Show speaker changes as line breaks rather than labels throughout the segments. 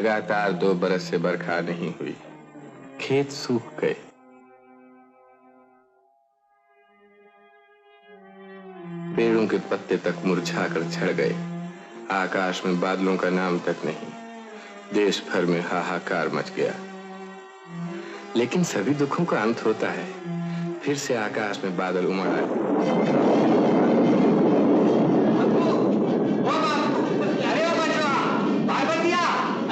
लगातार 2 बरस से बरखा नहीं हुई, खेत सूख गए। पेड़ों के पत्ते तक मुरझा कर झड़ गए। आकाश में बादलों का नाम तक नहीं। देश भर में हाहाकार मच गया। लेकिन सभी दुखों का अंत होता है। फिर से आकाश में बादल उमड़ आए।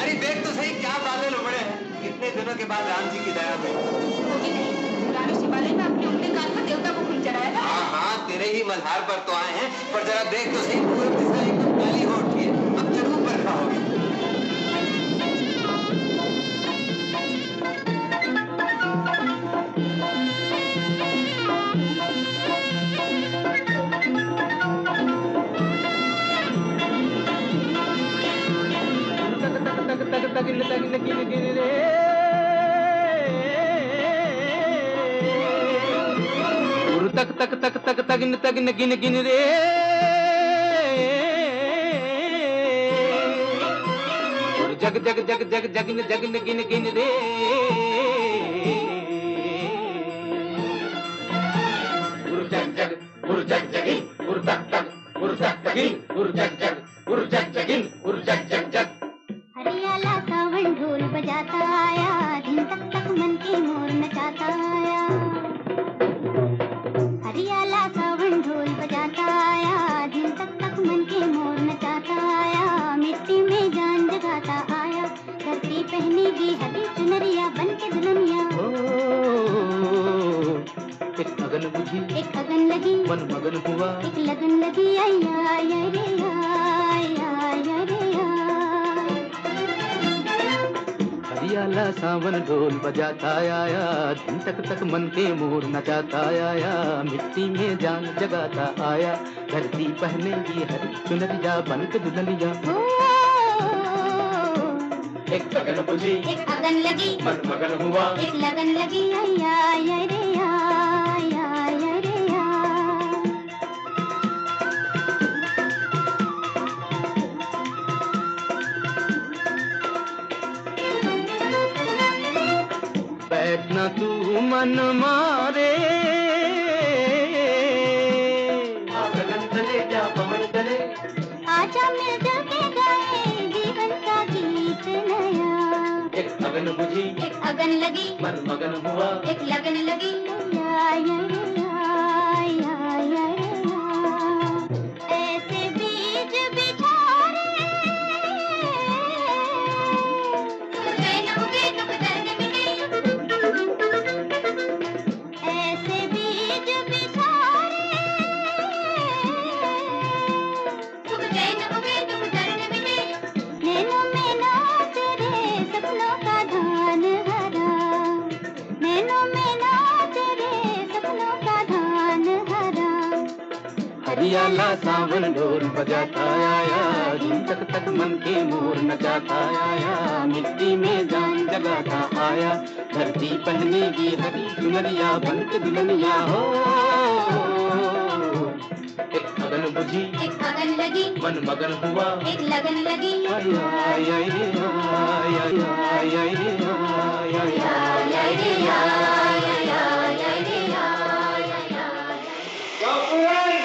अरे देख तो सही क्या बादल उमड़े हैं। कितने दिनों के बाद राम जी की दया में।
होगी नहीं, पुराने शिवालय में अपने उल्टे कान का देवता को फूल चढ़ाया था।
हाँ, तेरे ही मल्हार पर तो आए हैं, पर जरा देख तो सही पूरब दिशा एकदम काली हो उठी है। अब जरूर बरखा होगी।
तक तक तक तक तगिन तगिन गिन गिन रे जग जग जग जग जगिन जगिन गिन गिन रे जग जग जग जगिन तक तक तगिन जग जग जगिन जग जग जग।
हरियाला सावन ढोल बजाता आया, दिन तक तक मन के मोर नचाता आया। हरियाला सावन ढोल बजाता आया, दिन तक तक मन के मोर नचाता आया। मिट्टी में जान जगाता आया, धरती पहनेगी हरी चुनरिया बन के दुल्हनिया।
एक अगन बुझी
एक अगन लगी,
मन मगन हुआ,
एक लगन लगी, आया आया रे आया आया रे आया।
हरियाला सावन ढोल बजाता आया, दिन तक तक मन के मोर नचाता आया। मिट्टी में जान जगाता आया, धरती पहनेगी हरी चुनरिया बन के दुल्हनिया। एक अगन बुझी
एक अगन लगी,
मन मगन हुआ,
एक लगन लगी, आया आया रे आया आया रे आया।
बैठना तू मन मारे, गगन चले जा पवन चले,
आजा मिलजुल के गाए जीवन का गीत नया।
एक अगन बुझी
एक अगन लगी,
मन मगन हुआ,
एक लगन लगी, आया रे आया आया रे आया। ऐसे बीज बिछारे न उगे दुख दर्द मिटे। ऐसे बीज बिछारे दुख न उगे दुख दर्द मिटे। नैनों में नाच रे सपनों का धान हरा, नैनों में नाच रे सपनों का धान हरा।
हरियाला सावन ढोल बजाता आया, दिन तक तक मन के मोर नचाता आया। मिट्टी में जान जगाता आया, धरती पहनेगी हरी चुनरिया बन के दुल्हनिया। हो एक अगन बुझी
एक अगन लगी,
मन मगन हुआ,
एक लगन लगी,
आया आया रे आया आया रे आया आया रे आया आया रे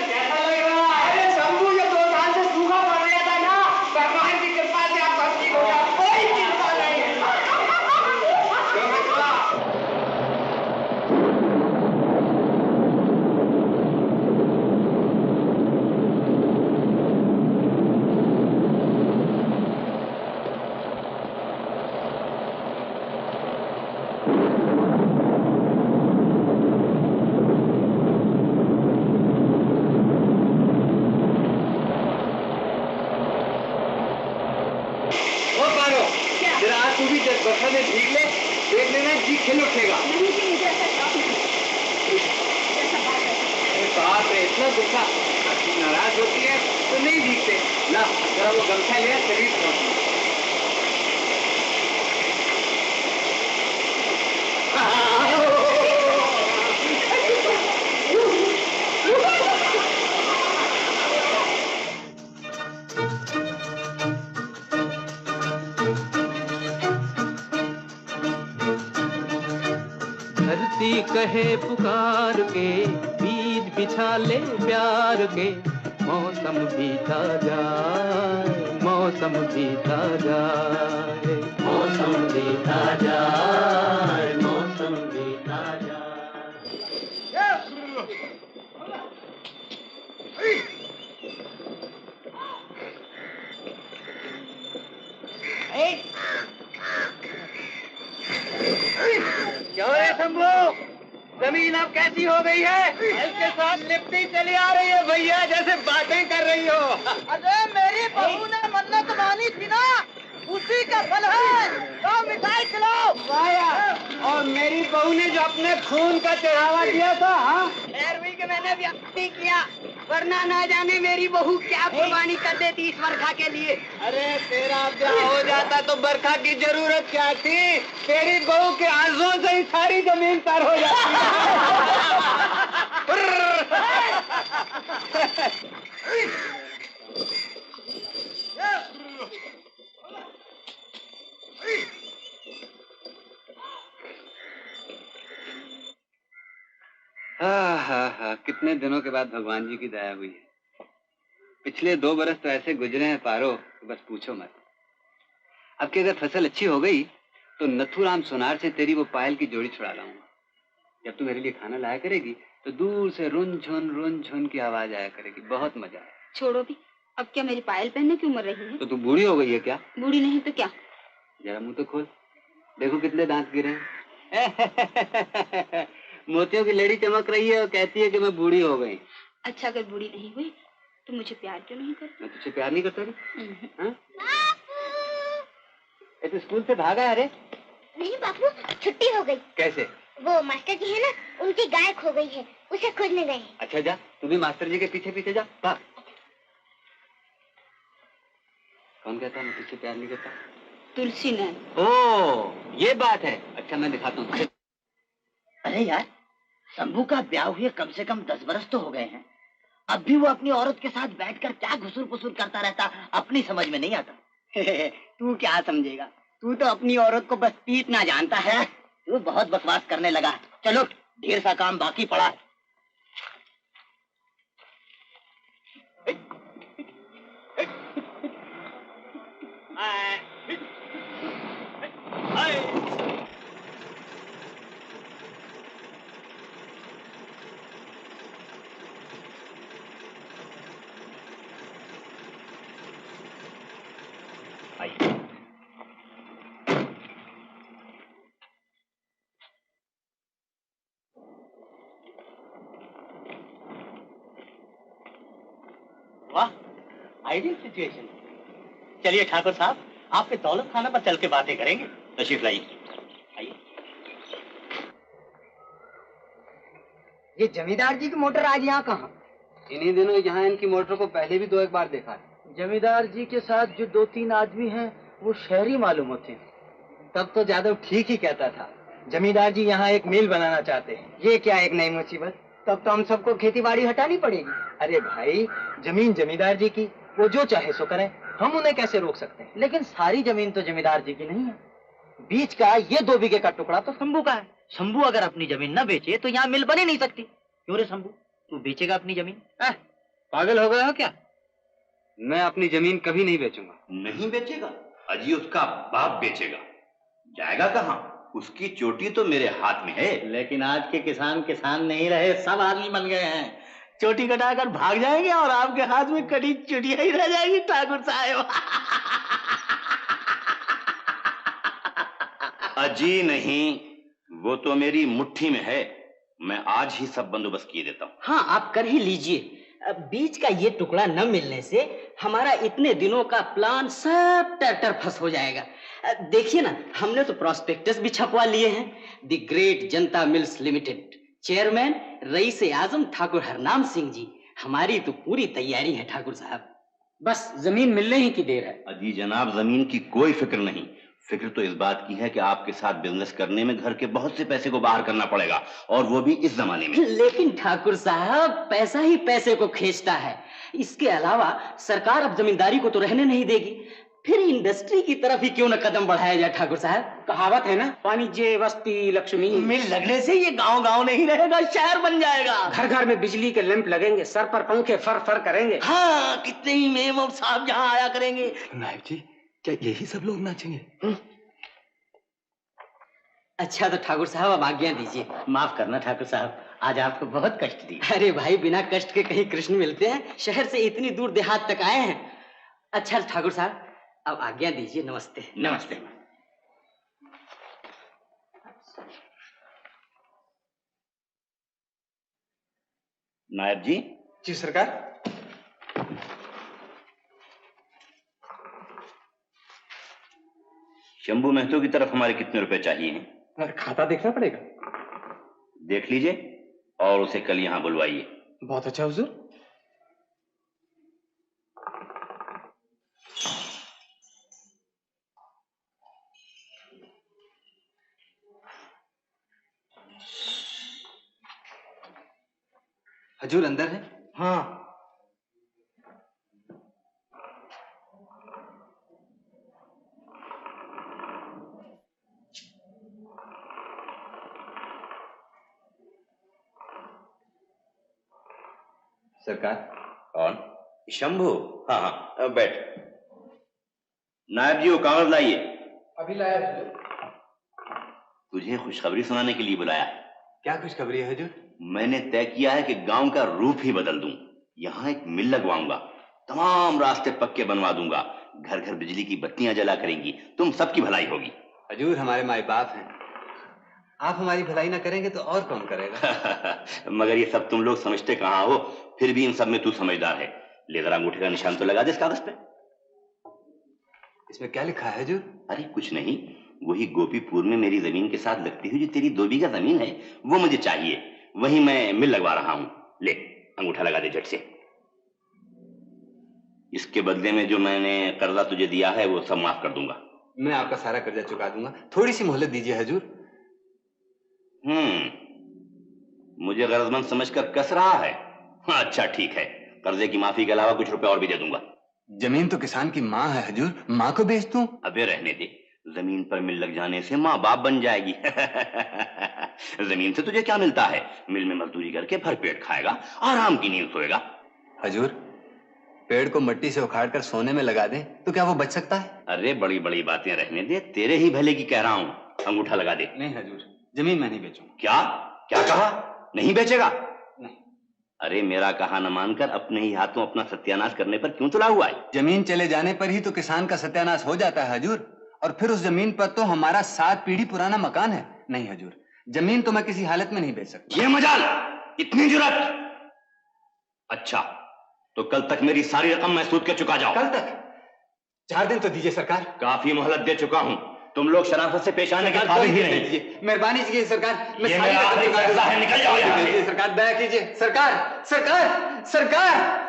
कैसा लग रहा है? अरे शंभू, ये 2 साल से सूखा पड़ रहा था ना, भगवान की कृपा से आप सब ठीक हो गया, कोई चिंता नहीं है। क्यों मित्रा? जरा आज तू भी बरसात में भीग ले, देख लेना जी खिल उठेगा। बात है, इतना गुस्सा, नाराज होती है तो नहीं भीगते। ला जरा वो गमछा लिया, शरीर पहुंची।
रहे पुकार के, बीज बिछा ले प्यार के। मौसम बीता जाए, मौसम बीता जाए, मौसम बीता जाए, मौसम बीता जाए।
क्यों है शंभू? जमीन अब कैसी हो गई है? इसके साथ लिपटी चली आ रही है भैया, जैसे बातें कर रही हो।
अरे मेरी बहू ने मन्नत मानी थी ना, उसी का फल है। तो मिठाई खिलाओ।
और मेरी बहू ने जो अपने खून का चढ़ावा दिया था, हाँ?
खैर हुई कि मैंने व्यक्त किया, वरना ना जाने मेरी बहू क्या कुर्बानी कर देती इस बरखा के लिए।
अरे तेरा ब्याह हो जाता तो बरखा की जरूरत क्या थी? तेरी बहू के आंसुओं से ही सारी जमीन पार हो जाती।
हाँ, कितने दिनों के बाद भगवान जी की दया हुई है। पिछले 2 बरस तो ऐसे गुजरे हैं पारो, बस पूछो मत। अब की अगर फसल अच्छी हो गई तो नथुराम सोनार से तेरी वो पायल की जोड़ी छुड़ा लाऊंगा। जब तू मेरे लिए खाना लाया करेगी तो दूर से रुन झुन की आवाज आया करेगी, बहुत मजा आए।
छोड़ो भी, अब क्या मेरी पायल पहनने की उम्र रही है?
तो तू बूढ़ी हो गई है क्या?
बूढ़ी नहीं तो क्या?
जरा मुंह तो खोल, देखो कितने दांत गिरे हैं। मोतियों की लड़ी चमक रही है और कहती है कि मैं बूढ़ी हो गई।
अच्छा, अगर बूढ़ी नहीं हुई तो मुझे प्यार क्यों नहीं करती?
मैं तुझसे प्यार नहीं करता रे? तो स्कूल से भागा है? अरे
नहीं बापू, छुट्टी हो गई।
कैसे?
वो मास्टर जी है ना, उनकी गाय खो गई है, उसे खोजने गए।
अच्छा जा, तू भी मास्टर जी के पीछे पीछे जा। भाग। कौन कहता है मैं तुझसे प्यार नहीं करता?
तुलसी नैन।
ओ, ये बात है। अच्छा मैं दिखाता हूँ।
अरे यार, शंभू का ब्याह हुए कम से कम 10 बरस तो हो गए हैं। अब भी वो अपनी औरत के साथ बैठकर क्या घुसूर पुसूर करता रहता, अपनी समझ में नहीं आता। तू क्या समझेगा, तू तो अपनी औरत को बस पीटना जानता है। तू बहुत बकवास करने लगा। चलो, ढेर सा काम बाकी पड़ा है। वाह, आइडियल सिचुएशन। चलिए ठाकुर साहब, आपके दौलत खाना पर चल के बातें करेंगे। तशरीफ लाइए। आइए। ये जमींदार जी की मोटर आज यहाँ कहाँ?
इन्हीं दिनों यहाँ इनकी मोटर को पहले भी 2-1 बार देखा है।
जमींदार जी के साथ जो 2-3 आदमी हैं, वो शहरी मालूम होते हैं।
तब तो जादव ठीक ही कहता था। जमींदार जी यहाँ एक मिल बनाना चाहते हैं।
ये क्या एक नई मुसीबत? तब तो हम सबको खेती बाड़ी हटानी पड़ेगी।
अरे भाई, जमीन जमींदार जी की, वो जो चाहे सो करें, हम उन्हें कैसे रोक सकते हैं?
लेकिन सारी जमीन तो जमींदार जी की नहीं है। बीच का ये 2 बीघे का टुकड़ा तो शंभू का है। शंभू अगर अपनी जमीन न बेचे तो यहाँ मिल बन ही नहीं सकती। क्यों रे शंभू, तू बेचेगा अपनी जमीन?
पागल हो गए हो क्या? मैं अपनी जमीन कभी नहीं बेचूंगा।
नहीं बेचेगा? अजी उसका बाप बेचेगा। जाएगा कहाँ? उसकी चोटी तो मेरे हाथ में है।
लेकिन आज के किसान किसान नहीं रहे, सब आदमी बन गए हैं। चोटी कटाकर भाग जाएंगे और आपके हाथ में कटी चुटिया ही रह जाएगी ठाकुर साहब।
अजी नहीं, वो तो मेरी मुट्ठी में है। मैं आज ही सब बंदोबस्त किए देता हूँ।
हाँ, आप कर ही लीजिए। बीच का ये टुकड़ा न मिलने से हमारा इतने दिनों का प्लान सब टर्टर फंस हो जाएगा। देखिए ना, हमने तो प्रॉस्पेक्टस भी छपवा लिए हैं। The great Janata mills limited, chairman rice आजम ठाकुर हरनाम सिंह जी। हमारी तो पूरी तैयारी है ठाकुर साहब, बस जमीन मिलने ही की देर है।
अजी जनाब, जमीन की कोई फिक्र नहीं। फिक्र तो इस बात की है कि आपके साथ बिजनेस करने में घर के बहुत से पैसे को बाहर करना पड़ेगा, और वो भी इस जमाने में।
लेकिन ठाकुर साहब, पैसा ही पैसे को खींचता है। इसके अलावा सरकार अब जमींदारी को तो रहने नहीं देगी। फिर इंडस्ट्री की तरफ ही क्यों न कदम बढ़ाया जाए ठाकुर साहब।
कहावत है ना, वाणिज्य वस्ती लक्ष्मी।
मिल लगने से ये गांव गांव नहीं रहेगा, शहर बन जाएगा।
घर घर में बिजली के लैंप लगेंगे, सर पर पंखे फर फर करेंगे।
हाँ, कितने ही मेम और साहब यहाँ आया करेंगे।
नायब जी, क्या यही सब लोग नाचेंगे?
अच्छा तो ठाकुर साहब अब आज्ञा दीजिए।
माफ करना ठाकुर साहब, आज आपको बहुत कष्ट दी।
अरे भाई, बिना कष्ट के कहीं कृष्ण मिलते हैं? शहर से इतनी दूर देहात तक आए हैं। अच्छा ठाकुर साहब, अब आज्ञा दीजिए। नमस्ते।
नमस्ते।
नायब जी।
जी सरकार।
शंभू महतो की तरफ हमारे कितने रुपए चाहिए हैं?
खाता देखना पड़ेगा।
देख लीजिए और उसे कल यहाँ बुलवाइए।
बहुत अच्छा हुजूर।
हजूर अंदर है?
हाँ।
सरकार।
कौन? शंभू? हाँ हाँ, अब बैठ। नायब जी, वो कागज लाइए।
अभी लाया हुजूर।
तुझे खुशखबरी सुनाने के लिए बुलाया।
क्या खुशखबरी है हजूर?
मैंने तय किया है कि गांव का रूप ही बदल दूं। यहाँ एक मिल लगवाऊंगा, तमाम रास्ते पक्के बनवा दूंगा, घर घर बिजली की बत्तियां जला करेंगी, तुम सबकी भलाई होगी।
हजूर हमारे माई बाप हैं, आप हमारी भलाई ना करेंगे तो और कौन करेगा?
मगर ये सब तुम लोग समझते कहाँ हो, फिर भी इन सब में तू समझदार है। ले जरा अंगूठे का निशान तो लगा दे इस कागज पे।
इसमें क्या लिखा है हजूर?
अरे कुछ नहीं, वही गोपीपुर में मेरी जमीन के साथ लगती हुई जो तेरी 2 बीघा जमीन है, वो मुझे चाहिए। वही मैं मिल लगवा रहा हूं। ले अंगूठा लगा दे झट से। इसके बदले में जो मैंने कर्जा तुझे दिया है वो सब माफ कर दूंगा।
मैं आपका सारा कर्जा चुका दूंगा, थोड़ी सी मोहलत दीजिए हजूर।
मुझे गरजमंद समझकर कस रहा है? अच्छा ठीक है, कर्जे की माफी के अलावा कुछ रुपए और भी दे दूंगा।
जमीन तो किसान की माँ है हजूर, माँ को बेच दूं?
अबे रहने दे, जमीन पर मिल लग जाने से माँ बाप बन जाएगी। जमीन से तुझे क्या मिलता है? मिल में मजदूरी करके भर पेट खाएगा, आराम की नींद सोएगा।
हजूर, पेड़ को मिट्टी से उखाड़ कर सोने में लगा दे तो क्या वो बच सकता है?
अरे बड़ी बड़ी बातें रहने दे, तेरे ही भले की कह रहा हूँ। अंगूठा लगा दे।
नहीं हजूर, जमीन मैं नहीं बेचूंगा।
क्या क्या कहा? नहीं बेचेगा?
नहीं।
अरे मेरा कहा न मानकर अपने ही हाथों अपना सत्यानाश करने पर क्यों तुला हुआ है?
जमीन चले जाने पर ही तो किसान का सत्यानाश हो जाता है हजूर, और फिर उस जमीन पर तो हमारा 7 पीढ़ी पुराना मकान है। नहीं हजूर, जमीन तो मैं किसी हालत में नहीं बेच सकता।
ये मजाल, इतनी जुर्रत? अच्छा तो कल तक मेरी सारी रकम मैं सूद के चुका जाओ।
कल तक? 4 दिन तो दीजिए सरकार।
काफी मोहलत दे चुका हूं, तुम लोग शराफत से पेश आने के काबिल ही नहीं।
दीजिए, मेहरबानी कीजिए सरकार।
ये मेरा आखिरी फैसला है, निकल जाओ यहाँ से।
सरकार दया कीजिए। सरकार सरकार सरकार।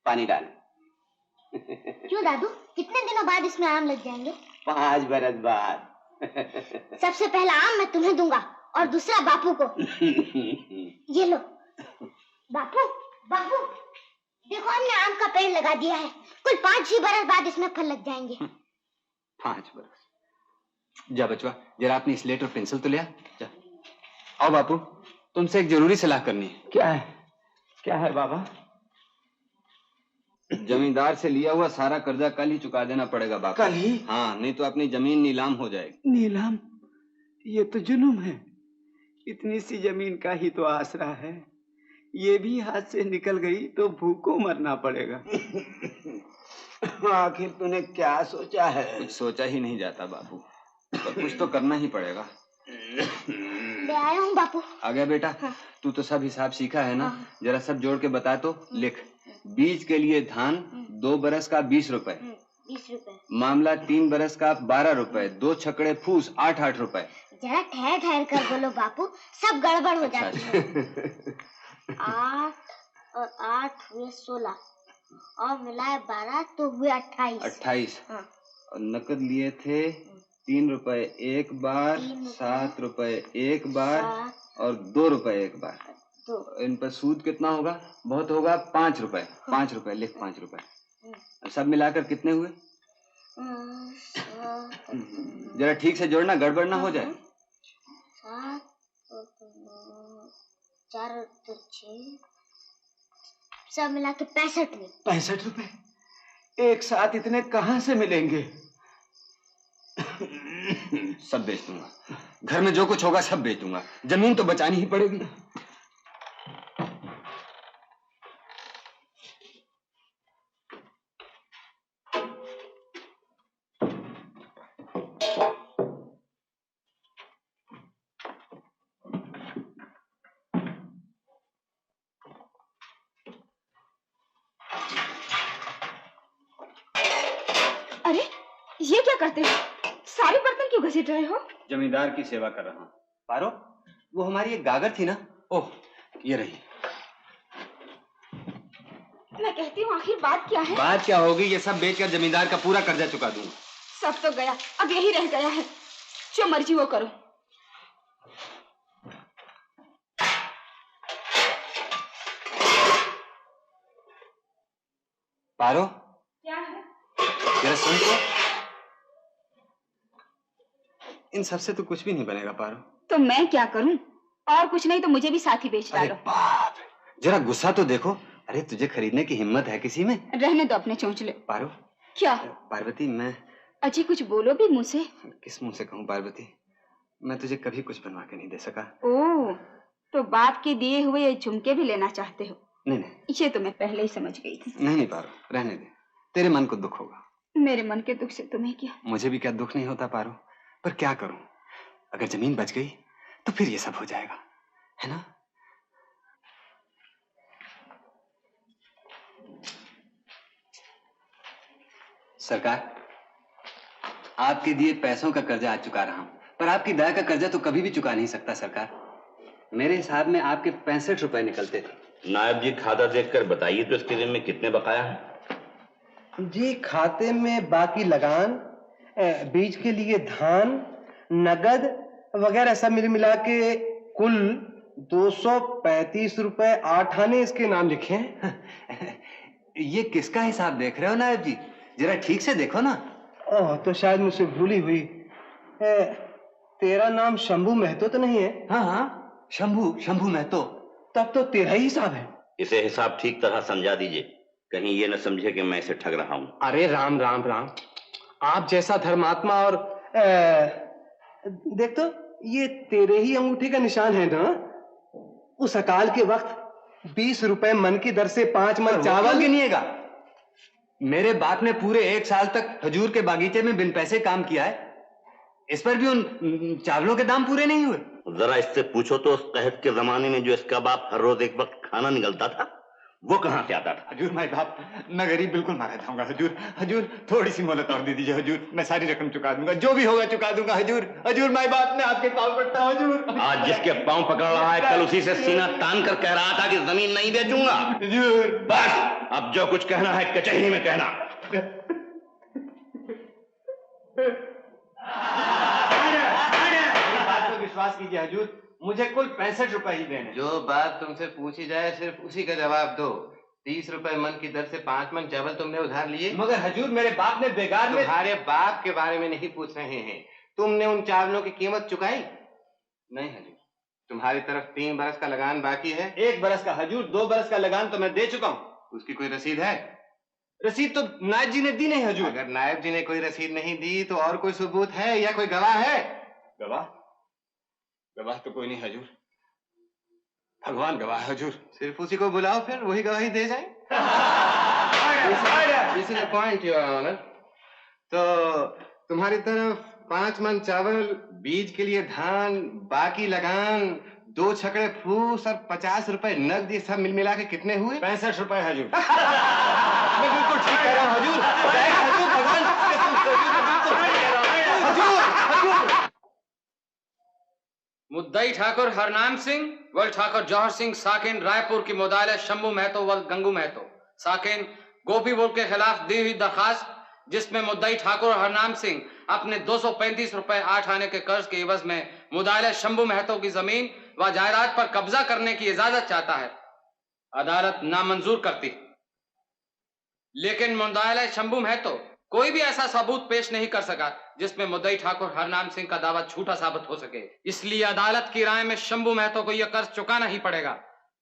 पानी डाल।
क्यों दादू, कितने दिनों बाद इसमें आम लग जाएंगे?
5 बरस बाद।
सबसे पहला आम मैं तुम्हें दूंगा और दूसरा बापू को। ये लो। बापू बापू, देखो हमने आम का पेड़ लगा दिया है, कुल 5 बरस बाद इसमें फल लग जाएंगे।
5 बरस? जा बचवा, जरा अपनी स्लेट और पेंसिल तो ले आ। जा। आओ बापू, तुमसे एक जरूरी सलाह करनी है।
क्या है? क्या है बाबा?
जमींदार से लिया हुआ सारा कर्जा कल ही चुका देना पड़ेगा बापू।
कल ही?
हाँ, नहीं तो अपनी जमीन नीलाम हो जाएगी।
नीलाम? ये तो जुल्म है। इतनी सी जमीन का ही तो आसरा है, ये भी हाथ से निकल गई तो भूखों मरना पड़ेगा। आखिर तूने क्या सोचा है?
कुछ सोचा ही नहीं जाता बापू, पर कुछ तो करना ही पड़ेगा।
ले आया हूँ बापू।
आ गया बेटा?
हाँ।
तू तो सब हिसाब सीखा है ना?
हाँ।
जरा सब जोड़ के बता तो। लिख, बीज के लिए धान 2 बरस का 20 रुपए।
20 रुपए।
मामला 3 बरस का 12 रुपए, 2 छकड़े फूस 8 रुपए।
जरा ठहर ठहर कर बोलो बापू, सब गड़बड़ हो जाती है। 8 और 8 हुए 16 और मिलाए 12 तो हुए 28। हाँ।
और नकद लिए थे 3 रुपए एक बार, 7 रुपए एक बार और 2 रुपए एक बार। तो इन पर सूद कितना होगा? बहुत होगा 5 रुपए। 5 रुपए लिख, 5 रुपए। सब मिलाकर कितने हुए? जरा ठीक से जोड़ना, गड़बड़ ना हो जाए।
7 4 और 6 सब मिला के 65 में।
65 रुपए एक साथ इतने कहाँ से मिलेंगे? सब बेच दूंगा, घर में जो कुछ होगा सब बेच दूंगा, जमीन तो बचानी ही पड़ेगी।
अरे ये क्या करते हो? सारे बर्तन क्यों घसीट रहे हो?
जमींदार की सेवा कर रहा हूँ। पारो, वो हमारी एक गागर थी ना, ओह ये रही।
मैं कहती हूँ आखिर बात क्या है?
बात क्या होगी? ये सब बेचकर जमींदार का पूरा कर्जा चुका दूंगा।
सब तो गया, अब यही रह गया है। जो मर्जी वो करो।
पारो,
क्या है?
जरा सुन तो, इन सबसे तो कुछ भी नहीं बनेगा पारो।
तो मैं क्या करूं? और कुछ नहीं तो मुझे भी साथ ही बेच डालो।
बाप, जरा गुस्सा तो देखो। अरे तुझे खरीदने की हिम्मत है किसी में?
रहने दो अपने चौंचले।
पारो,
क्या?
पार्वती, मैं
अजी कुछ बोलो भी मुंह से।
किस मुंह से कहूँ पार्वती, मैं तुझे कभी कुछ बनवा के नहीं दे सका।
ओह, तो बाप के दिए हुए ये झुमके भी लेना चाहते हो?
नहीं नहीं,
ये तो मैं पहले ही समझ गई थी।
नहीं पारो, रहने दे, तेरे मन को दुख होगा।
मेरे मन के दुख से तुम्हें क्या?
मुझे भी क्या दुख नहीं होता पारो, पर क्या करूं, अगर जमीन बच गई तो फिर ये सब हो जाएगा, है ना? सरकार, आपके दिए पैसों का कर्जा आज चुका रहा हूं, पर आपकी दया का कर्जा तो कभी भी चुका नहीं सकता सरकार। मेरे हिसाब में आपके 65 रुपए निकलते थे।
नायब जी, खाता देखकर बताइए तो इसके दिन में कितने बकाया है?
जी, खाते में बाकी लगान, बीज के लिए धान, नगद वगैरह सब मिला के कुल 235 रुपए 8 आने इसके नाम लिखे हैं।
ये किसका हिसाब देख रहे हो नायब जी? जरा ठीक से देखो ना।
ओह, तो शायद मुझसे भूली हुई। तेरा नाम शंभू महतो तो नहीं है?
हाँ हाँ, शंभू महतो।
तब तो तेरा ही हिसाब है।
इसे हिसाब ठीक तरह समझा दीजिए, कहीं ये न समझे कि मैं इसे ठग रहा हूं।
अरे राम राम राम, आप जैसा धर्मात्मा। और देख तो, ये तेरे ही अंगूठे का निशान है ना? उस अकाल के वक्त 20 रुपए मन की दर से 5 मन चावल गिनिएगा।
मेरे बाप ने पूरे 1 साल तक हजूर के बागीचे में बिन पैसे काम किया है, इस पर भी उन चावलों के दाम पूरे नहीं हुए।
जरा इससे पूछो तो उस कहत के जमाने में जो इसका बाप हर रोज एक वक्त खाना निकलता था, वो कहाँ से आता था?
हजूर, मैं बाप, मैं गरीब बिल्कुल मारा जाऊंगा। हजूर थोड़ी सी मोहलत और दे दीजिए हजूर, मैं सारी रकम चुका दूंगा, जो भी होगा चुका दूंगा हजूर। मैं बाप ने आपके पाँव पड़ता हूं हजूर।
आज जिसके पाँव पकड़ रहा है, कल उसी से सीना तान कर कह रहा था कि जमीन नहीं बेचूंगा।
हजूर
बस, अब जो कुछ कहना है कचहरी में कहना।
बात पर विश्वास कीजिए हजूर, मुझे कुल 65 रुपए ही देने।
जो बात तुमसे पूछी जाए सिर्फ उसी का जवाब दो। 30 रुपए मन की दर से 5 मन चावल तुमने उधार लिए।
मगर हजूर, मेरे बाप ने बेकार में।
तुम्हारे बाप के बारे में नहीं पूछ रहे हैं, तुमने उन चावलों की कीमत चुकाई? नहीं हजूर, तुम्हारी तरफ 3 बरस का लगान बाकी है।
1 बरस का हजूर, 2 बरस का लगान तो मैं दे चुका हूँ।
उसकी कोई रसीद है?
रसीद तो नायब जी ने दी नहीं हजूर।
अगर नायब जी ने कोई रसीद नहीं दी तो और कोई सबूत है या कोई गवाह है?
गवाह तो कोई नहीं हजूर, भगवान गवाह है हजूर।
सिर्फ उसी को बुलाओ, फिर वही गवाही दे जाए। This is the point, Your Honor. तो तुम्हारी तरफ 5 मन चावल, बीज के लिए धान, बाकी लगान, 2 छकड़े फूस और 50 रुपए नकद, ये सब मिला के कितने हुए?
65 रुपए हजूर। मैं बिल्कुल ठीक कह रहा हूँ हजूर। भगवान
मुद्दई ठाकुर हरनाम सिंह वल ठाकुर जौहर सिंह साकिन रायपुर की मुदाले शंभू महतो वल गंगू महतो साकिन गोपी बोल के खिलाफ दी हुई दरखास्त जिसमें मुद्दई ठाकुर हरनाम सिंह अपने 235 रुपए 8 आने के कर्ज के एवज में मुदाले शंभू महतो की जमीन व जायदाद पर कब्जा करने की इजाजत चाहता है। अदालत नामंजूर करती, लेकिन मुदाले शंभू महतो कोई भी ऐसा सबूत पेश नहीं कर सका जिसमें मुद्दई ठाकुर हरनाम सिंह का दावा झूठा साबित हो सके। इसलिए अदालत की राय में शंभू महतो को यह कर्ज चुकाना ही पड़ेगा,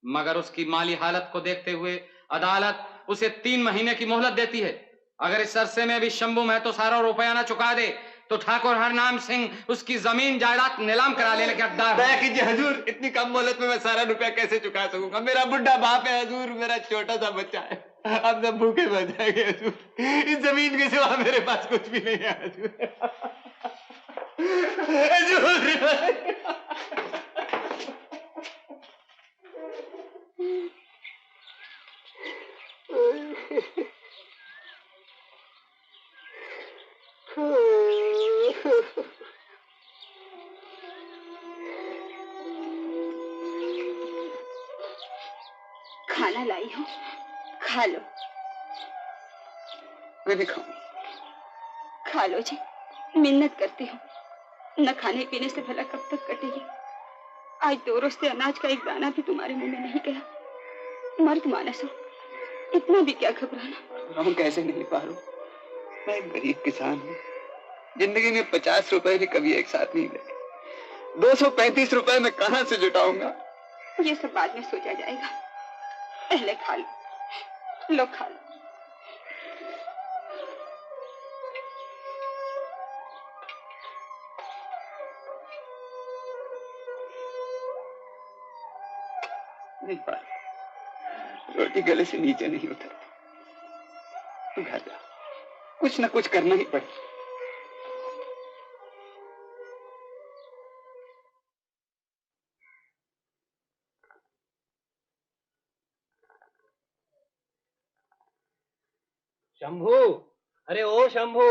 मगर उसकी माली हालत को देखते हुए अदालत उसे 3 महीने की मोहलत देती है। अगर इस अरसे में भी शंभू महतो सारा रुपया न चुका दे तो ठाकुर हरनाम सिंह उसकी जमीन जायदाद नीलाम करा लेने के हकदार है।
कीजिए हजूर, इतनी कम मोहलत में मैं सारा रुपया कैसे चुका सकूंगा? मेरा बुढ़ा बाप है हजूर, मेरा छोटा सा बच्चा है, अब सब भूखे मर जाएंगे हजूर। इस जमीन के सिवा मेरे पास कुछ भी नहीं है हजूर।
खाना लाई हूँ, खा लो।
मैं नहीं खाऊंगी।
खा लो जी, मिन्नत करती हूँ। न खाने पीने से भला कब तक कटेगी। आज 2 रोज से अनाज का एक दाना भी तुम्हारे मुंह में नहीं गया। मर्द मानस हो, इतना भी क्या घबराना।
हम कैसे नहीं पारू, मैं एक गरीब किसान हूँ। जिंदगी में 50 रुपए भी कभी एक साथ नहीं लगे। 235 रुपए मैं कहाँ से जुटाऊंगा?
ये सब बाद में सोचा जाएगा, पहले खा लो। लो खा लो।
नहीं पा रोटी गले से नीचे नहीं उतरती। तू घर जा, कुछ न कुछ करना ही पड़ेगा।
शंभू, अरे ओ शंभू,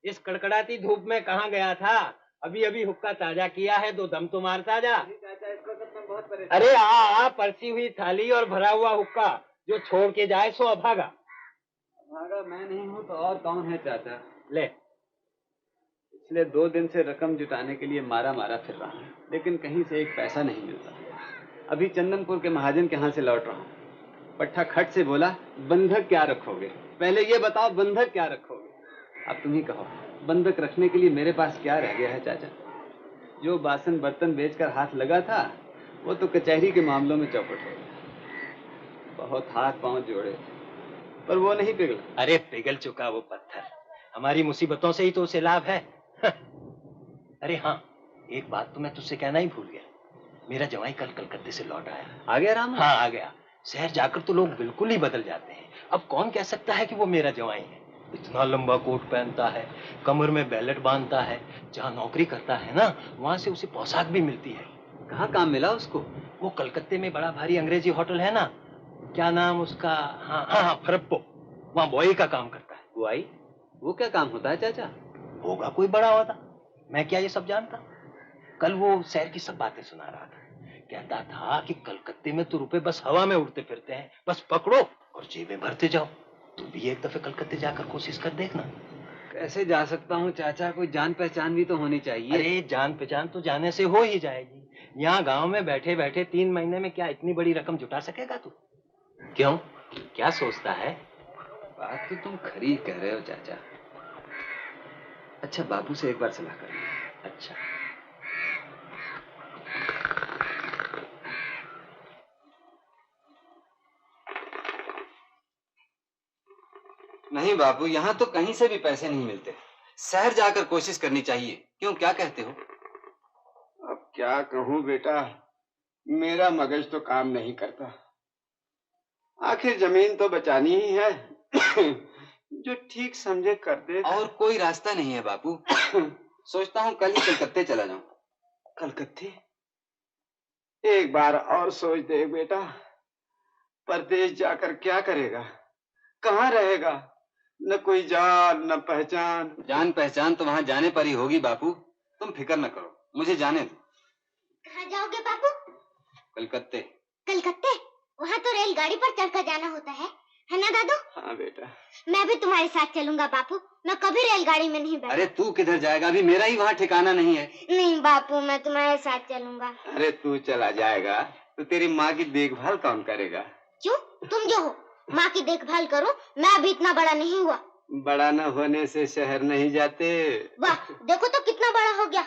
इस कड़कड़ाती धूप में कहाँ गया था? अभी अभी हुक्का ताजा किया है, 2 दम तो मारता जा। अरे आ परसी हुई थाली और भरा हुआ हुक्का, जो छोड़ के जाए सो अभागा।
अभागा मैं नहीं हूँ तो और कौन है चाचा?
ले,
पिछले 2 दिन से रकम जुटाने के लिए मारा फिर रहा हूँ, लेकिन कहीं से एक पैसा नहीं मिलता। अभी चंदनपुर के महाजन के यहाँ से लौट रहा हूँ। पट्टा खट से बोला, बंधक क्या रखोगे? पहले ये बताओ, बंधक क्या रखोगे? अब तुम ही कहो, बंधक रखने के लिए मेरे पास क्या रह गया है चाचा? जो बासन बर्तन बेचकर हाथ लगा था वो तो कचहरी के मामलों में चौपट हो गया। बहुत हाथ पांव जोड़े पर वो नहीं पिघला।
अरे पिघल चुका वो पत्थर, हमारी मुसीबतों से ही तो उसे लाभ है। अरे हाँ, एक बात तो मैं तुझसे कहना ही भूल गया। मेरा जवाई कल कलकत्ते से लौट आया।
आ गया राम?
हाँ आ गया। शहर जाकर तो लोग बिल्कुल ही बदल जाते हैं। अब कौन कह सकता है कि वो मेरा जवाई है? इतना लंबा कोट पहनता है, कमर में बैलेट बांधता है, जहाँ नौकरी करता है ना वहाँ से उसे पोशाक भी मिलती है।
कहाँ काम मिला उसको?
वो कलकत्ते में बड़ा भारी अंग्रेजी होटल है ना, क्या नाम उसका? हाँ फरप्पो, वहाँ बॉय का काम करता है।
बुआई? वो क्या काम होता है चाचा?
होगा कोई बड़ा होता, मैं क्या ये सब जानता? कल वो शहर की सब बातें सुना रहा था। कहता था कि कलकत्ते में तो रुपए बस हवा में उड़ते फिरते हैं, बस पकड़ो और जेबें भरते जाओ। तू भी एक दफे कलकत्ते जाकर कोशिश कर देखना।
कैसे जा सकता हूँ चाचा? कोई जान पहचान भी तो होनी चाहिए।
अरे जान पहचान तो जाने से हो ही जाएगी। यहाँ गांव में बैठे बैठे 3 महीने में क्या इतनी बड़ी रकम जुटा सकेगा तू? क्यों, क्या सोचता है?
बात तो तुम खरी कह रहे हो चाचा। अच्छा, बाबू से एक बार सलाह कर लो।
अच्छा,
नहीं बाबू, यहाँ तो कहीं से भी पैसे नहीं मिलते। शहर जाकर कोशिश करनी चाहिए। क्यों, क्या कहते हो?
अब क्या कहूँ बेटा, मेरा मगज तो काम नहीं करता। आखिर जमीन तो बचानी ही है। जो ठीक समझे कर दे।
और कोई रास्ता नहीं है बाबू। सोचता हूँ कल ही कलकत्ते चला जाऊं।
कलकत्ते? एक बार और सोच दे बेटा, परदेश जाकर क्या करेगा, कहाँ रहेगा? न कोई जान न पहचान।
जान पहचान तो वहां जाने पर ही होगी बापू, तुम फिक्र न करो, मुझे जाने दो।
कहाँ जाओगे बापू?
कलकत्ते।
कलकत्ते? वहाँ तो रेलगाड़ी पर चढ़कर जाना होता है ना दादू?
हाँ बेटा।
मैं भी तुम्हारे साथ चलूंगा बापू। मैं कभी रेलगाड़ी में नहीं बैठा।
अरे तू किधर जाएगा? अभी मेरा ही वहाँ ठिकाना नहीं है।
नहीं बापू, मैं तुम्हारे साथ चलूंगा।
अरे तू चला जाएगा तो तेरी माँ की देखभाल कौन करेगा?
क्यों? तुम जो हो माँ की देखभाल करो। मैं अभी इतना बड़ा नहीं हुआ।
बड़ा न होने से शहर नहीं जाते।
वाह, देखो तो कितना बड़ा हो गया।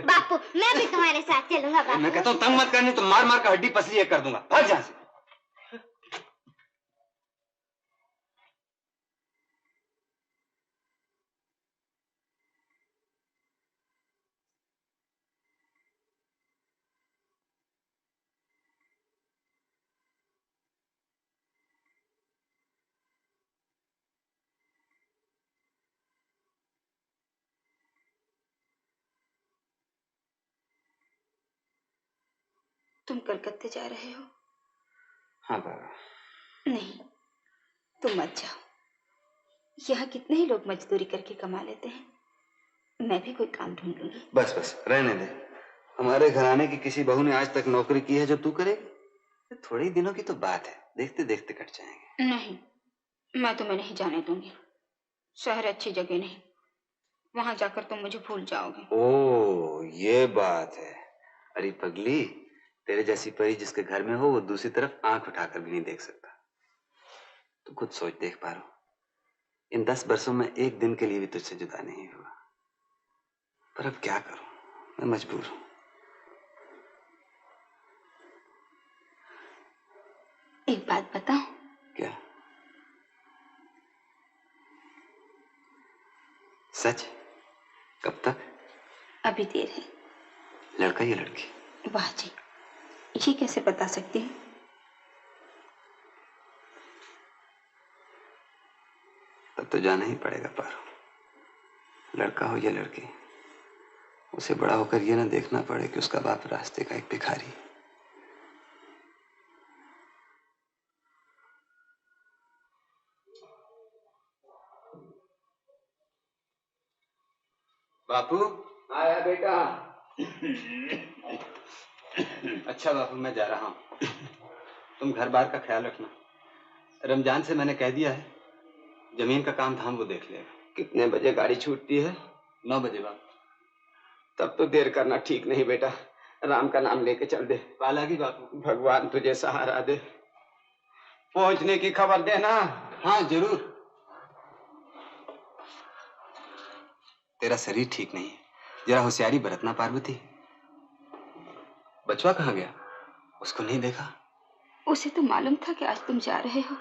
बापू मैं भी तुम्हारे साथ चलूंगा बापू।
मैं कहता हूँ तंग मत करनी तो मार मार कर हड्डी पसली एक कर दूंगा। भाग यहाँ से।
तुम कलकत्ते जा रहे हो?
हाँ बाबा।
नहीं, तुम मत जाओ। यहाँ कितने ही लोग मजदूरी करके कमा लेते हैं। मैं भी कोई काम ढूंढ लूंगी।
बस बस रहने दे। हमारे घराने की किसी बहू ने आज तक नौकरी की है जो तू करेगी? थोड़े ही दिनों की तो बात है, देखते देखते कट जाएंगे।
नहीं, मैं तुम्हें नहीं जाने दूंगी। शहर अच्छी जगह नहीं, वहां जाकर तुम मुझे भूल जाओगे।
ओ ये बात है। अरे पगली, तेरे जैसी परी जिसके घर में हो वो दूसरी तरफ आंख उठाकर भी नहीं देख सकता। तू खुद सोच देख पा रहा, इन 10 वर्षों में एक दिन के लिए भी तुझसे जुदा नहीं हुआ। पर अब क्या करूं, मैं मजबूर हूं।
एक बात बताओ।
क्या? सच? कब तक?
अभी देर है।
लड़का या लड़की?
वाह जी, ये कैसे बता सकती हूँ?
तब तो जाना ही पड़ेगा पारो। लड़का हो या लड़की, उसे बड़ा होकर ये ना देखना पड़े कि उसका बाप रास्ते का एक भिखारी। बापू आया बेटा। अच्छा बापू, मैं जा रहा हूँ। तुम घर बार का ख्याल रखना। रमजान से मैंने कह दिया है, जमीन का काम धाम वो देख लेगा। कितने बजे गाड़ी छूटती है? 9 बजे बापू। तब तो देर करना ठीक नहीं बेटा। राम का नाम लेके चल दे। पालागी बापू। भगवान तुझे सहारा दे। पहुंचने की खबर देना। हाँ जरूर। तेरा शरीर ठीक नहीं है, जरा होशियारी बरतना पार्वती। बचवा कहाँ गया? उसको नहीं देखा?
उसे तो मालूम था कि आज तुम जा रहे हो,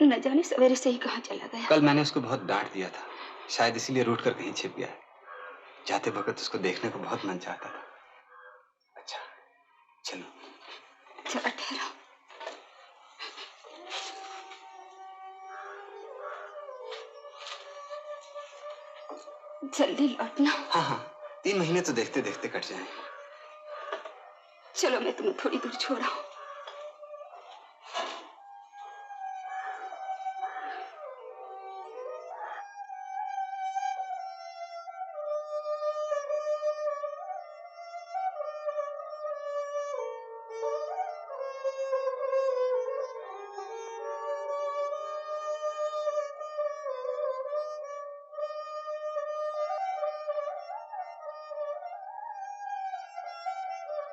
न जाने सवेरे से ही कहाँ चला गया।
कल मैंने उसको बहुत डांट दिया था, शायद इसीलिए रूठ कर कहीं छिप गया। जाते वक्त उसको देखने को बहुत मन चाहता था। अच्छा चलो।
जरा ठहरो। जल्दी लौटना।
हाँ हाँ, 3 महीने तो देखते देखते कट जाएंगे।
चलो मैं तुम्हें थोड़ी दूर छोड़ा हूँ।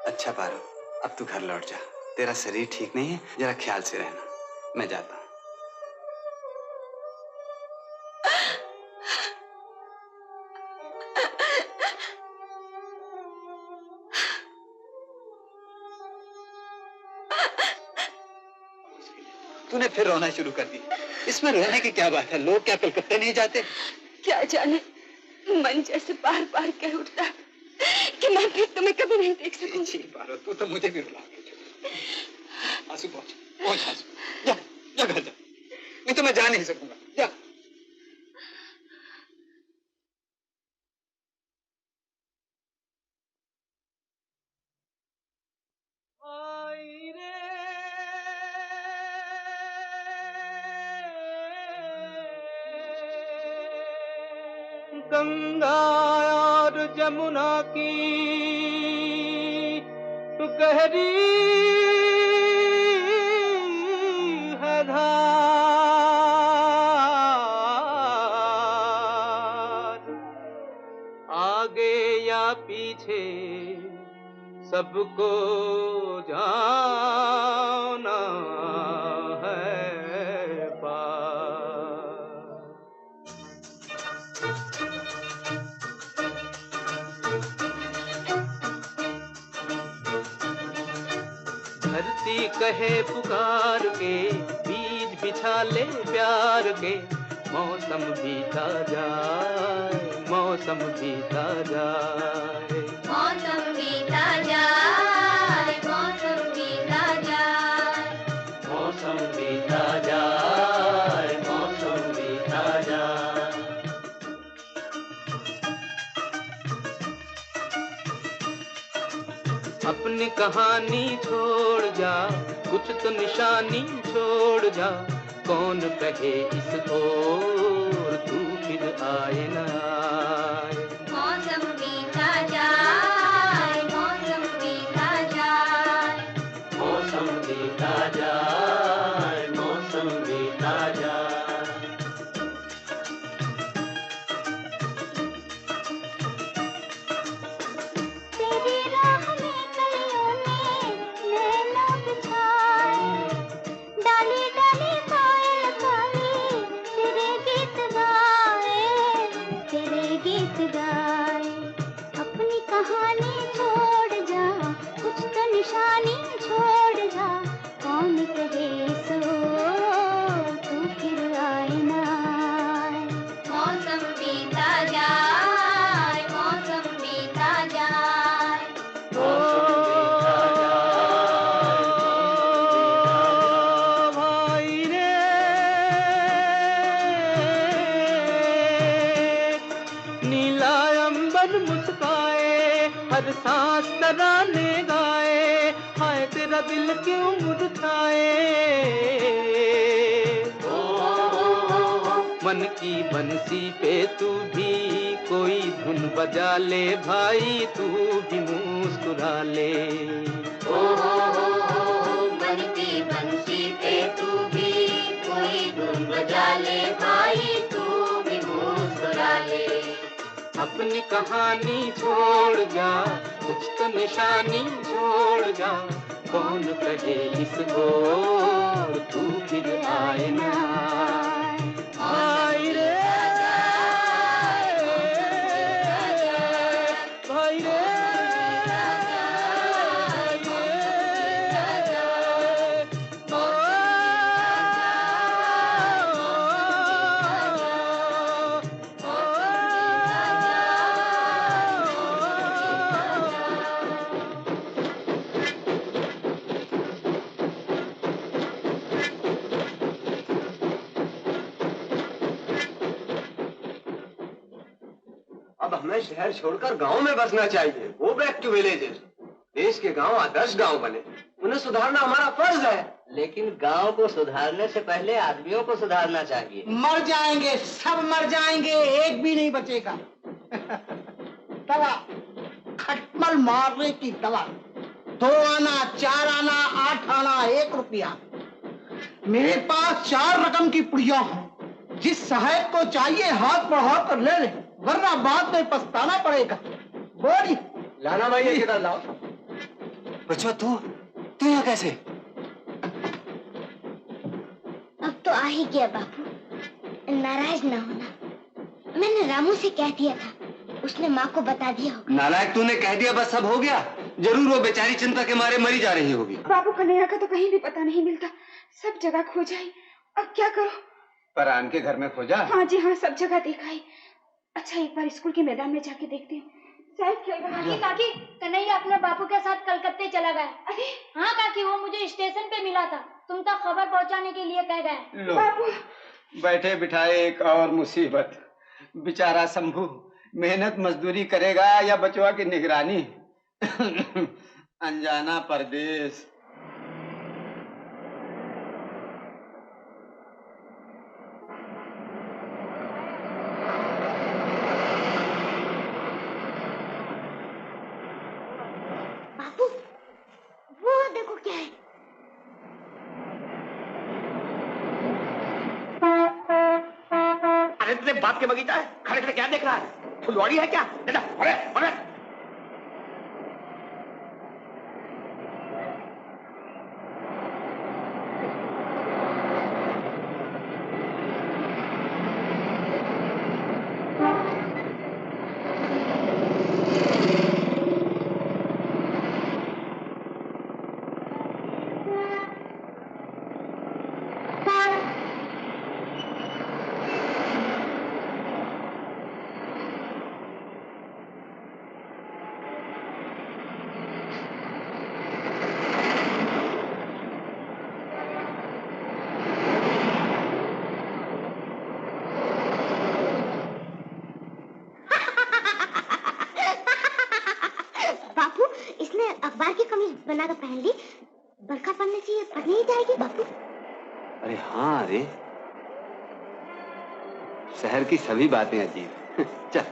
अच्छा पारो, अब तू घर लौट जा। तेरा शरीर ठीक नहीं है, जरा ख्याल से रहना। मैं जाता हूँ। तूने फिर रोना शुरू कर दी। इसमें रोने की क्या बात है? लोग क्या कलकत्ते नहीं जाते?
क्या जाने, मन जैसे बार बार कह उठता है कि मैं फिर तुम्हें कभी नहीं देख सकूंगी।
पारो, तू तो मुझे भी रुला गई। आंसू पहुंच आंसू। जा जा घर जा, नहीं तो मैं जा नहीं सकूंगा। जा।
गंगा और जमुना की
गहरी है धार, आगे या पीछे सबको जाना है पार। धरती कहे पुकार के, बीज बिछा ले प्यार के, मौसम बीता जाए, मौसम बीता जाए,
मौसम बीता जाए, मौसम बीता जाए,
मौसम बीता जाए, मौसम बीता जाए। अपनी कहानी छोड़ जा, कुछ तो निशानी छोड़ जा, कौन कहे इस ओर तू फिर आए न आए।
मौसम बीता जाए, मौसम बीता जाए,
मौसम बीता जाए, मौसम बीता जाए।
तेरी राह में कलियों में नैना बिछाए, डाली डाली कोयल काली तेरे गीत गाए, तेरे गीत गाए। अपनी कहानी छोड़ जा, कुछ तो निशानी छोड़ जा, कौन कहे सो तू फिर आए ना आए। मौसम बीता जाए, मौसम बीता जाए,
भाई रे नीला अंबर मुस्काए, हर सांस तराने गाए, हाय तेरा दिल क्यों मुरझाए। मन की बंसी पे तू भी कोई धुन बजा ले भाई, तू भी मुस्कुरा ले।
मन की बंसी पे तू भी कोई धुन बजा ले भाई, तू भी मुस्कुरा ले।
अपनी कहानी छोड़ जा, कुछ तो निशानी छोड़ जा, कौन कहे इस ओर तू फिर आए ना आए रे भाई रे।
अब हमें शहर छोड़कर गांव में बसना चाहिए। Go back to villages. देश के गांव आदर्श गांव बने, उन्हें सुधारना हमारा फर्ज है।
लेकिन गांव को सुधारने से पहले आदमियों को सुधारना चाहिए।
मर जाएंगे, सब मर जाएंगे, एक भी नहीं बचेगा। दवा, खटमल मारने की दवा, 2 आना, 4 आना, 8 आना, 1 रुपया। मेरे पास 4 रकम की पुड़िया हैं। जिस सहायक को चाहिए हाथ बढ़ा कर ले ले, वरना बाद में पछताना पड़ेगा। बोली
लाना भाई, किधर लाओ। बच्चों तू यहाँ कैसे?
अब तो आ ही गया बापू, नाराज ना होना। मैंने रामू से कह दिया था, उसने माँ को बता दिया होगा।
नालायक, तूने कह दिया बस सब हो गया? जरूर वो बेचारी चिंता के मारे मरी जा रही होगी।
बाबू कन्हैया का तो कहीं भी पता नहीं मिलता, सब जगह खोजा ही। अब क्या करो?
परान के घर में खोजा?
हाँ जी हाँ, सब जगह देखा ही। अच्छा एक बार स्कूल के मैदान में जाके देखती हूँ, शायद खेल रहा है।
काकी, कन्हैया अपने बापू के साथ कलकत्ते चला गया।
अरे
हाँ काकी, वो मुझे स्टेशन पे मिला था, तुम तक खबर पहुंचाने के लिए कह गए।
लो,
बाबू
बैठे बिठाए एक और मुसीबत। बेचारा शंभू मेहनत मजदूरी करेगा या बचवा की निगरानी। अनजाना परदेश।
आने तेरे बाप के बगीचा है, खड़े खड़े क्या देख रहा है? फुलवाड़ी है क्या? बेटा अरे अरे
अखबार की कमीज बनाकर पहन ली, बरखा पड़ने से ये फट नहीं जाएगी बापू?
अरे हाँ रे, शहर की सभी बातें अजीब। चल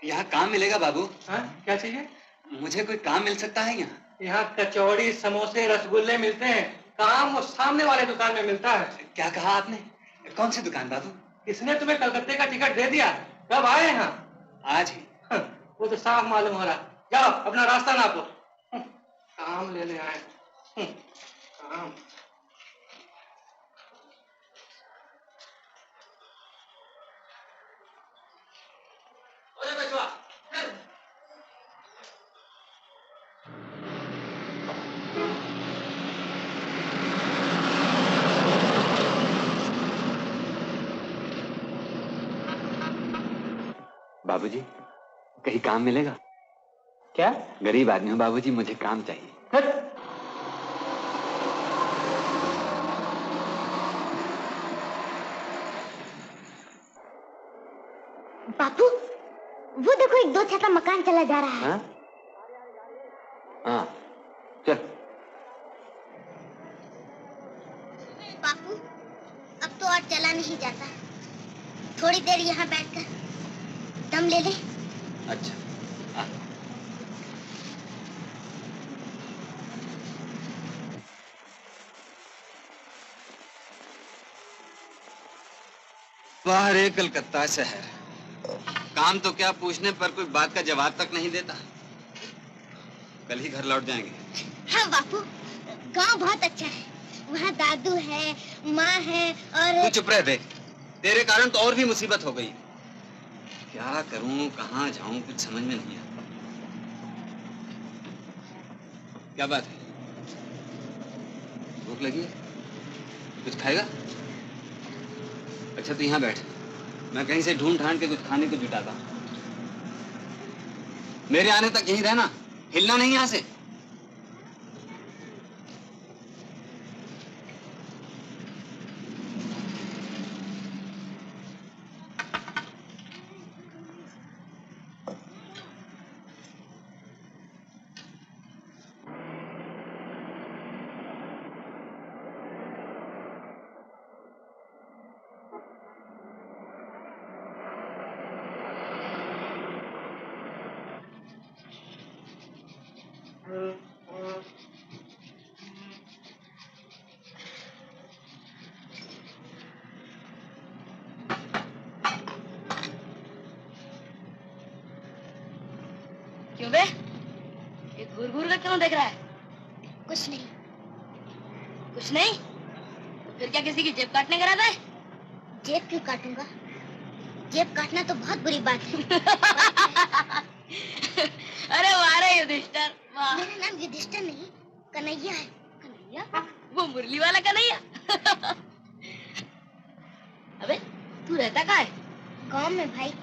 यहाँ काम मिलेगा बाबू?
हाँ, क्या चाहिए?
मुझे कोई काम मिल सकता है यहाँ?
यहाँ कचौड़ी, समोसे, रसगुल्ले मिलते हैं। काम वो सामने वाले दुकान में मिलता है।
क्या कहा आपने? कौन सी दुकान बाबू?
किसने तुम्हें कलकत्ते का टिकट दे दिया? कब आए यहाँ?
आज ही।
वो तो साफ मालूम हो रहा। जाओ अपना रास्ता नाप लो। काम ले आए। काम।
बाबूजी, कहीं काम मिलेगा?
क्या?
गरीब आदमी हूँ बाबूजी, मुझे काम चाहिए।
बापू, वो देखो एक दो छत मकान चला जा रहा है।
हाँ? हाँ, चल।
बापू, अब तो और चला नहीं जाता। थोड़ी देर यहाँ बैठकर दम ले ले।
अच्छा। वाह रे कलकत्ता शहर, काम तो क्या पूछने पर कोई बात का जवाब तक नहीं देता। कल ही घर लौट जाएंगे।
हाँ बापू, गांव बहुत अच्छा है। वहाँ दादू है, माँ है और
तू चुप रह बे, तेरे कारण तो और भी मुसीबत हो गई। क्या करूं, कहाँ जाऊं, कुछ समझ में नहीं आता। क्या बात है? भूख लगी है? कुछ खाएगा? अच्छा तो यहाँ बैठ, मैं कहीं से ढूंढ ढांड के कुछ खाने को जुटाता हूँ। मेरे आने तक यहीं रहना, हिलना नहीं यहाँ से।
क्यों बे? ये घूर घूर कर क्यों देख रहा है?
कुछ नहीं।
कुछ नहीं? तो फिर क्या किसी की जेब काटने का इरादा है?
जेब क्यों काटूंगा? जेब काटना तो बहुत बुरी बात है।
अरे वाह रे युधिष्ठिर, वाह।
मेरा नाम युधिष्ठिर नहीं, कन्हैया है।
कन्हैया? वो मुरली वाला कन्हैया? अबे तू रहता कहाँ है?
गांव में भाई।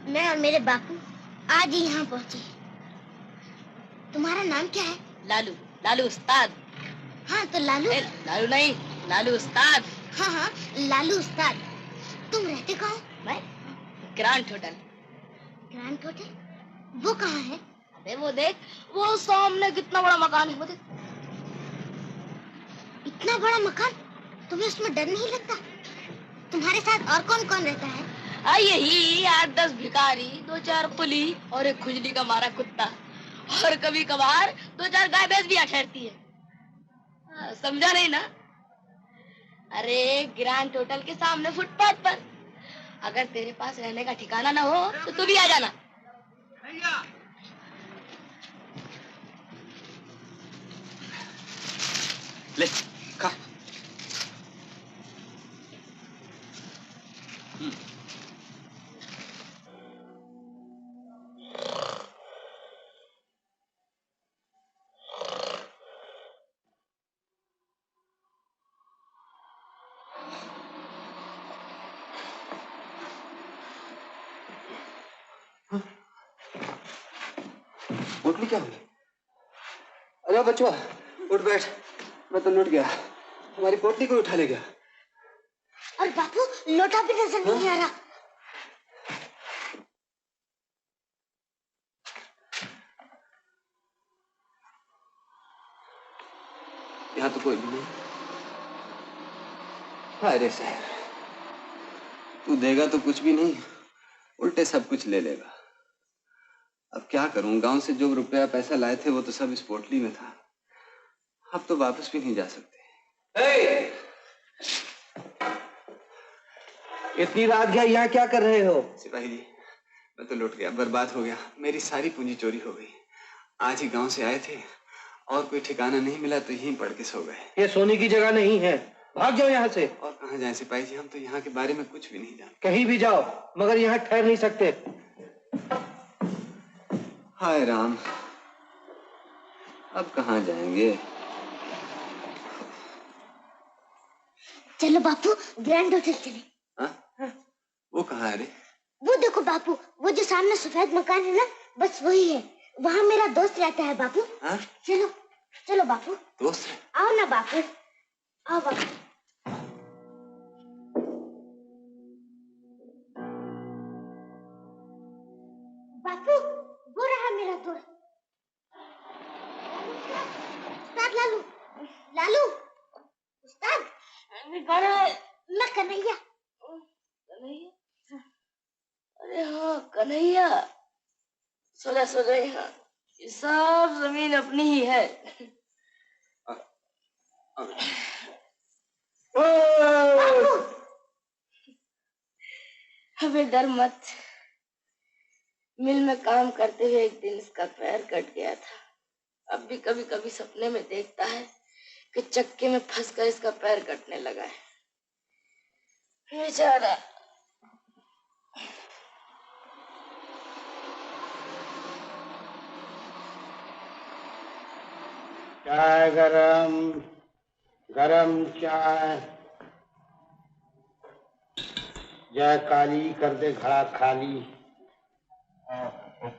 मैं और मेरे बापू आज ही यहाँ पहुँचे। तुम्हारा नाम क्या है?
लालू। लालू उस्ताद।
हाँ तो लालू।
लालू नहीं, लालू उस्ताद।
हाँ हाँ, लालू उस्ताद। तुम रहते कहाँ हो?
मैं ग्रांट होटल।
Grant hotel? वो कहाँ है?
अबे वो देख, वो सामने कितना बड़ा मकान है, वो देख।
इतना बड़ा मकान? तुम्हें उसमें डर नहीं लगता? तुम्हारे साथ और कौन कौन रहता है?
यही 8-10 भिखारी, 2-4 कुली और एक खुजली का मारा कुत्ता और कभी कभार 2-4 गाय भैंस भी ठहरती है। समझा नहीं ना? अरे ग्रैंड होटल के सामने फुटपाथ पर। अगर तेरे पास रहने का ठिकाना ना हो तो तू भी आ जाना।
ले खा। पोटली क्या हुई? अरे बच्चों उठ बैठ, मैं तो लुट गया। हमारी पोटली को उठा ले गया।
और बापू लोटा भी नजर नहीं आ रहा।
यहाँ तो कोई भी नहीं। अरे साहब, तू देगा तो कुछ भी नहीं, उल्टे सब कुछ ले लेगा। अब क्या करूं? गांव से जो रुपया पैसा लाए थे वो तो सब इस पोटली में था। अब तो वापस भी नहीं जा सकते।
इतनी रात गया, यहाँ क्या कर रहे हो?
सिपाही जी, मैं तो लुट गया, बर्बाद हो गया। मेरी सारी पूंजी चोरी हो गई। आज ही गांव से आए थे और कोई ठिकाना नहीं मिला तो यहीं पड़ के सो गए।
ये सोने की जगह नहीं है, भाग जाओ यहाँ से।
और कहाँ जाए सिपाही जी, हम तो यहाँ के बारे में कुछ भी नहीं जानते।
कहीं भी जाओ मगर यहाँ ठहर नहीं सकते।
हाय राम, अब कहाँ जाएंगे?
चलो बापू ग्रैंड होटल चले।
वो कहाँ है रे?
वो देखो बापू, वो जो सामने सफेद मकान है ना, बस वही है। वहाँ मेरा दोस्त रहता है बापू। चलो चलो बापू।
दोस्त?
आओ ना बापू, आओ बापू। बापू वो रहा मेरा दोस्त। उस्ताद लालू। लालू उस्ताद। मैं कन्हैया।
अरे हाँ कन्हैया, सोचा यहाँ ये सब जमीन अपनी ही है। अबे डर मत, मिल में काम करते हुए एक दिन इसका पैर कट गया था। अब भी कभी कभी सपने में देखता है कि चक्के में फंसकर इसका पैर कटने लगा है। बेचारा।
चाय गरम, गरम चाय। जय काली कर दे घड़ा खाली।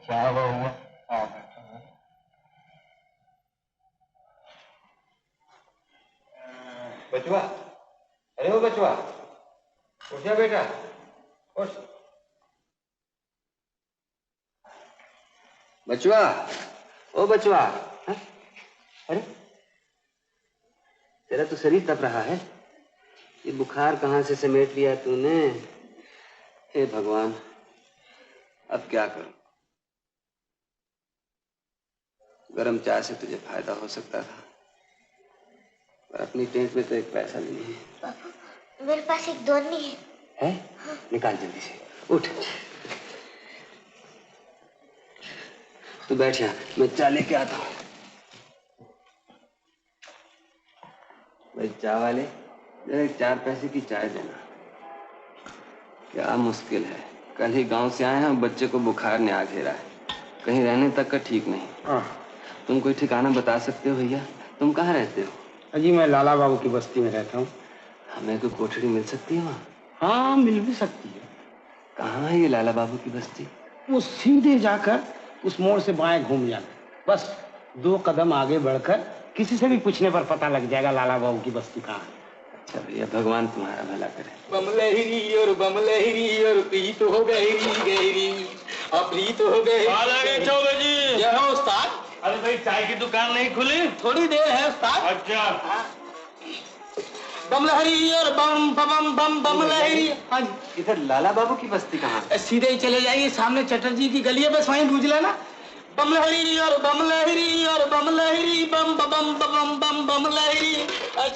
चाय हुआ।
बचवा, अरे वो बचवा, उठ जा बेटा, उठ। बचवा, ओ बचवा, अरे तेरा तो शरीर तप रहा है। ये बुखार कहाँ से समेट लिया तूने? हे भगवान, अब क्या करूं? गरम चाय से तुझे फायदा हो सकता था, पर अपनी टेंट में तो एक पैसा नहीं है।
बापू मेरे पास एक दोनी है।
है? हाँ। निकाल जल्दी से, उठ। तू बैठ यहाँ, मैं चाय लेके आता हूँ। भाई चाय वाले, जरा 4 पैसे की चाय देना। क्या मुश्किल है, कल ही गांव से आए हैं, बच्चे को बुखार ने आ घेरा है, कहीं रहने तक का ठीक नहीं। तुम कोई ठिकाना बता सकते हो भैया? तुम कहाँ रहते हो?
जी मैं लाला बाबू की बस्ती में रहता हूँ।
हमें कोई कोठड़ी मिल सकती है वहाँ?
हाँ मिल भी सकती है।
कहाँ है ये लाला बाबू की बस्ती?
वो सीधे जाकर उस मोड़ से बाएं घूम जाना, बस 2 कदम आगे बढ़कर किसी से भी पूछने पर पता लग जाएगा लाला बाबू की बस्ती कहाँ है।
अच्छा भैया, भगवान तुम्हारा भला करे।
बमलहरी और प्रीत हो गहरी गहरी, प्रीत हो गई। चौबे जी यह है उस्ताद। अरे भाई चाय की दुकान नहीं खुली? थोड़ी देर है उस्ताद। अच्छा
बम लहरी और बम बम बम बम लहरी। हाँ जी।
इधर लाला बाबू की बस्ती कहाँ है?
सीधे ही चले जाइए, सामने चटर्जी की गली है, बस वहीं पूछ लेना। बम लहरी और बम लहरी और बम लहरी बम बम बम बम बम लहरी,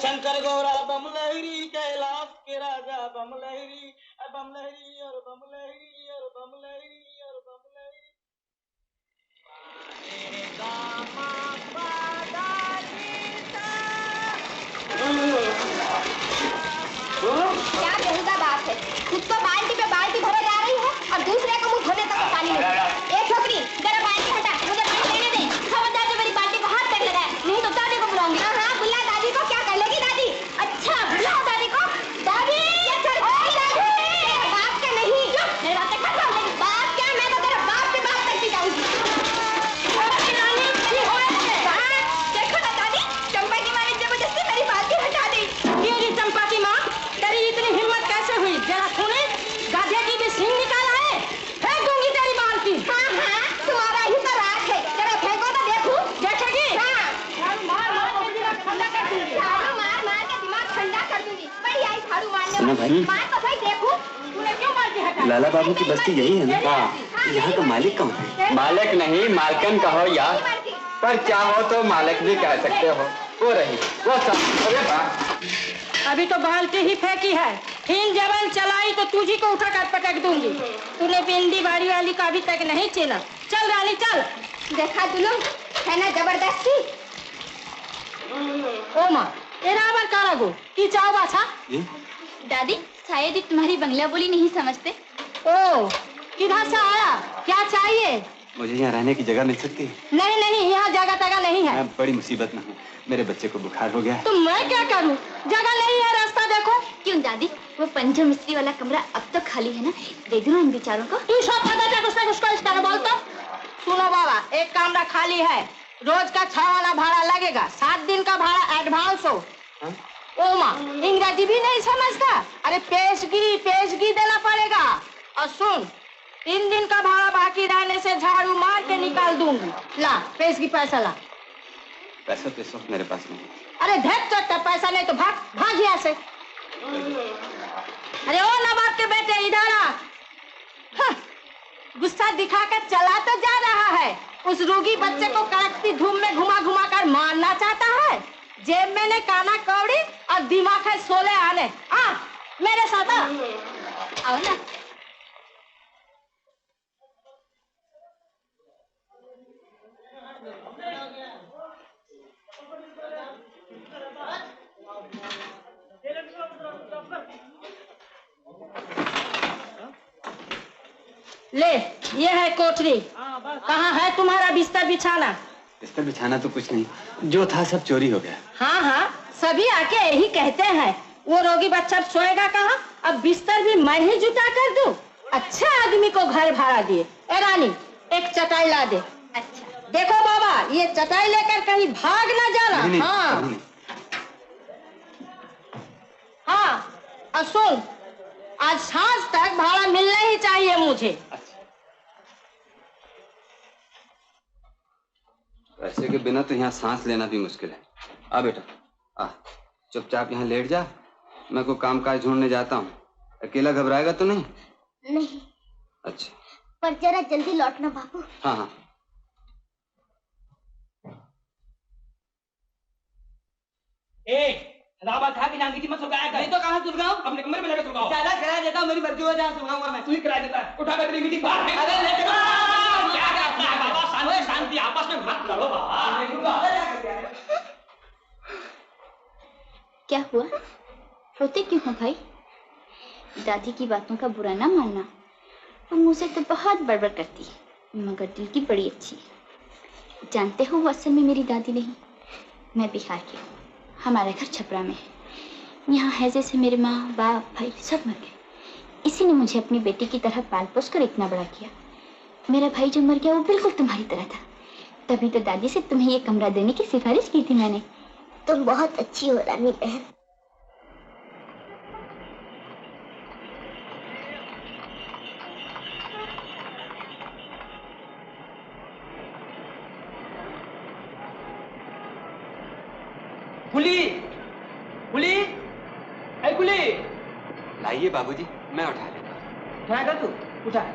शंकर गौरा बम लहरी, कैलाश के राजा बम लहरी, बम लहरी और बम लहरी और बम लहरी और बम लहरी।
क्या बेहुदा बात है, खुद तो बाल्टी पे बाल्टी भरे जा रही है और दूसरे को मुंह धोने तक पानी नहीं। ए छोकरी, जरा बाल्टी हटा, मुझे पानी लेने दे। खबरदार जो मेरी बाल्टी को हाथ तक लगाए, नहीं तो दादी को बुलाऊंगी। हाँ, बुला दादी को। क्या कर लेगी दादी? अच्छा, बुलाओ दादी को। दादी, ये छोड़ दादी, बाप के नहीं, मेरे बात खत्म हो गई। बाप क्या, मैं तो तेरे बाप के बाप तक भी जाऊंगी। देखो ना दादी, चंपा की माँ ने जबरदस्ती मेरी बाल्टी हटा दी।
मेरी चंपा की माँ, तेरी इतनी हिम्मत कैसे हुई? जरा सुने, गाधे की भी सींग निकाला है, फेंक दूंगी तेरी बाल्टी।
हाँ हाँ, तुम्हारा ही तो राज है, जरा फेंको तो देखूं।
देखेगी?
हाँ, मार मार के दिमाग ठंडा कर दूंगी। झाड़ू मार मार के दिमाग ठंडा कर दूंगी। बड़ी आई झाड़ू मारने वाली। मार तो सही देखूं, तूने क्यों बाल्टी हटाई?
लाला बाबू की बस्ती यही है ना? हाँ। यहाँ का मालिक कौन है?
मालिक नहीं, मालकन कहो यार, पर चाहो तो मालिक भी कह सकते हो। वो रही, वो सब। अरे वाह,
अभी तो बाल्टी ही फेंकी है, हिंद जबल चलाई तो तुझी को उठा कर पटक दूंगी। तूने बिंदी बाड़ी वाली का अभी तक नहीं चीना। चल रानी चल।
देखा जुलूम है ना जबरदस्ती।
ओ माँ, एरा आवर कारागो की चाव बाछा।
दादी, शायद ही तुम्हारी बंगला बोली नहीं समझते।
ओ, किधर से आया? क्या चाहिए?
मुझे यहाँ रहने की जगह मिल सकती है?
नहीं नहीं, यहाँ जगह तगह नहीं है।
मैं बड़ी मुसीबत में हूँ, मेरे बच्चे को बुखार हो गया है।
तो मैं क्या करूँ? जगह नहीं है, रास्ता देखो।
क्यों दादी, वो पंजर मिस्त्री वाला कमरा अब तो खाली है ना, दे दो इन बेचारों को।
तू सब पता है उसको इस तरह बोलता। सुनो बाबा, एक कमरा खाली है, रोज का 6 आना भाड़ा लगेगा, 7 दिन का भाड़ा एडवांस हो। ओ माँ, इंग्रजी भी नहीं समझता? अरे पेशगी देना पड़ेगा। और सुन, 3 दिन का भाड़ा बाकी रहने से झाड़ू मार के निकाल दूंगी। ला पेशगी पैसा ला।
पैसा तो इस वक्त मेरे पास नहीं।
अरे धैक चट्टा, पैसा नहीं तो भाग यहाँ से। अरे ओ नवाब के बेटे, इधर आ। हाँ, गुस्सा दिखाकर चला तो जा रहा है, उस रोगी बच्चे को कड़कती धूप में घुमा घुमा कर मारना चाहता है। जेब में ने काना कौड़ी और दिमाग है 16 आने। आ मेरे साथ आओ ना। ले, ये है कोठरी। कहाँ है तुम्हारा बिस्तर बिछाना?
बिस्तर बिछाना तो कुछ नहीं, जो था सब चोरी हो गया।
हाँ हाँ, सभी आके यही कहते हैं। वो रोगी बच्चा सोएगा कहाँ? अब बिस्तर भी मैं ही जुटा कर दूं? अच्छा आदमी को घर भाड़ा दिए। ए रानी, एक चटाई ला दे। अच्छा देखो बाबा, ये चटाई लेकर कहीं भाग ना जाना।
नहीं,
हाँ
नहीं।
हाँ, और सुन, आज सांझ तक भाड़ा मिलना ही चाहिए मुझे।
पैसे के बिना तो यहाँ सांस लेना भी मुश्किल है। आ बेटा, आ चुपचाप यहाँ लेट जा, मैं कोई काम काज ढूंढने जाता हूँ। अकेला घबराएगा तो नहीं?
नहीं।
अच्छा,
पर जरा जल्दी लौटना बाबू।
हाँ हाँ।
रावत खा के जान की मत सुलगाया कर। नहीं तो कहाँ सुलगाऊं? अपने कमरे में जाकर सुलगाओ। ज्यादा किराया देता हूँ, मेरी मर्जी हो जाए सुलगाऊंगा मैं। तू ही किराया देता है, उठा कर तेरी मीटिंग बाहर। अरे ले क्या करता है बाबा? शांति शांति, आपस में मत लड़ो बाबा।
क्या हुआ? रोते क्यों हो भाई? दादी की बातों का बुरा ना मानना, वो मुझसे तो बहुत बड़बड़ करती है, मगर दिल की बड़ी अच्छी है। जानते हो, वो असल में मेरी दादी नहीं, मैं बिहार की हूँ। हमारा घर छपरा में है। यहाँ हैजे से मेरे माँ बाप भाई सब मर गए। इसी ने मुझे अपनी बेटी की तरह पाल पोस कर इतना बड़ा किया। मेरा भाई जो मर गया वो बिल्कुल तुम्हारी तरह था, तभी तो दादी से तुम्हें ये कमरा देने की सिफारिश की थी मैंने। तुम बहुत अच्छी हो रानी बहन।
पुली, पुली,
आइए बाबूजी, मैं उठा लेता हूँ।
उठाएगा तू? उठा।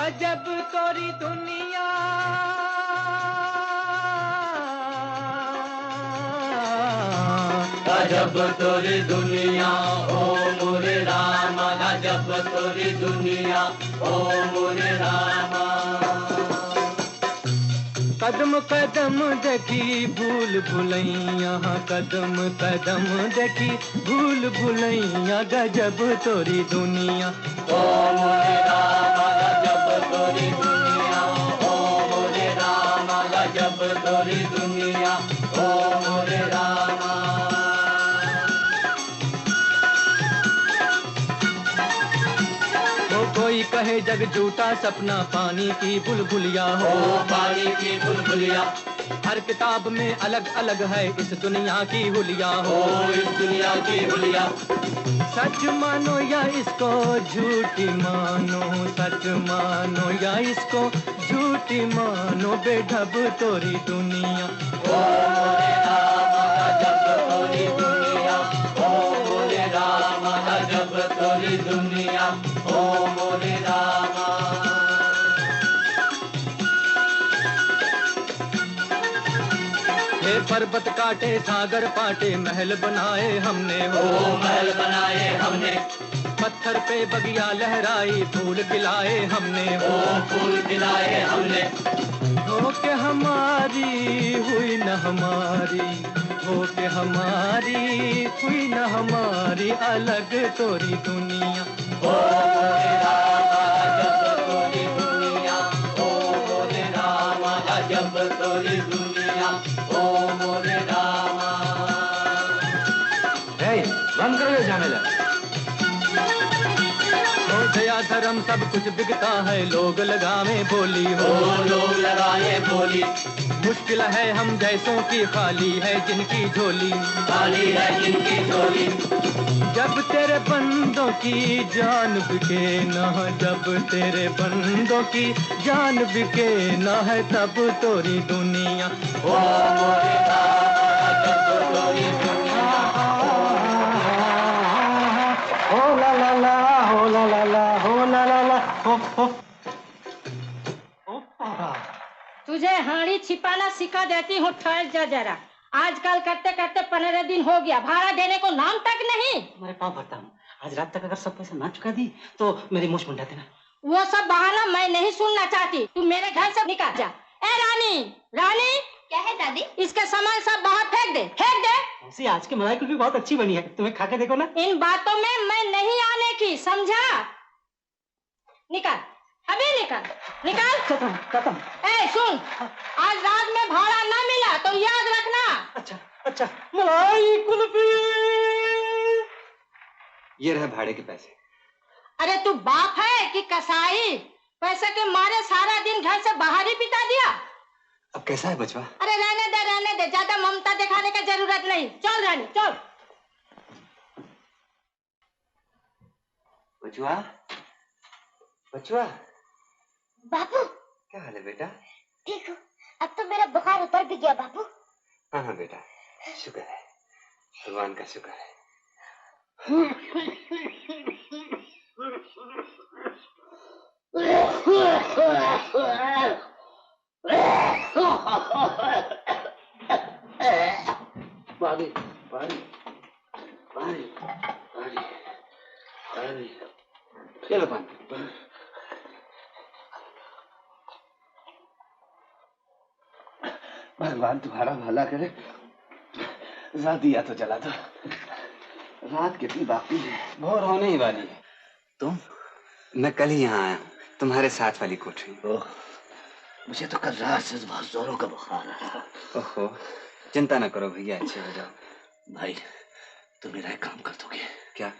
अजब तोरी दुनिया अजब तोरी दुनिया ओ मोरे रामा अजब तोरी दुनिया ओ मोरे रामा कदम कदम देखी भूल भुलैया कदम कदम देखी भूल भुलैया गजब तोरी दुनिया ओ मोरे रामा गजब तोरी दुनिया ओ मोरे रामा गजब तोरी दुनिया ओ मोरे रामा कोई कहे जग झूठा सपना पानी की बुलबुलिया हो पानी की बुलबुलिया हर किताब में अलग अलग है इस दुनिया की हुलिया हो इस दुनिया की हुलिया सच मानो या इसको झूठी मानो सच मानो या इसको झूठी मानो बेढब तोरी दुनिया ओ मोरे रामा गजब तोरी दुनिया ओ मोरे रामा गजब तोरी दुनिया ओ मोरे रामा हे पर्वत काटे सागर पाटे महल बनाए हमने हो महल बनाए हमने पत्थर पे बगिया लहराई फूल खिलाए हमने हो फूल खिलाए हमने हो के हमारी हुई न हमारी हो के हमारी हुई न हमारी अलग तोरी दुनिया ओ मोरे रामा अजब तोरी दुनिया ओ मोरे रामा अजब तोरी दुनिया ओ मोरे रामा
बंद करो ये झमेला
दया धर्म सब कुछ बिकता है लोग लगावे बोली हो लोग लगाए बोली मुश्किल है हम जैसों की खाली है जिनकी झोली खाली है जिनकी झोली जब तेरे बंदों की जान बिके न जब तेरे बंदों की जान बिके न है तब तोरी दुनिया ओ मोरे रामा जब तोरी दुनिया
हो ला ला ला हो ला ला ला हो ला ला ला हो हो
तुझे हाड़ी छिपाना सिखा देती हूँ ठहर जा जरा आजकल करते करते 15 दिन हो गया भाड़ा देने को नाम तक नहीं
तुम्हारे पाँव भरता हूँ आज रात तक अगर सब पैसा ना चुका दी तो मेरी मूछ मुंडा देना
वो सब बहाना मैं नहीं सुनना चाहती तू मेरे घर से निकल जा ए रानी रानी
क्या है दादी?
इसका सामान सब बाहर फेंक दे
ऐसी आज की मलाई कुल्फी बहुत अच्छी बनी है तुम्हें खा के देखो ना
इन बातों में मैं नहीं आने की समझा निकाल अभी निकाल
खत्म
ए सुन आज रात में भाड़ा ना मिला तो याद रखना
अच्छा मलाई कुल्फी
ये रहे भाड़े के पैसे
अरे तू बाप है कि कसाई पैसे के मारे सारा दिन घर से बाहर ही बिता दिया
अब कैसा है बचवा
अरे रहने दे ज्यादा ममता दिखाने की जरूरत नहीं चल रानी चल
बचवा बचवा
बापू
क्या हाल है बेटा
ठीक हूँ अब तो मेरा बुखार उतर भी गया बापू
हाँ बेटा शुक्र है भगवान का शुक्र है
पानी पानी पानी पानी पानी
चलो पानी
भगवान तुम्हारा भला करे रात दिया तो जला दो रात कितनी बाकी है
भोर होने ही वाली है मैं कल ही यहाँ आया हूँ तुम्हारे साथ वाली कोठरी
मुझे तो कल रात से बहुत जोरों का बुखार है।
ओहो, चिंता ना करो भैया, अच्छे हो जाओ।
भाई तो मेरा एक काम कर दोगे
क्या?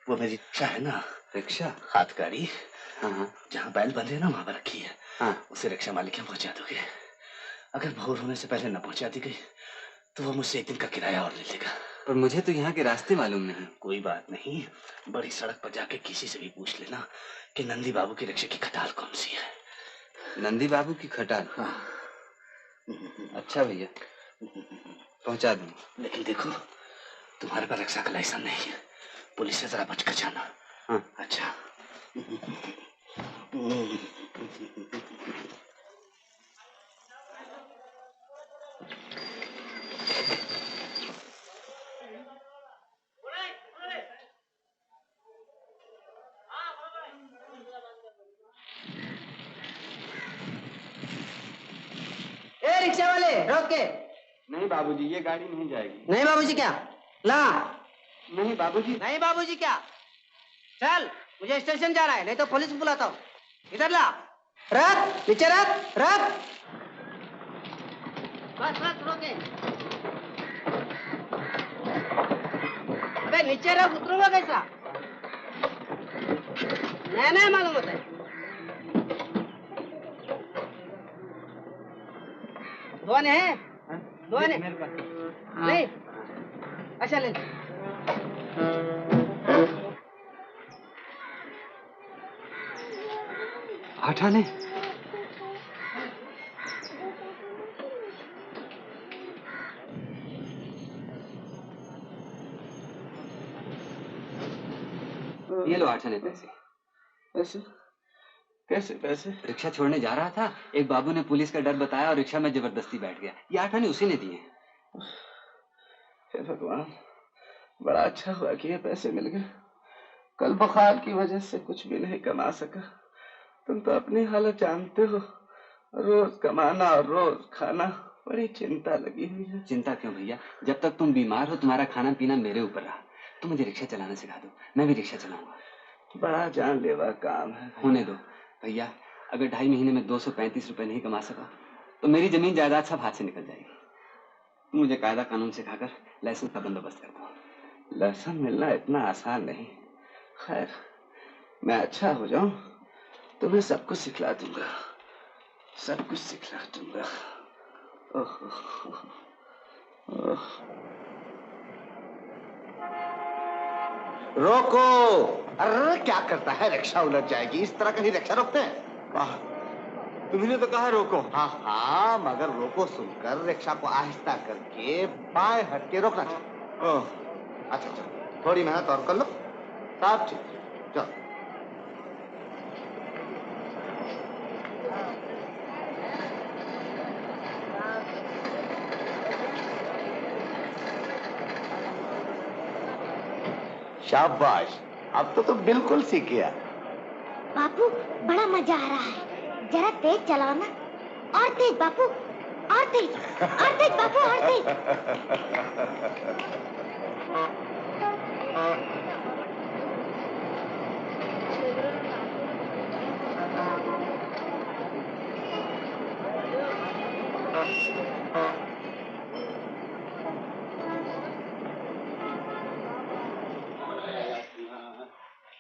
वो मेरी रिक्शा है ना,
रिक्शा,
हाथ गाड़ी,
हाँ,
जहाँ बैल बंधे ना वहां पर रखी है,
हाँ,
उसे रिक्शा मालिक यहाँ पहुंचा दोगे। अगर भोर होने से पहले न पहुंचा दी गई तो वो मुझसे एक दिन का किराया और ले लेगा।
पर मुझे तो यहाँ के रास्ते मालूम नहीं।
कोई बात नहीं, बड़ी सड़क पर जाके किसी से भी पूछ लेना कि नंदी बाबू की रिक्शे की खटाल कौन सी है।
नंदी बाबू की खटाल?
हाँ।
अच्छा भैया, पहुंचा दूँ।
लेकिन देखो, तुम्हारे पर रिक्शा का लाइसेंस नहीं है, पुलिस से जरा बचकर जाना।
हाँ।
अच्छा।
ए रिक्शा वाले, रोक के।
नहीं बाबूजी, ये गाड़ी नहीं जाएगी।
नहीं बाबूजी क्या? ला।
नहीं बाबूजी।
नहीं बाबूजी क्या? चल, मुझे स्टेशन जाना है, नहीं तो पुलिस बुलाता हूँ। इधर ला। रख, नीचे रख, रख। बस बस, रोके। अबे नीचे रख, उतरूंगा कैसा? नहीं मालूम होता है। दुआने है? दुआने? मेरे पास नहीं। अच्छा ले।
हटाने? ये लो 8 आने पैसे।
पैसे? कैसे पैसे?
रिक्शा छोड़ने जा रहा था, एक बाबू ने पुलिस का डर बताया और रिक्शा में जबरदस्ती बैठ गया। ये 8 आने उसी ने दिए।
हे भगवान, बड़ा अच्छा हुआ कि ये पैसे मिल गए। कल बुखार की वजह से कुछ भी नहीं कमा सका। तुम तो अपनी हालत जानते हो, रोज कमाना और रोज खाना, बड़ी चिंता लगी हुई है।
चिंता क्यों भैया, जब तक तुम बीमार हो तुम्हारा खाना पीना मेरे ऊपर रहा। तुम मुझे रिक्शा चलाना सिखा दो, मैं भी रिक्शा चलाऊंगा।
बड़ा जानलेवा काम है।
होने दो भैया, अगर 2.5 महीने में 235 रुपए नहीं कमा सका तो मेरी जमीन जायदाद सब हाथ से निकल जाएगी। तुम मुझे कायदा कानून सिखाकर लाइसेंस का बंदोबस्त कर दो।
लाइसेंस मिलना इतना आसान नहीं। खैर, मैं अच्छा हो जाऊं तो मैं सब कुछ सिखला दूंगा, सब कुछ सिखला दूंगा।
रोको! अरे क्या करता है, रिक्शा उलट जाएगी। इस तरह कहीं रिक्शा रोकते हैं?
तुमने तो कहा रोको।
हाँ हाँ, मगर रोको सुनकर रिक्शा को आहिस्ता करके बाएं हट के रोकना चाहिए। अच्छा अच्छा, थोड़ी मेहनत और कर लो, सब ठीक। चलो। शाबाश, अब तो तुम बिल्कुल सीख गया।
बापू बड़ा मजा आ रहा है, जरा तेज चलाना। और तेज बापू, और तेज, और तेज बापू, और तेज।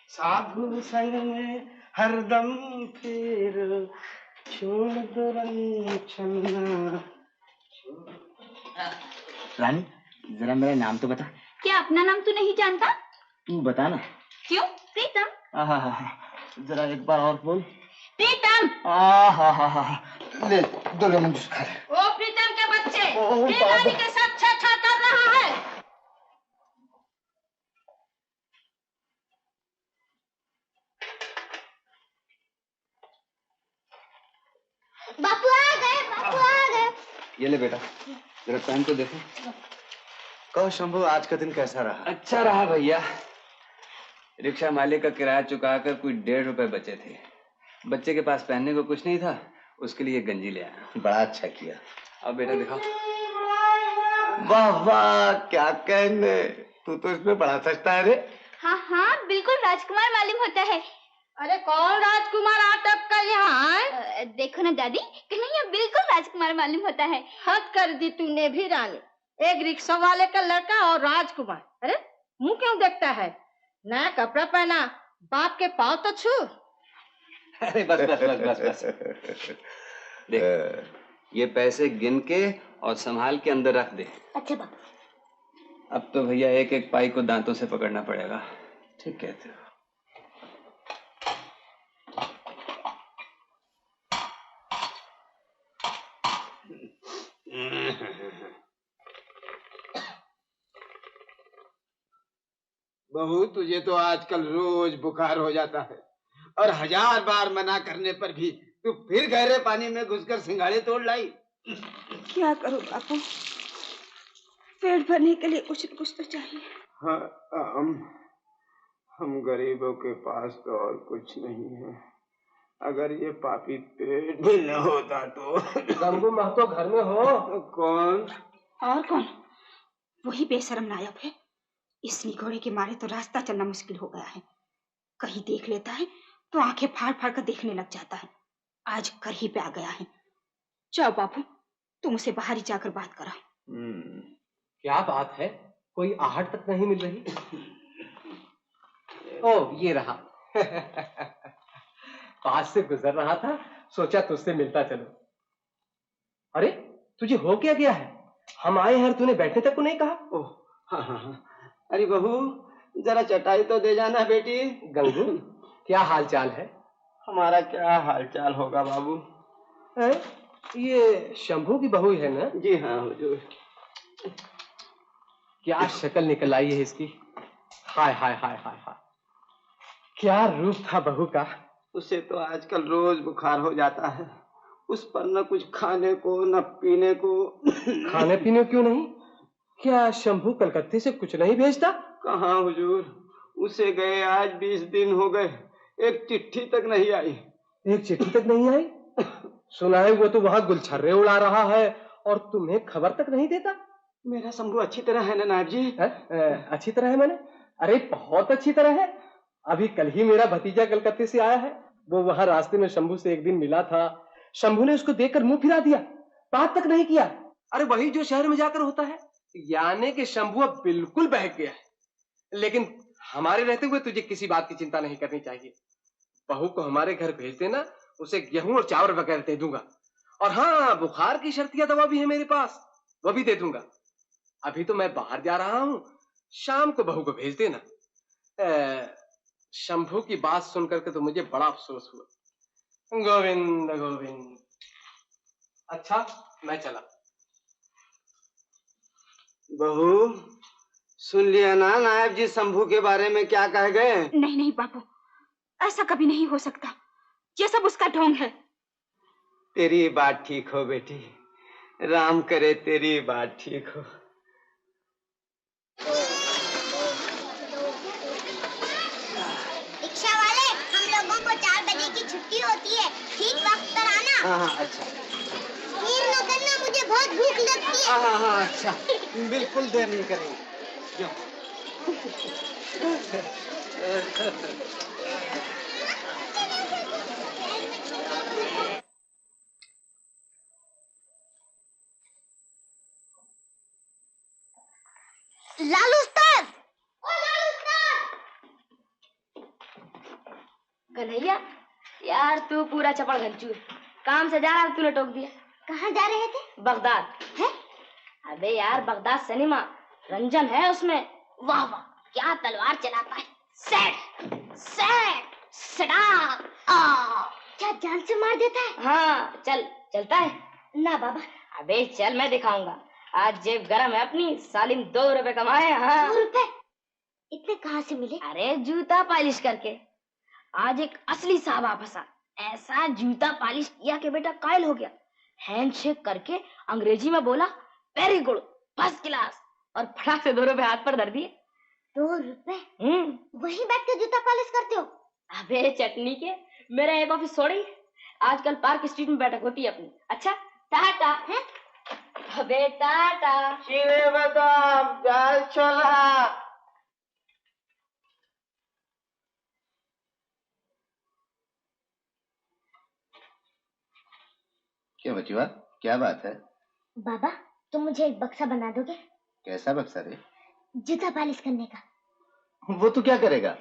साधु संग में हरदम फिर छोड़ दो रंग छलना।
रानी, जरा मेरा नाम तो बता।
क्या अपना नाम तू नहीं जानता?
तू बता ना।
क्यों? प्रीतम।
जरा एक बार और बोल।
प्रीतम।
ले दो लेमन जूस खा ले।
ओ प्रीतम के बच्चे, ये रानी के साथ छेड़छाड़ कर रहा है।
बापू आ गए, बापू आ गए।
ये ले बेटा, जरा पहन तो देखो।
कहो शंभू, आज का दिन कैसा रहा?
अच्छा रहा भैया। रिक्शा मालिक का किराया चुकाकर कोई 1.5 रुपए बचे थे। बच्चे के पास पहनने को कुछ नहीं था, उसके लिए गंजी ले आया।
बड़ा अच्छा किया।
अब बेटा दिखाओ।
वाह वाह, क्या कहने, तू तो इसमें बड़ा सस्ता है रे।
हाँ हाँ, बिल्कुल राजकुमार मालूम होता है।
अरे कौन राजकुमार आटप का यहाँ है?
देखो ना दादी, कन्हैया बिल्कुल राजकुमार मालूम होता है।
हद कर दी तूने भी रानी। एक रिक्शा वाले का लड़का और राजकुमार। अरे मुंह क्यों देखता है? नया कपड़ा पहना, बाप के पाँव तो छू।
अरे बस बस बस बस बस। देख, ये पैसे गिन के और संभाल के अंदर रख दे।
अच्छा बाबू।
अब तो भैया एक एक पाई को दांतों से पकड़ना पड़ेगा।
ठीक कहते हो।
बहू, तुझे तो आजकल रोज बुखार हो जाता है और 1000 बार मना करने पर भी तू फिर गहरे पानी में घुसकर सिंघाड़े तोड़ लाई।
क्या करूं बापू, पेट भरने के लिए कुछ न कुछ तो चाहिए।
हाँ, हम गरीबों के पास तो और कुछ नहीं है। अगर ये पापी पेट भी न होता तो।
गंगू महतो घर में हो?
कौन?
और कौन? वही बेशरम नायक है। इस निगोड़े के मारे तो रास्ता चलना मुश्किल हो गया है। कहीं देख लेता है तो आंखें फाड़ फाड़ कर देखने लग जाता है। आज कर ही पे आ गया है। जाओ बाबू, तुम उसे बाहर ही जाकर बात करा।
क्या बात है? कोई आहट तक नहीं मिल रही। ओ ये रहा। पास से गुजर रहा था, सोचा तुझसे मिलता चलो। अरे तुझे हो क्या गया है? हम आए हैं, तूने बैठने तक को नहीं कहा।
ओह हाँ हाँ हाँ। अरे बहू, जरा चटाई तो दे जाना बेटी।
गंगू, क्या हाल चाल है?
हमारा क्या हाल चाल होगा बाबू।
ये शंभू की बहू है ना?
जी हाँ हुजूर।
क्या शक्ल निकल आई है इसकी। हाय हाय हाय हाय हाय, क्या रूप था बहू का।
उसे तो आजकल रोज बुखार हो जाता है। उस पर न कुछ खाने को न पीने को।
खाने पीने क्यों नहीं? क्या शंभू कलकत्ते से कुछ नहीं भेजता?
कहाँ हुजूर, उसे गए आज 20 दिन हो गए, एक चिट्ठी तक नहीं आई।
एक चिट्ठी तक नहीं आई? सुना है वो तो वहां गुलछर्रे उड़ा रहा है और तुम्हें खबर तक नहीं देता।
मेरा शंभू अच्छी तरह है ना नायब जी?
अच्छी तरह है मैंने? अरे बहुत अच्छी तरह है। अभी कल ही मेरा भतीजा कलकत्ते से आया है। वो वहां रास्ते में शंभू से एक दिन मिला था। शंभू ने उसको देखकर मुंह फिरा दिया, बात तक नहीं किया। अरे वही जो शहर में जाकर होता है। यानी कि शंभू अब बिल्कुल बहक गया है। लेकिन हमारे रहते हुए तुझे किसी बात की चिंता नहीं करनी चाहिए। बहू को हमारे घर भेज देना, उसे गेहूं और चावल वगैरह दे दूंगा। और हाँ, बुखार की शर्तिया दवा भी है मेरे पास, वो भी दे दूंगा। अभी तो मैं बाहर जा रहा हूँ, शाम को बहू को भेज देना। शंभू की बात सुनकर के तो मुझे बड़ा अफसोस हुआ। गोविंद गोविंद। अच्छा मैं चला।
बहू, सुन लिया ना नायब जी शंभू के बारे में क्या कह गए?
नहीं नहीं बाबू, ऐसा कभी नहीं हो सकता। ये सब उसका ढोंग है।
तेरी बात ठीक हो बेटी, राम करे तेरी बात ठीक हो।
रिक्शा वाले, हम लोगों को 4 बजे की छुट्टी होती है, ठीक वक्त पर आना।
हाँ हाँ अच्छा।
देर न करना, मुझे बहुत भूख लगती है।
हाँ हाँ हाँ अच्छा, बिल्कुल देर नहीं करेंगे।
लालू उस्ताद! ओ लालू उस्ताद!
कन्हैया, यार तू पूरा चपड़ घंचू है। काम से जा रहा तूने टोक दिया।
कहाँ जा रहे थे?
बगदाद है? अबे यार बगदाद सिनेमा, रंजन है उसमें।
वाह वाह, क्या तलवार चलाता है। सेट सेट सड़ा। क्या जान से मार देता है?
हाँ चल, चलता है
ना बाबा।
अबे चल, मैं दिखाऊंगा। आज जेब गरम है अपनी, सालिम 2 रुपए कमाए। हाँ
2 रुपए? इतने कहाँ से मिले?
अरे जूता पॉलिश करके। आज एक असली साहब फंसा, ऐसा जूता पॉलिश किया कि बेटा कायल हो गया। हैंडशेक करके अंग्रेजी में बोला वेरी गुड, फर्स्ट क्लास, और फटाक से 2 रुपए हाथ पर धर दिए।
2 रुपए? वहीं बैठ के जूता पॉलिश करते हो?
अबे चटनी के, मेरा एक ऑफिस छोड़ी, आजकल पार्क स्ट्रीट में बैठक होती है अपनी। अच्छा टाटा है? अबे टाटा।
चीनी बादाम, दाल छोला।
क्या बचुआ, क्या बात है?
बाबा तुम मुझे एक बक्सा बना दोगे?
कैसा बक्सा रे?
जूता पालिश करने का।
वो तू क्या करेगा?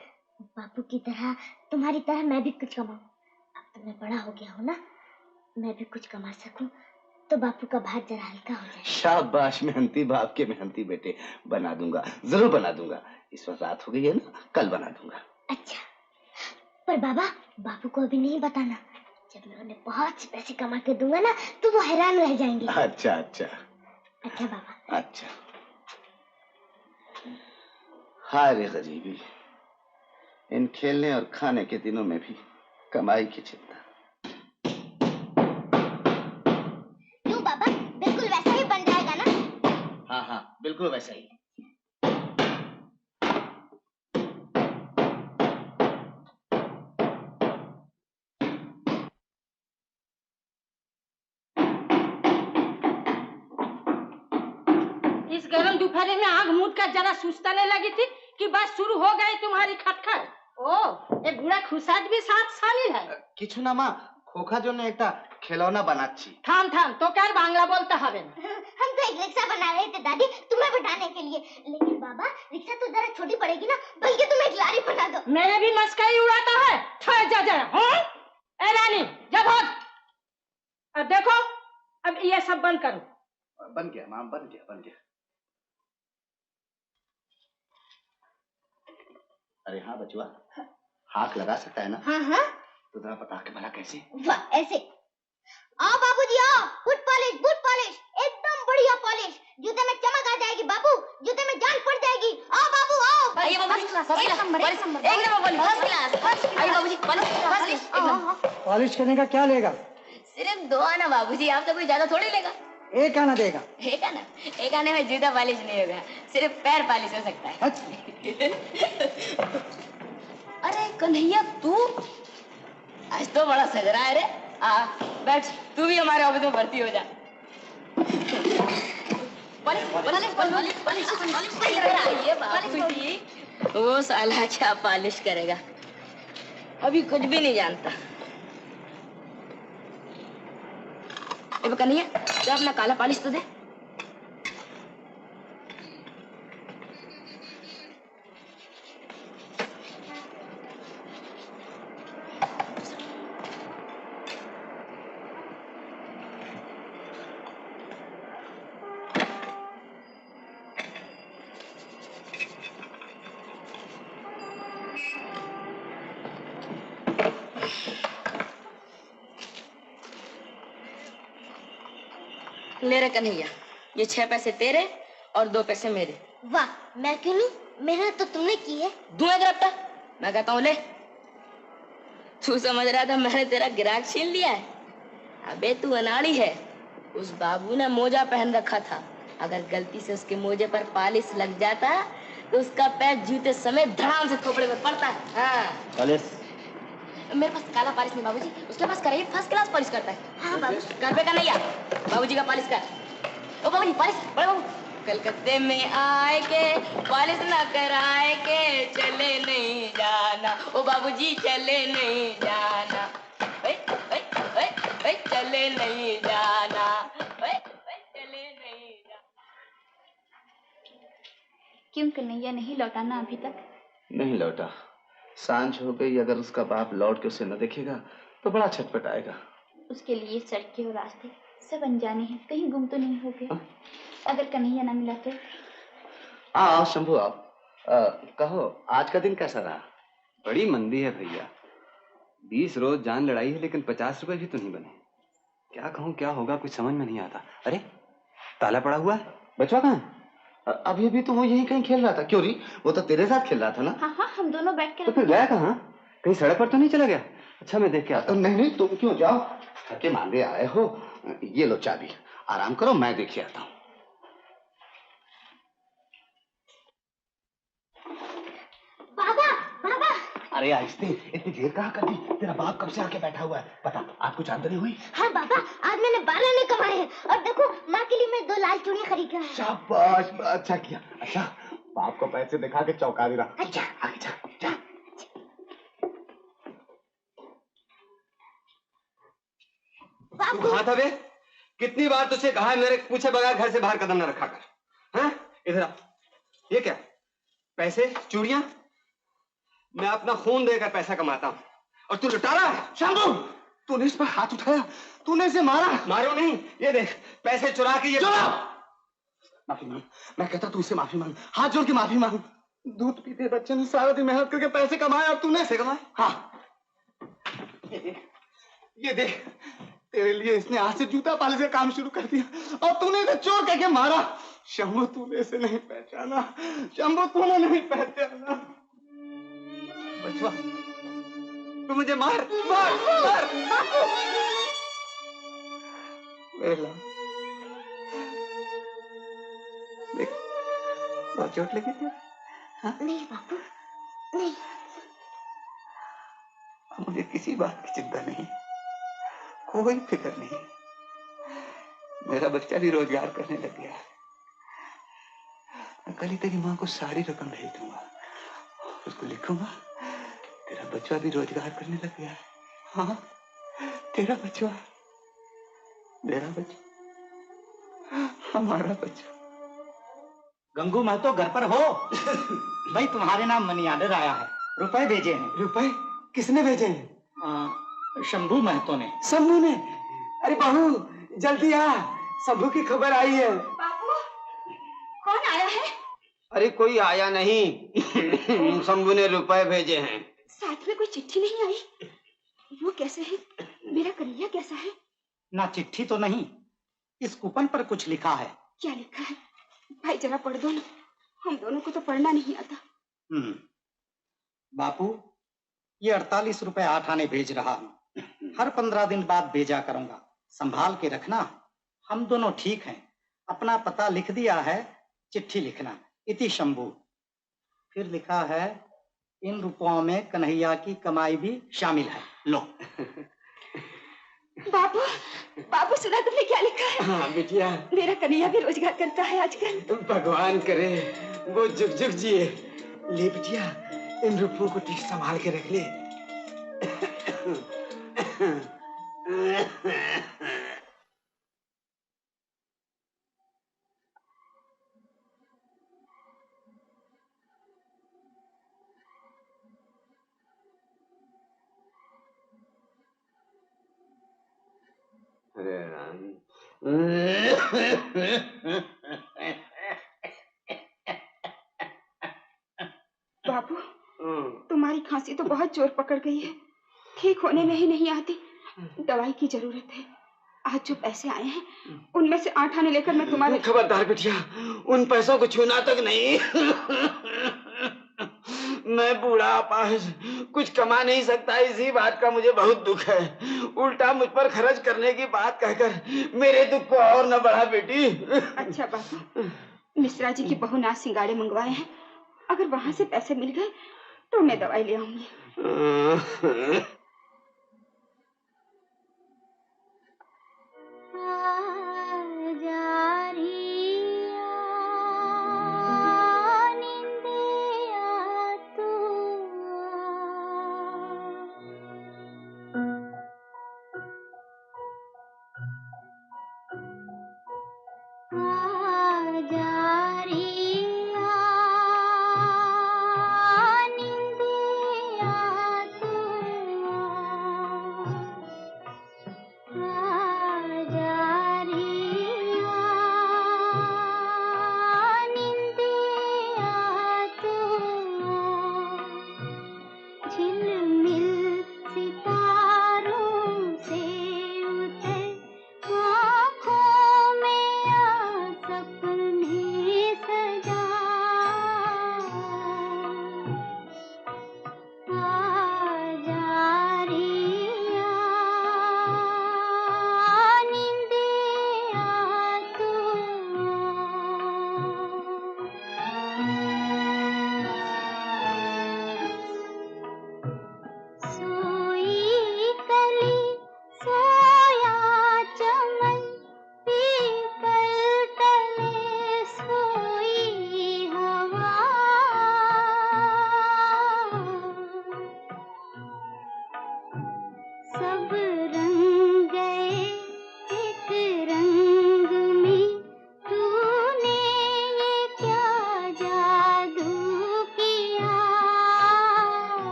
बापू की तरह, तुम्हारी तरह मैं भी कुछ कमाऊं। अब तो मैं बड़ा हो गया हूँ ना, मैं भी कुछ कमा सकूं तो बापू का भार जरा हल्का हो जाए।
शाबाश मेहनती बाप के मेहनती बेटे, बना दूंगा, जरूर बना दूंगा। इस वक्त रात हो गई है ना, कल बना दूंगा।
अच्छा, पर बाबा बापू को अभी नहीं बताना। जब मैं उन्हें बहुत से पैसे कमा के दूंगा ना तो वो हैरान रह जाएंगे।
अच्छा अच्छा
अच्छा बाबा।
अच्छा। हाय रे गरीबी, इन खेलने और खाने के दिनों में भी कमाई की चिंता।
क्यों बाबा, बिल्कुल वैसा ही बन जाएगा ना?
हाँ हाँ बिल्कुल वैसा ही।
इस गर्म दोपहर में आग मूद का जरा सुस्ताने लगी थी कि बस शुरू हो गई तुम्हारी खटखट। ओ, ये बुढ़ा खुशाद भी साथ शामिल है।
কিছু না মা, খোকা জন্য একটা খেলনা বানাচ্ছি।
थाम थाम तो क्या बांग्ला बोलता हवे।
हम तो एक रिक्शा बना रहे थे दादी तुम्हें बिठाने के लिए, लेकिन बाबा रिक्शा तो जरा छोटी पड़ेगी ना, बल्कि तुम एक लारी बना दो।
मेरे भी मस्करी उड़ाता है। ठहर जा जरा। ए रानी जब हो, अब देखो, अब ये सब बंद करो।
बन गया मां, बन गया बन गया। अरे हाँ बचुआ, हाथ लगा सकता है ना?
हाँ हाँ।
तो जरा बता के भला कैसे?
वाह, ऐसे। आओ बाबूजी आओ, बूट पॉलिश एकदम बढ़िया पॉलिश। जूते में चमक आ जाएगी बाबू, जूते में जान पड़ जाएगी। आओ बाबू आओ।
आइए बाबूजी, एक नंबर पॉलिश। आइए बाबूजी, पॉलिश
पॉलिश करने का क्या लेगा?
सिर्फ 2 आना बाबूजी, आप तो कोई ज्यादा थोड़ी लेगा।
एक आना देगा?
एक आने में जूता पॉलिश नहीं होगा, सिर्फ पैर पॉलिश हो सकता है। अरे कन्हैया तू आज तो बड़ा सज रहा है रे। बैठ, तू भी हमारे ऑफिस में भर्ती हो जा। ये बाबूजी, वो साला क्या पॉलिश करेगा, अभी कुछ भी नहीं जानता। कन्हैया तो अपना काला पॉलिश तो दे। ले रे कन्हैया, ये 6 पैसे तेरे और 2 पैसे मेरे।
वाह, मैं क्यों नहीं, मेहनत तो तुमने की है।
दूंगा गिरफ्ता, मैं कहता हूँ ले। तू समझ रहा था मैंने तेरा गिराक छीन लिया है? अबे तू अनाड़ी है। उस बाबू ने मोजा पहन रखा था, अगर गलती से उसके मोजे पर पॉलिश लग जाता तो उसका पैर जूते समेत धड़ाम से खोपड़े में पड़ता है। हाँ।
पॉलिश?
मेरे पास काला पॉलिश नहीं बाबूजी, उसके पास कराइए, फर्स्ट क्लास पॉलिश करता है। हाँ बाबू, घर पे का नहीं है, बाबूजी का पॉलिश कर। ओ बाबूजी पॉलिश, बड़े बाबू। कलकत्ते में आए के पॉलिश ना कराए के चले नहीं जाना, ओ बाबूजी चले नहीं जाना, ओए ओए ओए ओए चले नहीं जाना, ओए ओए चले नहीं जाना।
क्यों कन्हैया नहीं लौटाना अभी तक?
नहीं लौटा। सांझ हो गई, अगर उसका बाप लौट के उसे न देखेगा तो बड़ा छटपटाएगा।
उसके लिए सड़कें और रास्ते सब अनजाने हैं, कहीं गुम तो नहीं हो गए? अगर कन्हैया ना मिला तो?
आओ शंभू आओ। कहो आज का दिन कैसा रहा?
बड़ी मंदी है भैया, 20 रोज जान लड़ाई है लेकिन 50 रुपए भी तो नहीं बने। क्या कहूँ क्या होगा कुछ समझ में नहीं आता। अरे ताला पड़ा हुआ है,
बचवा कहाँ है? अभी भी तो वो यहीं कहीं खेल रहा था। क्यों नहीं, वो तो तेरे साथ खेल रहा था ना?
हाँ हाँ, हम दोनों बैठ के।
तो फिर गया कहाँ? कहीं सड़क पर तो नहीं चला गया? अच्छा मैं देख के आता हूँ।
नहीं नहीं, तुम क्यों जाओ, थके मांगे आए हो। ये लो चाबी, आराम करो, मैं देख के आता हूँ।
बाबा बाबा।
अरे आहिस्ते, इतनी देर कहाँ कर दी? तेरा बाप कब से आके बैठा हुआ है? बता, आज कुछ आमदनी हुई?
हाँ बाबा, आज मैंने 12 आने कमाए हैं, और देखो माँ के लिए मैं 2 लाल चूड़ियां खरीद कर आया।
शाबाश, अच्छा किया। अच्छा बाप को पैसे दिखा के चौंका दे रहा।
अच्छा
आगे जा जा।
बाबू
कहाँ था बे?
कितनी बार तुझसे कहा है मेरे पूछे बगैर घर से बाहर कदम न रखा कर। हाँ इधर आ। ये क्या पैसे चूड़ियां? मैं अपना खून देकर पैसा कमाता हूँ और तू लुटा रहा है।
शंभू तूने इस पर हाथ उठाया, तूने इसे मारा।
मारो नहीं, ये देख पैसे चुरा के ये
माफी मांग, मैं कहता तू इसे माफी मांग, हाथ जोड़ के माफी मांग। दूध पीते बच्चे ने सारा दिन मेहनत करके पैसे कमाए और तूने
पैसे कमाए?
हाँ ये देख तेरे लिए इसने आज से जूता पाले से काम शुरू कर दिया और तूने इसे चोर कह के मारा। शंभू तूने इसे नहीं पहचाना, शंभू तूने नहीं पहचाना।
बचवा तू मुझे मार मार मार। वेला देख बहुत चोट लगी थी। हाँ?
नहीं बापू नहीं।
मुझे किसी बात की चिंता नहीं, कोई फिक्र नहीं। मेरा बच्चा भी रोजगार करने लग गया है। मैं कल ही तेरी माँ को सारी रकम भेज दूंगा, उसको लिखूंगा तेरा बच्चा भी रोजगार करने लग गया है। हाँ तेरा बच्चा, मेरा बच्चा, हमारा बच्चा।
गंगू महतो घर पर हो? भाई तुम्हारे नाम मनी ऑर्डर आया है, रुपए भेजे हैं।
रुपए किसने भेजे हैं?
शंभू महतो ने।
शंभू ने? अरे बहू जल्दी आ, शंभू की खबर आई है।
बापू कौन आया है?
अरे कोई आया नहीं, शंभू ने रुपए भेजे हैं।
साथ में कोई चिट्ठी नहीं आई? वो कैसे है? मेरा कन्हैया कैसा है?
ना चिट्ठी तो नहीं, इस कूपन पर कुछ लिखा है।
क्या लिखा है? भाई जरा पढ़ दो ना, हम दोनों को तो पढ़ना नहीं आता।
बापू ये 48 रुपए 8 आने भेज रहा हूँ, हर 15 दिन बाद भेजा करूंगा, संभाल के रखना। हम दोनों ठीक हैं, अपना पता लिख दिया है, चिट्ठी लिखना। इति शंभू। फिर लिखा है इन रुपयों में कन्हैया की कमाई भी शामिल है। लो।
बाबू बाबू सुना तुमने क्या लिखा है?
हाँ बिटिया,
मेरा कन्हैया भी रोजगार करता है आजकल।
भगवान करे वो जुग जुग जिए। ले बिटिया इन रुपयों को ठीक संभाल के रख ले। अरे राम।
बाबू तुम्हारी खांसी तो बहुत जोर पकड़ गई है, ठीक होने में ही नहीं आती। दवाई की जरूरत है। आज जो पैसे आए हैं उनमें से 8 आने लेकर मैं तुम्हारे।
खबरदार बिटिया, उन पैसों को छूना तक नहीं। मैं बूढ़ा अपाहिज कुछ कमा नहीं सकता, इसी बात का मुझे बहुत दुख है। उल्टा मुझ पर खर्च करने की बात कहकर मेरे दुख को और न बढ़ा बेटी।
अच्छा बाबू, मिश्रा जी की बहू नाच सिंगाड़े मंगवाए हैं, अगर वहां से पैसे मिल गए तो मैं दवाई ले आऊंगी।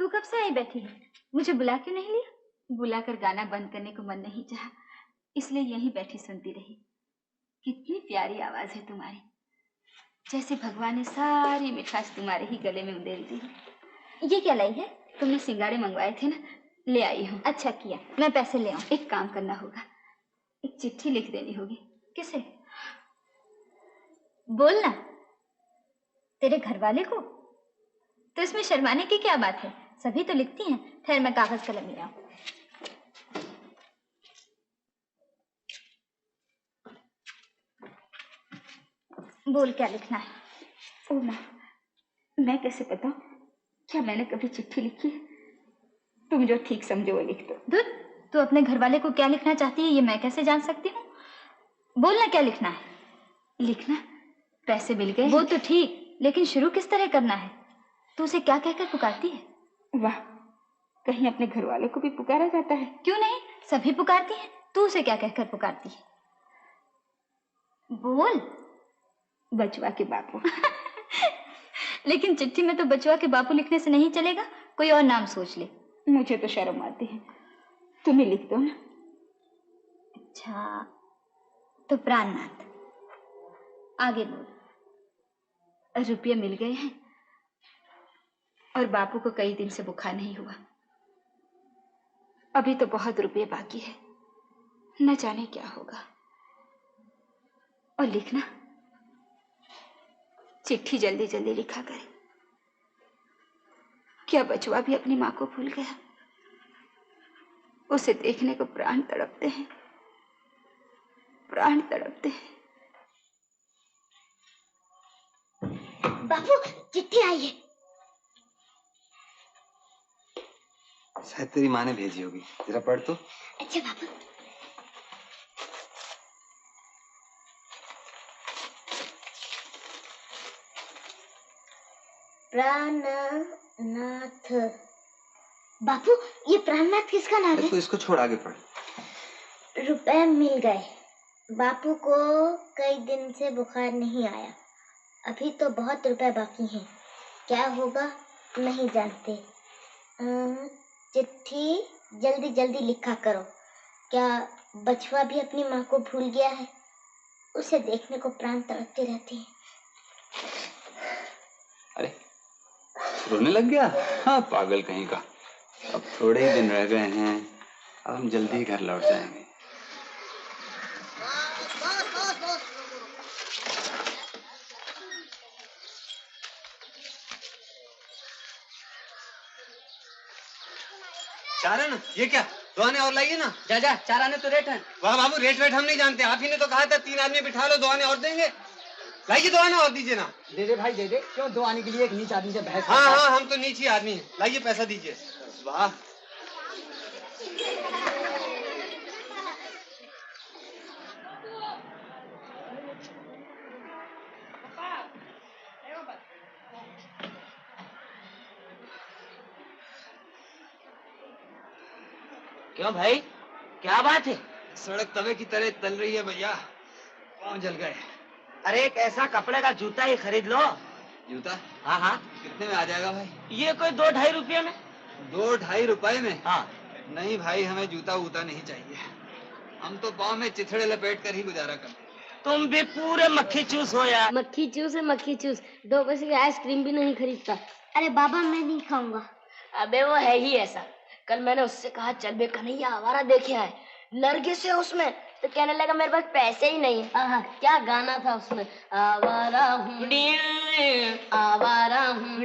तू कब से आई बैठी है? मुझे बुला क्यों नहीं लिया? बुलाकर गाना बंद करने को मन नहीं चाहा, इसलिए यहीं बैठी सुनती रही। कितनी प्यारी आवाज है तुम्हारी, जैसे भगवान ने सारी मिठास तुम्हारे ही गले में उधेल दी है। ये क्या लाई है? तुमने सिंगारे मंगवाए थे ना, ले आई हूँ। अच्छा किया, मैं पैसे ले आऊँ। एक काम करना होगा, एक चिट्ठी लिख देनी होगी। किसे? बोल ना, तेरे घर वाले को। तो इसमें शर्माने की क्या बात है, सभी तो लिखती हैं। ठहर, मैं कागज कलम ले आऊं। बोल क्या लिखना है? ओ माँ, मैं कैसे बताऊं? क्या मैंने कभी चिट्ठी लिखी है? तुम जो ठीक समझो वो लिख दो। दूध, तू अपने घर वाले को क्या लिखना चाहती है ये मैं कैसे जान सकती हूँ? बोलना क्या लिखना है। लिखना पैसे मिल गए वो तो ठीक, लेकिन शुरू किस तरह करना है? तू उसे क्या कहकर पुकारती है? वाह, कहीं अपने घर वाले को भी पुकारा जाता है? क्यों नहीं, सभी पुकारती हैं। तू उसे क्या कहकर पुकारती है? बोल। बचवा के बापू। लेकिन चिट्ठी में तो बचवा के बापू लिखने से नहीं चलेगा, कोई और नाम सोच ले। मुझे तो शर्म आती है, तुम ही लिख दो ना। अच्छा, तो प्राणनाथ। आगे बोल। रुपये मिल गए हैं और बापू को कई दिन से बुखार नहीं हुआ। अभी तो बहुत रुपये बाकी है, न जाने क्या होगा। और लिखना, चिट्ठी जल्दी जल्दी लिखा करे। क्या बचवा भी अपनी माँ को भूल गया? उसे देखने को प्राण तड़पते हैं, प्राण तड़पते हैं।
बापू, चिट्ठी आई है।
शायद तेरी माँ ने भेजी होगी, जरा पढ़ तो।
अच्छा बापू। प्राणनाथ। बापू, ये प्राणनाथ किसका नाम है?
तो इसको छोड़, आगे पढ़।
रुपए मिल गए, बापू को कई दिन से बुखार नहीं आया। अभी तो बहुत रुपए बाकी हैं, क्या होगा नहीं जानते। चिट्ठी जल्दी जल्दी लिखा करो। क्या बचवा भी अपनी माँ को भूल गया है? उसे देखने को प्राण तड़पते रहते हैं।
अरे रोने लग गया? हाँ, पागल कहीं का। अब थोड़े ही दिन रह गए हैं, अब हम जल्दी ही घर लौट जाएंगे।
चार है ना? ये क्या, 2 आने और लाइए ना।
जा जा, 4 आने तो रेट है।
वाह बाबू, रेट वेट हम नहीं जानते, आप ही ने तो कहा था 3 आदमी बिठा लो, 2 आने और देंगे। लाइए 2 आने और दीजिए ना।
दे दे भाई, दे दे। क्यों 2 आने के लिए एक नीच आदमी से बहस?
हाँ हाँ, हम तो नीची आदमी हैं। लाइए पैसा दीजिए। वाह,
क्यों भाई, क्या बात है?
सड़क तवे की तरह तल रही है भैया, पाँव जल गए।
अरे एक ऐसा कपड़े का जूता ही खरीद लो।
जूता?
हाँ हाँ।
कितने में आ जाएगा भाई?
ये कोई 2-2.5 रुपये में।
2-2.5 रुपए में?
हाँ।
नहीं भाई, हमें जूता वूता नहीं चाहिए, हम तो पाँव में चिथड़े लपेट कर ही गुजारा करते।
तुम भी पूरे मक्खी चूस हो यार।
मक्खी चूस है मक्खी चूस, 2 पैसे की आइसक्रीम भी नहीं खरीदता।
अरे बाबा, मैं नहीं खाऊंगा।
अबे वो है ही ऐसा। कल मैंने उससे कहा चल बे कन्हैया आवारा देखे आए, नरगिस है उसमें, तो कहने लगा मेरे पास पैसे ही नहीं है। आहा, क्या गाना था उसमें, आवारा हूँ आवारा हूँ,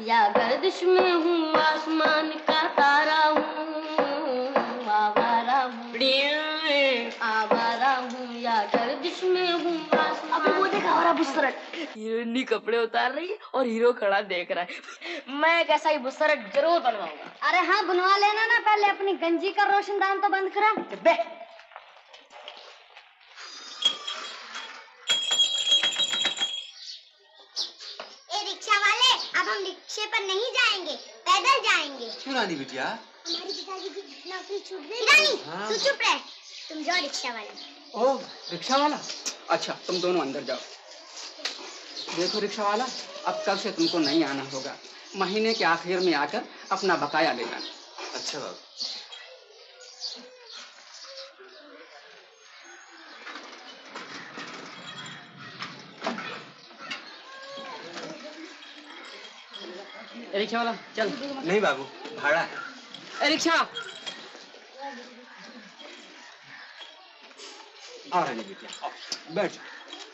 या गर्दिश में हूँ आसमान का तारा हूँ, आवारा हूँ आवारा हूँ, या गर्दिश में हूँ आसमान। अबे वो देखा हमारा बुसरट, हीरोइनी कपड़े उतार रही है और हीरो खड़ा देख रहा है। मैं एक ऐसा ही बुसरट जरूर बनवाऊंगा।
अरे हाँ, बनवा लेना ना, पहले अपनी गंजी का रोशनदान तो बंद करा।
बे
रिक्शा वाले, अब हम रिक्शे पर नहीं जाएंगे, पैदल जाएंगे।
क्यों रानी बिटिया?
हमारी पिताजी की नौकरी छूट गई। रानी, तू चुप रह, तुम जाओ रिक्शा वाले।
ओ, रिक्शा वाला? अच्छा, तुम दोनों अंदर जाओ। देखो रिक्शा वाला, अब कल से तुमको नहीं आना होगा।
महीने के आखिर में आकर अपना बकाया लेना।
अच्छा बाबू।
रिक्शा वाला चल।
नहीं बाबू, भाड़ा है।
रिक्शा
आओ रानी बेटी, आओ, बैठ।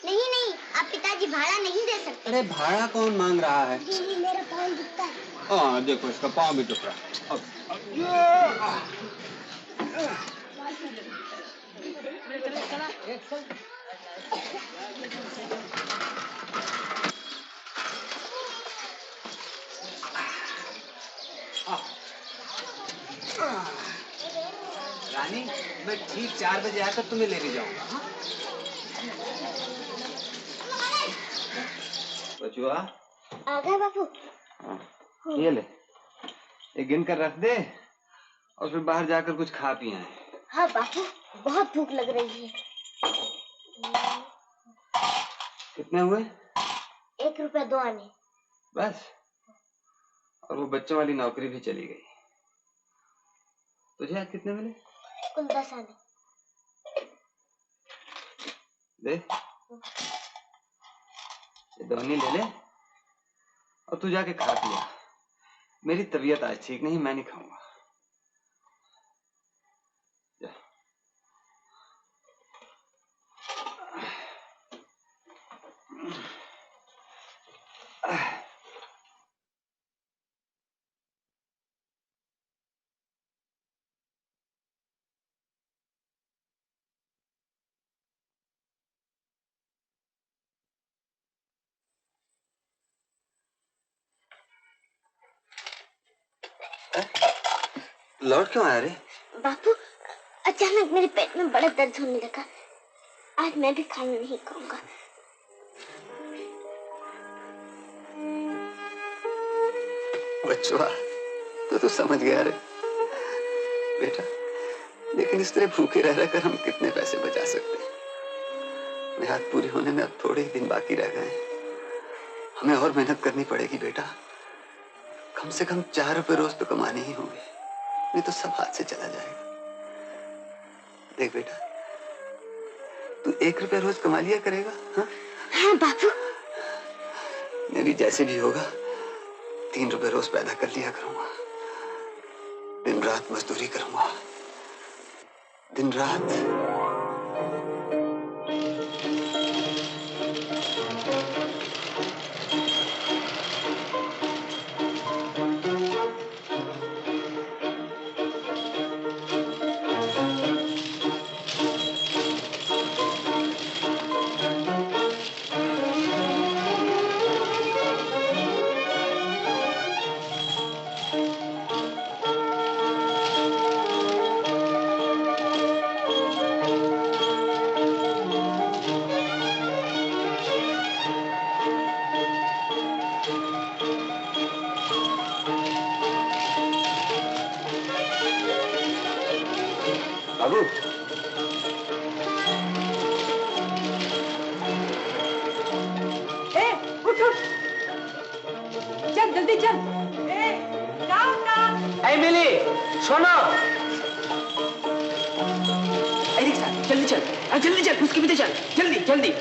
नहीं नहीं, आप पिताजी भाड़ा नहीं दे सकते।
अरे भाड़ा कौन मांग रहा है?
जी, मेरा पाँव दुखता है।
हाँ देखो, इसका पाँव भी दुख रहा है। रानी, मैं ठीक 4 बजे आकर तुम्हें लेके जाऊंगा। हाँ? बचुआ
आ गए बापू।
ये ले, ये गिन कर रख दे और फिर बाहर जाकर कुछ खा पी आए।
हाँ बापू, बहुत भूख लग रही है।
कितने हुए?
1 रुपया 2 आने।
बस? और वो बच्चों वाली नौकरी भी चली गई। तुझे आज कितने मिले?
कुल 10 आने।
दे, ये दोनी ले ले और तू जाके खा पिया। मेरी तबीयत आज ठीक नहीं, मैं नहीं खाऊंगा। जा। लौट क्यों आया रे?
बापू, अचानक मेरे पेट में बड़ा दर्द होने लगा। आज मैं भी खाना नहीं खाऊंगा।
बच्चुआ, तो समझ गया रे बेटा। लेकिन इस तरह भूखे रह कर हम कितने पैसे बचा सकते हैं? मेहनत पूरी होने में अब थोड़े ही दिन बाकी रह गए हैं। हमें और मेहनत करनी पड़ेगी बेटा। कम से कम 4 रुपए रोज तो कमाने ही होंगे, नहीं तो सब हाथ से चला जाएगा। देख बेटा, तू 1 रुपया रोज कमा लिया करेगा। हाँ?
हाँ बापू।
मैं भी जैसे भी होगा 3 रुपए रोज पैदा कर लिया करूंगा। दिन रात मजदूरी करूंगा, दिन रात। बाबू,
उठ उठ, चल जल्दी चल।
ऐ मिली, सुनो। ऐ रिक्शा, जल्दी चल, जल्दी चल, उसके पीछे चल, जल्दी जल्दी।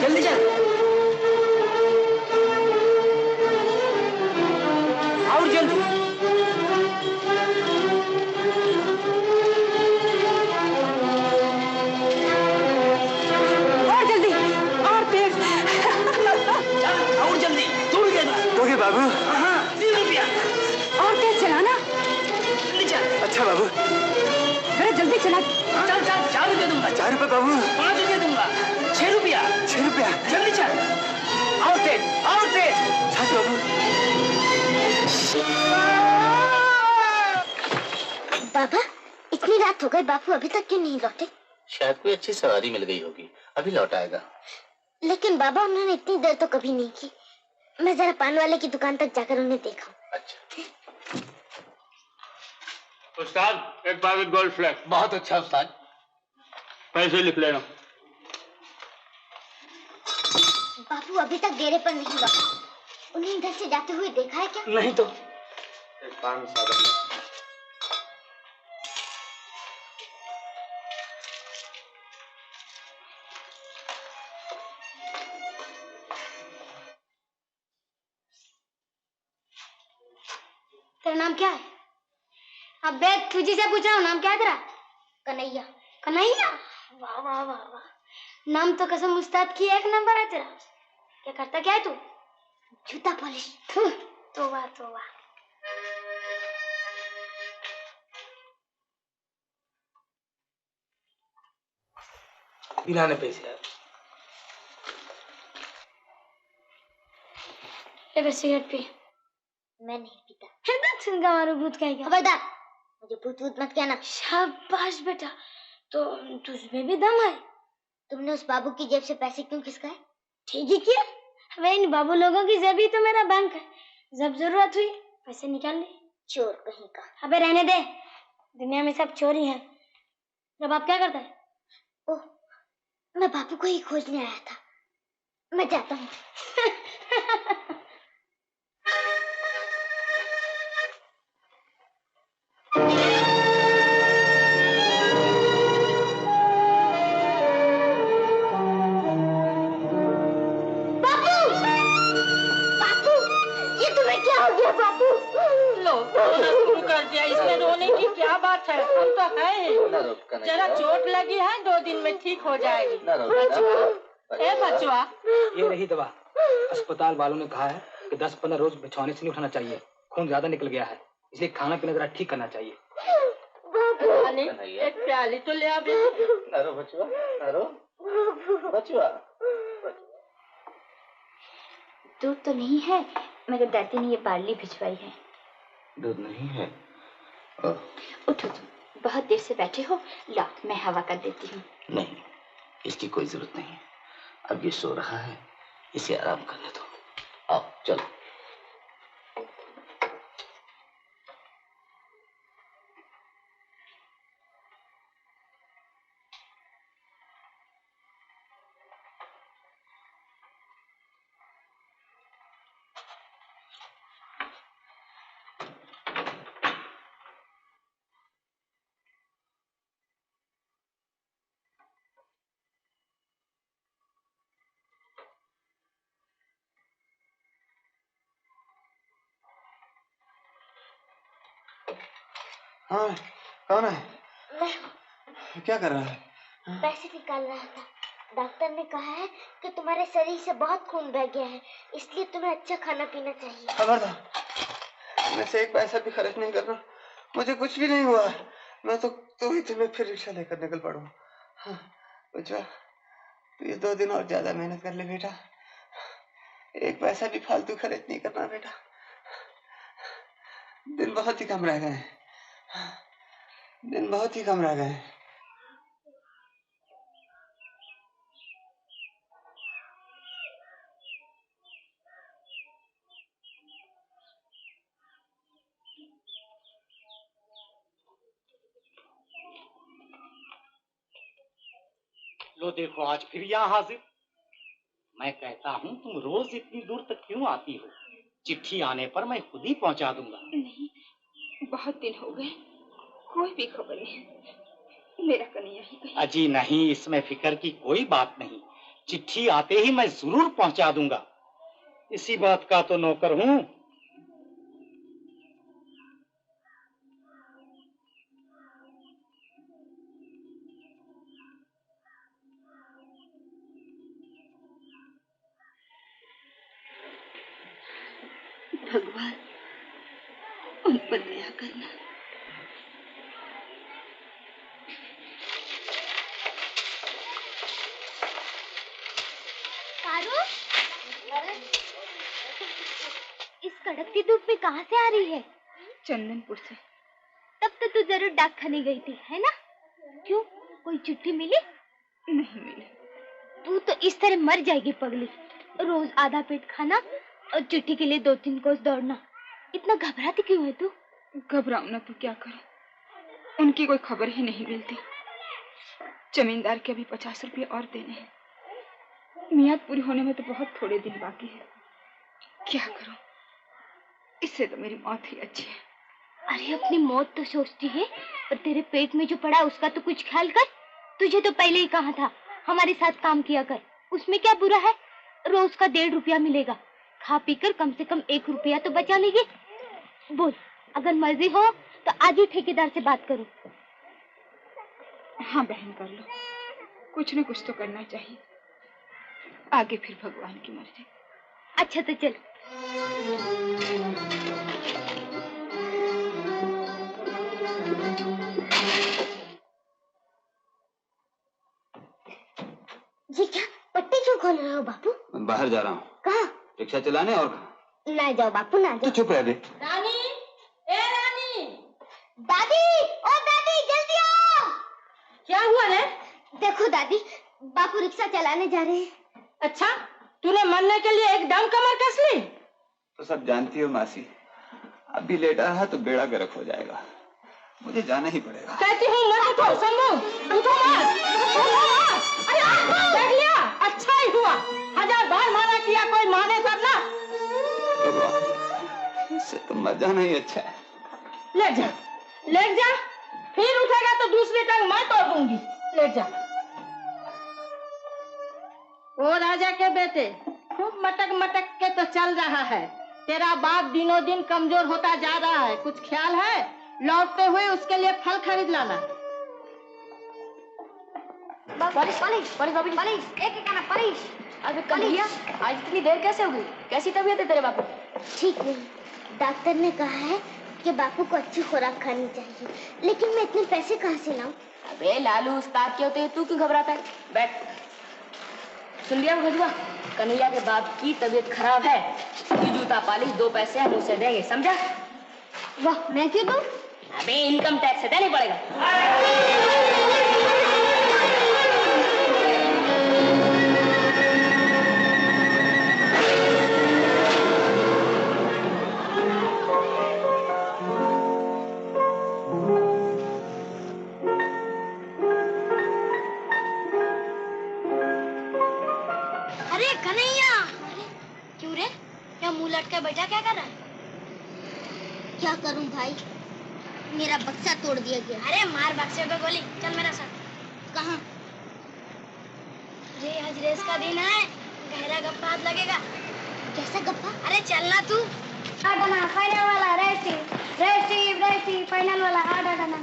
जल्दी चल, और जल्दी।
और जल्दी, और तेज।
और जल्दी, थोड़ी देर बाद।
दोगे बाबू?
हाँ, 3 रुपया।
और तेज चलाना।
जल्दी चल।
अच्छा बाबू।
अरे जल्दी चला।
चल चल, 4 रुपये दूंगा।
4 रुपए बाबू?
5 रुपये दूंगा। 6 रुपया।
6 रुपया?
जल्दी चल, और तेज, और तेज।
सच बाबू?
बाबा, इतनी रात हो गई, बापू अभी तक क्यों नहीं लौटे?
शायद कोई अच्छी सवारी मिल गई होगी, अभी लौट आएगा।
लेकिन बाबा, उन्होंने इतनी देर तो कभी नहीं की। मैं जरा पान वाले की दुकान तक जाकर उन्हें देखा।
अच्छा
उस्ताद, एक पैकेट गोल्ड फ्लैग।
बहुत अच्छा उस्ताद।
पैसे लिख लेना।
बापू अभी तक डेरे पर नहीं लौटा। उन्हें इधर से जाते हुए देखा है क्या?
नहीं तो।
एक पान सादा।
तेरा नाम क्या है? अबे तुझी से पूछ रहा हूँ, नाम क्या है तेरा? कन्हैया। कन्हैया? वाह वाह वाह वाह, नाम तो कसम उस्ताद की एक नंबर है तेरा। क्या करता क्या है तू? जूता पॉलिश। तोबा तोबा।
पिलाने पैसे यार।
ले सिगरेट पी। मैं नहीं पीता। है ना छुंगा मारो भूत कहेगा। खबरदार, मुझे भूत भूत मत कहना। शाबाश बेटा, तो तुझमें भी दम है। तुमने उस बाबू की जेब से पैसे क्यों खिसकाए? ठीक ही किया। वे इन बाबू लोगों की जेब ही तो मेरा बैंक है। जब जरूरत हुई पैसे निकाल ले। चोर कहीं का। अबे रहने दे, दुनिया में सब चोर ही हैं। जब आप क्या करता है? ओह, मैं बाबू को ही खोजने आया था। मैं जाता हूँ। बापू,
लो शुरू कर दिया। इसमें रोने की क्या बात है? हम तो है। जरा चोट लगी है, 2 दिन में ठीक हो जाएगी। ए बचवा,
ये रही दवा। अस्पताल वालों ने कहा है कि 10-15 रोज बिछौने से नहीं उठाना चाहिए, खून ज्यादा निकल गया है, इसलिए खाना पीना जरा ठीक करना चाहिए।
एक प्याली तो ले आ।
नारो बचवा, नारो बचवा।
दूध तो नहीं है, मगर दादी ने ये बार्ली भिजवाई है।
दूध नहीं है?
उठो तुम, बहुत देर से बैठे हो। ला, मैं हवा कर देती हूँ।
नहीं, इसकी कोई जरूरत नहीं। अब ये सो रहा है, इसे आराम करने दो। आओ चलो।
हाँ, कौन है? क्या कर रहा है?
पैसे निकाल रहा था। डॉक्टर ने कहा है कि तुम्हारे शरीर से बहुत खून बह गया है, इसलिए तुम्हें अच्छा खाना पीना चाहिए।
खबरदार, मैं से एक पैसा भी खर्च नहीं करना। मुझे कुछ भी नहीं हुआ। मैं तो ही तुम्हें फिर रिक्शा लेकर निकल पड़ूंगा। हाँ, बच्चा, तू ये 2 दिन और ज्यादा मेहनत कर ले बेटा। एक पैसा भी फालतू खर्च नहीं करना बेटा। दिन बहुत ही कम रह गए हैं। दिन बहुत ही कम रह गए हैं।
लो देखो, आज फिर यहाँ हाजिर। मैं कहता हूँ तुम रोज इतनी दूर तक क्यों आती हो? चिट्ठी आने पर मैं खुद ही पहुँचा दूंगा।
नहीं, बहुत दिन हो गए, कोई भी खबर नहीं। मेरा कन्हैया ही कहीं।
अजी नहीं, इसमें फिक्र की कोई बात नहीं। चिट्ठी आते ही मैं जरूर पहुँचा दूंगा। इसी बात का तो नौकर हूँ।
भगवान, उन पर दया करना।
कारू, इस कड़कती धूप में कहाँ से आ रही है?
चंदनपुर से।
तब तो तू जरूर डाक खाने गई थी, है ना? क्यों, कोई चिट्ठी मिली?
नहीं मिली।
तू तो इस तरह मर जाएगी पगली। रोज आधा पेट खाना और चिट्ठी के लिए 2-3 कोस दौड़ना।
इतना घबराती क्यों है तू?
घबराऊं ना तो क्या करूं, उनकी कोई खबर ही नहीं मिलती। जमींदार के अभी 50 रुपये और देने हैं। मियाद पूरी होने में तो बहुत थोड़े दिन बाकी है। क्या करूं, इससे तो मेरी मौत ही अच्छी है।
अरे अपनी मौत तो सोचती है, पर तेरे पेट में जो पड़ा उसका तो कुछ ख्याल कर। तुझे तो पहले ही कहा था हमारे साथ काम किया कर, उसमें क्या बुरा है? रोज का 1.5 रुपया मिलेगा, खा पी कर कम से कम 1 रुपया तो बचा लेगी। बोल, अगर मर्जी हो तो आज ही ठेकेदार से बात करो।
हाँ बहन, कर लो, कुछ न कुछ तो करना चाहिए, आगे फिर भगवान की मर्जी।
अच्छा तो चल।
ये क्या पट्टी क्यों खोल रहे हो बापू?
मैं बाहर जा रहा हूँ।
कहाँ?
रिक्शा चलाने और कहाँ?
ना जाओ बापू, ना जाओ।
तो चुप रह बे।
रानी, ए रानी,
दादी, ओ दादी जल्दी आओ।
क्या हुआ रे?
देखो दादी, बापू रिक्शा चलाने जा रहे हैं।
अच्छा, तूने मरने के लिए एकदम कमर कस ली?
तो सब जानती हो मासी, अभी लेटा रहा तो बेड़ा गर्क हो जाएगा, मुझे जाना ही पड़ेगा।
कहती हूँ मत उठो, शंभू, उठो मत। अरे देख लिया, अच्छा ही हुआ, 1000 बार माना किया, कोई माने तब ना।
भगवान, इससे तो मर जाना ही अच्छा है।
ले जा, ले जा, फिर उठेगा तो दूसरी टांग मैं तोड़ दूंगी। ले जा। ओ राजा के बेटे, खूब मटक मटक के तो चल रहा है। तेरा बाप दिनों दिन कमजोर होता जा रहा है, कुछ ख्याल है? लौटते हुए उसके लिए फल खरीद लाना।
बारिश बारिश बारिश बारिश बारिश एक एक आना बारिश। अबे कन्हैया, आज इतनी देर कैसे हो गई? कैसी तबीयत है तेरे बापू?
ठीक नहीं, डॉक्टर ने कहा है कि बापू को अच्छी खुराक खानी चाहिए, लेकिन मैं इतने पैसे कहाँ से लाऊं?
अबे लालू, उस्ताद के होते तू क्यों घबराता है? बैठ। सुन लिया भगवा, कन्हैया के बाप की तबीयत खराब है, ये जूता पालिश 2 पैसे हम उसे देंगे, समझा?
वाह, मैं क्यों दूं?
अबे इनकम टैक्स से देना पड़ेगा।
अरे कन्हैया, क्यों रे? क्या मुंह लटके बैठा, क्या कर रहा है? क्या करूं भाई, मेरा बक्सा तोड़ दिया गया।
अरे मार बक्से पे गोली, चल मेरा साथ।
कहाँ?
अरे आज रेस का दिन है, गहरा गप्पा हाथ लगेगा।
कैसा गप्पा?
अरे चलना तू।
आडाना फाइनल वाला रेसी रेसी रेसी फाइनल वाला आडाना।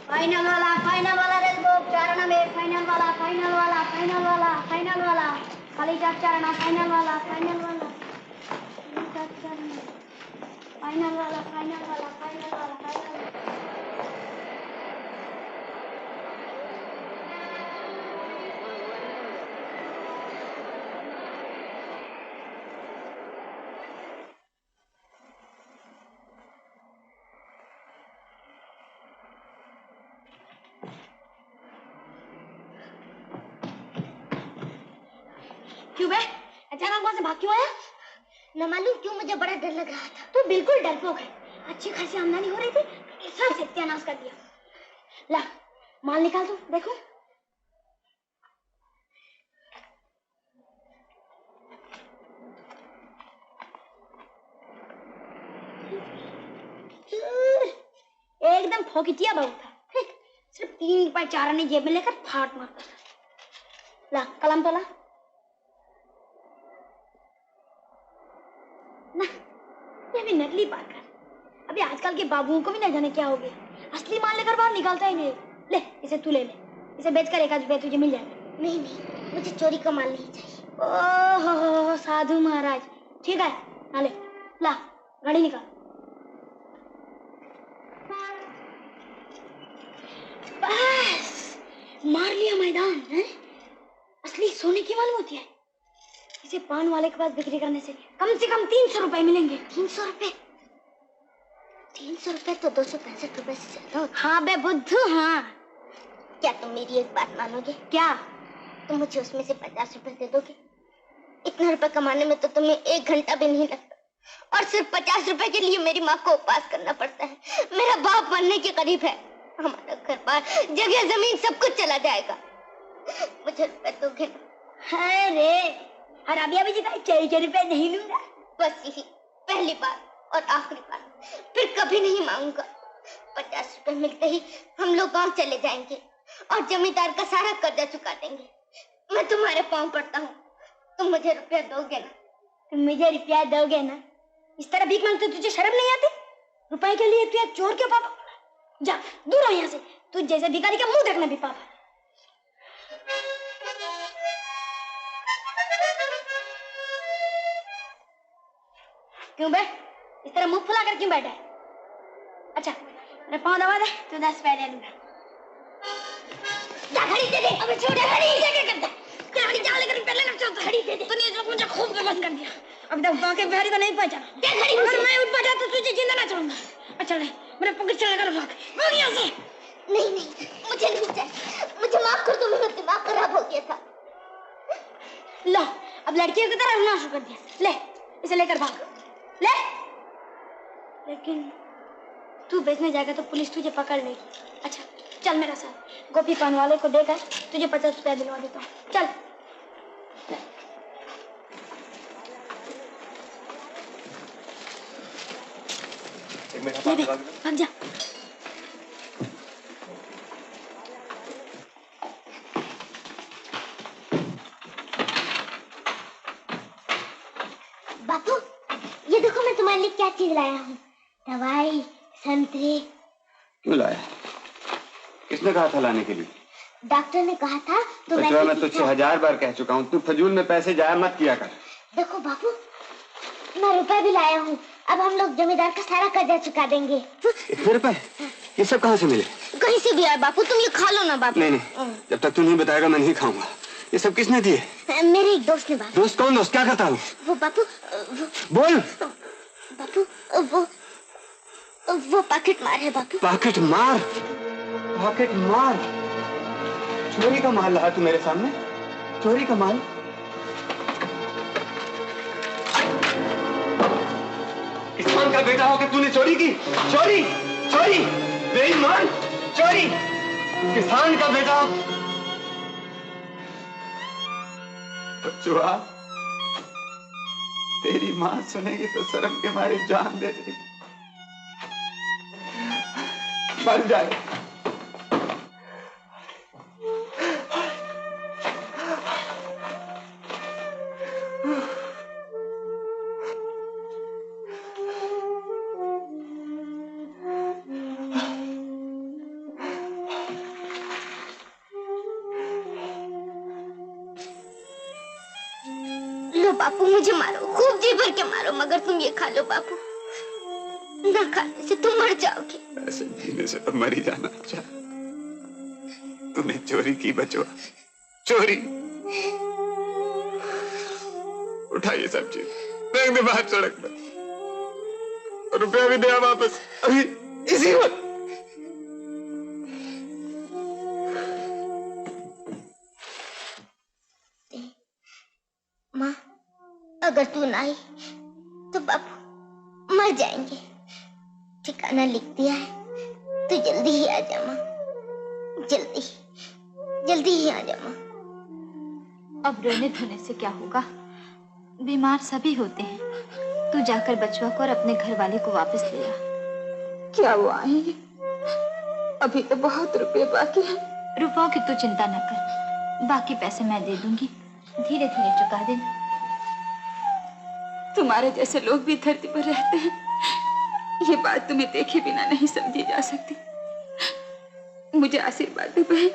फाइनल वाला रेस बुक 4 आना में फाइनल वाला फाइनल वाला फाइनल वाला फाइनल वाला खाली 4 आना फाइनल वाला फाइनल वाला फाइनल वाला फाइनल वाला फाइनल वाला फाइनल वाला।
क्यों बे, अचानक वहां से भाग क्यों आया?
न मालूम क्यों, मुझे बड़ा डर लग रहा था।
तू बिल्कुल डरपोक है, अच्छी खासी आमदनी हो रही थी, सब सत्यानाश कर दिया। ला माल निकाल दो, देखो। एकदम फोकिटिया बहू था, सिर्फ 3 रुपए 4 आने जेब में लेकर फाट मारता था। ला कलम तो ला ना, ये अभी नकली पाकर। अभी आजकल के बाबुओं को भी न जाने क्या हो गया, असली माल लेकर बाहर निकालता ही नहीं। ले इसे तू ले ले, इसे बेचकर 1 आध रुपया तुझे मिल जाएगा।
नहीं नहीं, मुझे चोरी का माल नहीं चाहिए।
ओहो साधु महाराज, ठीक है ना, ले ला गाड़ी निकाल। बस मार लिया मैदान है। असली सोने की मालूम होती है, इसे पान वाले के पास बिक्री करने से कम 300 रुपए मिलेंगे।
300 रुपए? 300 रुपए तो 265 रुपए से ज्यादा होता।
हाँ बे बुद्धू, हाँ।
क्या तुम मेरी एक बात मानोगे?
क्या?
तुम मुझे उसमें से 50 रुपए दे दोगे? इतना रुपए कमाने में तो तुम्हें 1 घंटा भी नहीं लगता, और सिर्फ 50 रुपए के लिए मेरी माँ को उपवास करना पड़ता है। मेरा बाप मरने के करीब है, हमारा घर बार, जगह जमीन सब कुछ चला जाएगा। मुझे रुपए दोगे?
अरे हरामी अभी जी 4 रुपए नहीं लूंगा।
बस यही पहली बार और आखिरी बार, फिर कभी नहीं मांगूंगा। 50 रुपए मिलते ही हम लोग गांव चले जाएंगे और जमींदार का सारा कर्जा चुका देंगे। मैं तुम्हारे पांव पड़ता हूँ, तुम मुझे रुपया दोगे ना?
तुम मुझे रुपया दोगे ना? इस तरह भीख मांगते तुझे शर्म नहीं आती? रुपए के लिए तू चोर के पापा? जा दूर हो यहाँ से, तू जैसे भिखारी का मुंह देखना भी पापा। क्यों बे इस तरह मुंह फुला कर क्यों बैठा है? अच्छा मेरे पाँव दबा दे, तू 10 रुपए ले लूंगा। जा घड़ी दे दे। अबे छोड़ घड़ी क्या करता है? घड़ी जा लेकर पहले ना चलता। घड़ी दे दे। तूने इस लोग मुझे खूब गलत कर दिया। अभी तक बाकी बिहारी को नहीं पहचाना। दे घड़ी। अगर मैं उठ पड़ा तो तुझे जिंदा ना छोड़ूंगा। अच्छा ले मेरे पॉकेट से लेकर भाग यहाँ से।
नहीं नहीं मुझे नहीं चाहिए, मुझे माफ कर दो, मेरा दिमाग खराब हो गया था।
लो अब लड़कियों की तरह रोना शुरू कर दिया। ले इसे लेकर भाग ले। लेकिन तू बेचने जाएगा तो पुलिस तुझे पकड़ लेगी। अच्छा चल मेरा साथ, गोपी पान वाले को देकर तुझे 50 रुपया दिलवा देता हूँ। चल भाग जा।
बापू ये देखो मैं तुम्हारे लिए क्या चीज लाया हूँ। दवाई, संतरे।
क्यों लाया? किसने कहा था लाने के लिए?
डॉक्टर ने कहा था तो
मैं तुझसे 1000 बार कह चुका हूँ, तू फजूल में पैसे जाया मत किया कर।
देखो बापू मैं रुपए भी लाया हूँ, अब हम लोग जमींदार का सारा कर्जा चुका देंगे।
इतने रुपए? ये सब कहाँ से मिले?
कहीं से भी आए बापू, तुम ये खा लो ना बापू।
नहीं जब तक तू नहीं बताएगा मैं नहीं खाऊंगा। ये सब किसने दिए?
मेरे एक दोस्त ने बापू।
दोस्त? कौन दोस्त? क्या करता हूँ?
वो बापू
बोल।
बापू वो पॉकेट मार है बापू।
पॉकेट मार? पॉकेट मार? चोरी का माल लाया तू मेरे सामने? चोरी का माल? किसान का बेटा होकर तूने चोरी की? चोरी चोरी बेईमान चोरी! किसान का बेटा। बच्चुआ तेरी माँ सुनेगी तो शर्म के मारे जान दे देगी। मर जाए।
लो बापू मुझे मारो, खूब जी भर के मारो, मगर तुम ये खा लो बापू। ना खाने से तुम मर जाओगे।
ऐसे जीने से तो मर ही जाना अच्छा। तूने चोरी की बचवा, चोरी। उठा ये सब चीज, फेंक दे बाहर सड़क पर। रुपया भी दिया वापस अभी इसी वक्त।
माँ अगर तू ना आई तो बापू मर जाएंगे। ठिकाना लिख दिया है, तू जल्दी ही आ जा माँ, जल्दी ही आ जा माँ।
अब रोने धोने से क्या होगा? बीमार सभी होते हैं। तू जाकर बचवा को और अपने घर वाले को वापस ले आ।
क्या वो आएंगे? अभी तो बहुत रुपए बाकी हैं।
रुपयों की तू चिंता न कर, बाकी पैसे मैं दे दूंगी, धीरे धीरे चुका देना।
तुम्हारे जैसे लोग भी धरती पर रहते हैं, ये बात तुम्हें देखे बिना नहीं समझी जा सकती। मुझे आशीर्वाद दे बहन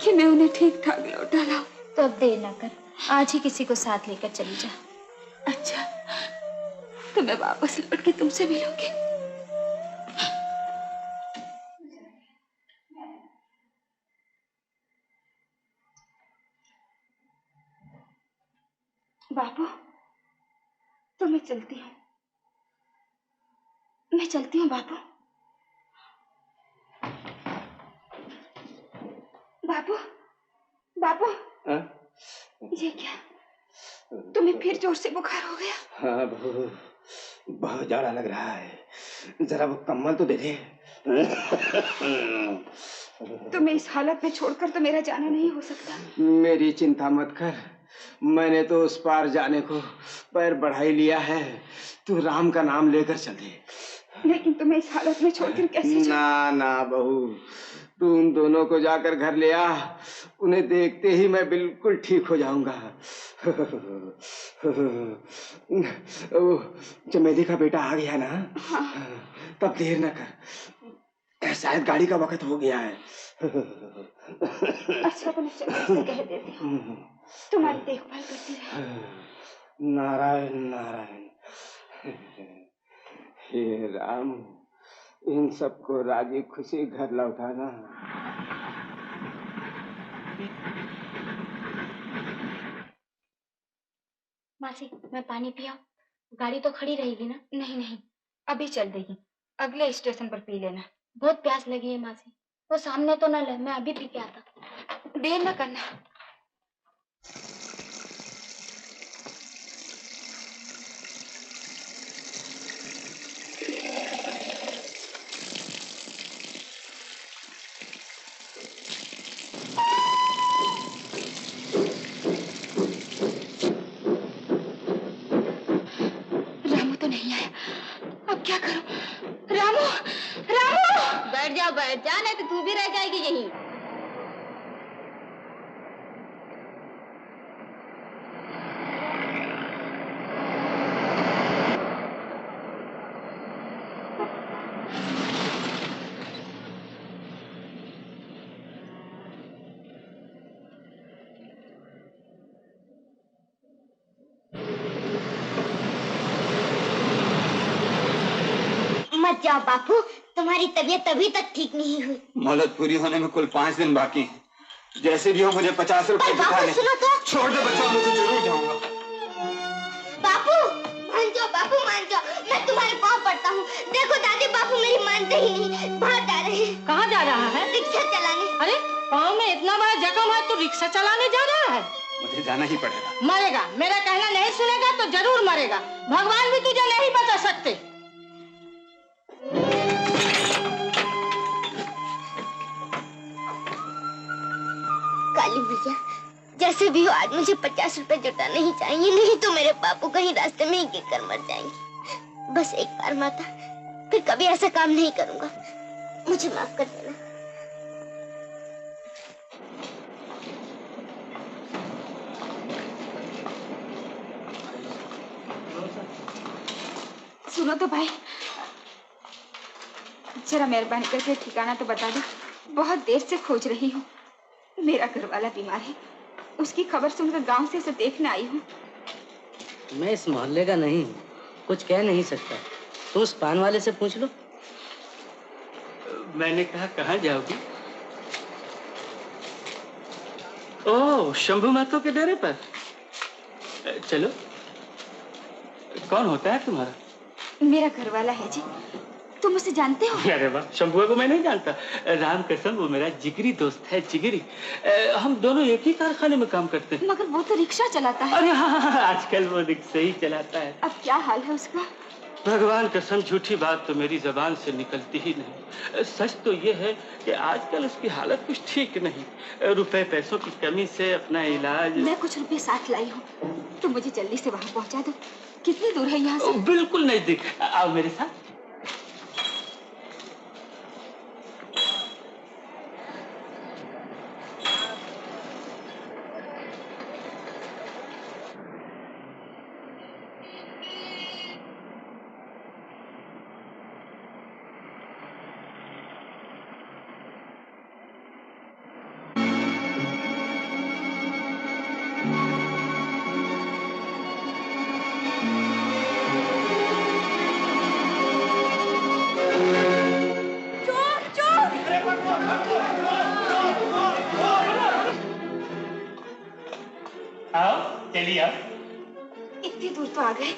कि मैं उन्हें ठीक ठाक लौटा लाऊं।
तो अब देर न कर, आज ही किसी को साथ लेकर चली जा।
अच्छा तो मैं वापस लौट के तुमसे मिलूंगी। बाबू तो मैं चलती हूँ, बाबू। बाबू बाबू ये क्या, तुम्हें फिर जोर से बुखार हो गया?
हाँ बहू, बहुत जाड़ा लग रहा है, जरा वो कम्बल तो दे दे।
तुम्हें इस हालत में छोड़कर तो मेरा जाना नहीं हो सकता।
मेरी चिंता मत कर, मैंने तो उस पार जाने को पैर बढ़ा ही लिया है। तू राम का नाम लेकर चल दे।
लेकिन तुम्हें इस हालत में छोड़कर कैसे
ना ना बहू, तू उन दोनों को जाकर घर ले आ, उन्हें देखते ही मैं बिल्कुल ठीक हो जाऊंगा। चमेली का बेटा आ गया ना? हाँ। तब देर न कर, शायद गाड़ी का वक्त हो गया है।
अच्छा तो मैं चमेली से कह देती हूँ तुम्हारी देखभाल करती रहे।
नारायण नारायण। हे राम, इन सबको राजी खुशी घर लौटाना।
मासी, मैं पानी पिया? गाड़ी तो खड़ी रहेगी ना?
नहीं नहीं, अभी चल देगी, अगले स्टेशन पर पी लेना।
बहुत प्यास लगी है मासी, वो सामने तो नल है, मैं अभी पी के आता।
देर न करना। रामू तो नहीं आया, अब क्या करूं? रामू, रामू!
बैठ जा, नहीं तो तू भी रह जाएगी यहीं।
मत जाओ बापू, तुम्हारी तबीयत अभी तक ठीक नहीं हुई।
मोहलत पूरी होने में कुल 5 दिन बाकी हैं। जैसे भी हो मुझे 50 रुपए दिखाने।
सुनो तो।
छोड़ दे बच्चों, मैं तो जरूर जाऊंगा।
बापू मान जाओ, मान जाओ, मैं तुम्हारे पाँव पड़ता हूँ। देखो दादी, बापू मेरी मानते ही नहीं, बाहर जा रहे हैं।
कहाँ जा रहा है?
रिक्शा चलाने।
अरे पाँव में इतना बड़ा जख्म है तो रिक्शा चलाने जा रहा है?
मुझे जाना ही पड़ेगा।
मरेगा, मेरा कहना नहीं सुनेगा तो जरूर मरेगा। भगवान भी तुझे नहीं बचा सकते।
काली भैया, जैसे भी हो आज मुझे 50 रुपए जुटाने ही चाहिए, नहीं तो मेरे बापू कहीं रास्ते में ही गिर कर मर जाएंगे। बस एक बार माता, फिर कभी ऐसा काम नहीं करूंगा, मुझे माफ कर देना।
सुनो तो भाई, जरा मेहरबानी करके ठिकाना तो बता दो, बहुत देर से खोज रही हूँ। मेरा घरवाला बीमार है, उसकी खबर सुनकर गांव से उसे देखने आई हूँ।
मैं इस मोहल्ले का नहीं हूँ, कुछ कह नहीं सकता, तो उस पान वाले से पूछ लो।
मैंने कहा कहाँ जाओगी? ओह, शंभू महतो के डेरे पर। चलो। कौन होता है तुम्हारा?
मेरा घरवाला है जी, तुम उसे जानते हो?
अरे वाह, शंभुआ को मैं नहीं जानता। राम कसम, वो मेरा जिगरी दोस्त है, जिगरी। हम दोनों एक ही कारखाने में काम करते हैं।
मगर वो तो रिक्शा चलाता है।
अरे हाँ, आजकल वो रिक्शा ही चलाता है।
अब क्या हाल है उसका?
भगवान कसम, झूठी बात तो मेरी जबान से निकलती ही नहीं। सच तो ये है कि आजकल उसकी हालत कुछ ठीक नहीं। रुपए पैसों की कमी से अपना इलाज।
मैं कुछ रुपए साथ लाई हूँ, तुम मुझे जल्दी से वहाँ पहुँचा दो। कितनी दूर है यहाँ से?
बिल्कुल नजदीक, आओ मेरे साथ। चलिए आप।
इतनी दूर तो आ गए,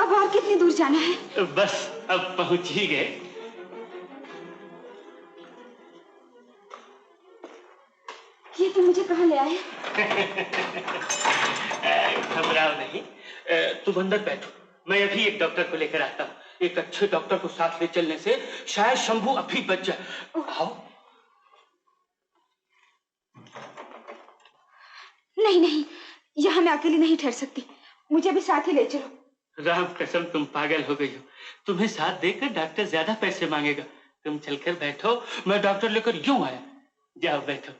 अब और कितनी दूर जाना है?
बस अब पहुंच ही गए।
ये तुम मुझे कहाँ ले आए?
घबराओ नहीं, तुम अंदर बैठो, मैं अभी एक डॉक्टर को लेकर आता हूँ। एक अच्छे डॉक्टर को साथ ले चलने से शायद शंभू अभी बच जाए। आओ।
नहीं नहीं, यहाँ मैं अकेली नहीं ठहर सकती, मुझे भी साथ ही ले चलो।
राम कसम तुम पागल हो गई हो, तुम्हें साथ देकर डॉक्टर ज्यादा पैसे मांगेगा। तुम चलकर बैठो, मैं डॉक्टर लेकर यूं आया। जाओ बैठो।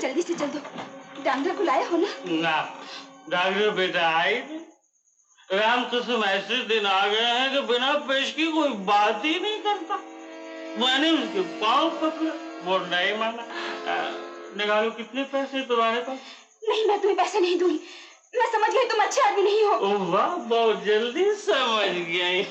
जल्दी से चल दो, डॉक्टर को लाया हो ना?
ना, डॉक्टर बेटा आई थी। राम कसम ऐसे दिन आ गए हैं कि बिना पेश की कोई बात ही नहीं करता। मैंने उसके पाँव पकड़ा, वो नहीं माना। निकालो, कितने पैसे तुम्हारे पास?
नहीं, मैं तुम्हें पैसे नहीं दूंगी। मैं समझ गई तुम अच्छे आदमी नहीं हो।
ओह वाह, बहुत जल्दी समझ गई।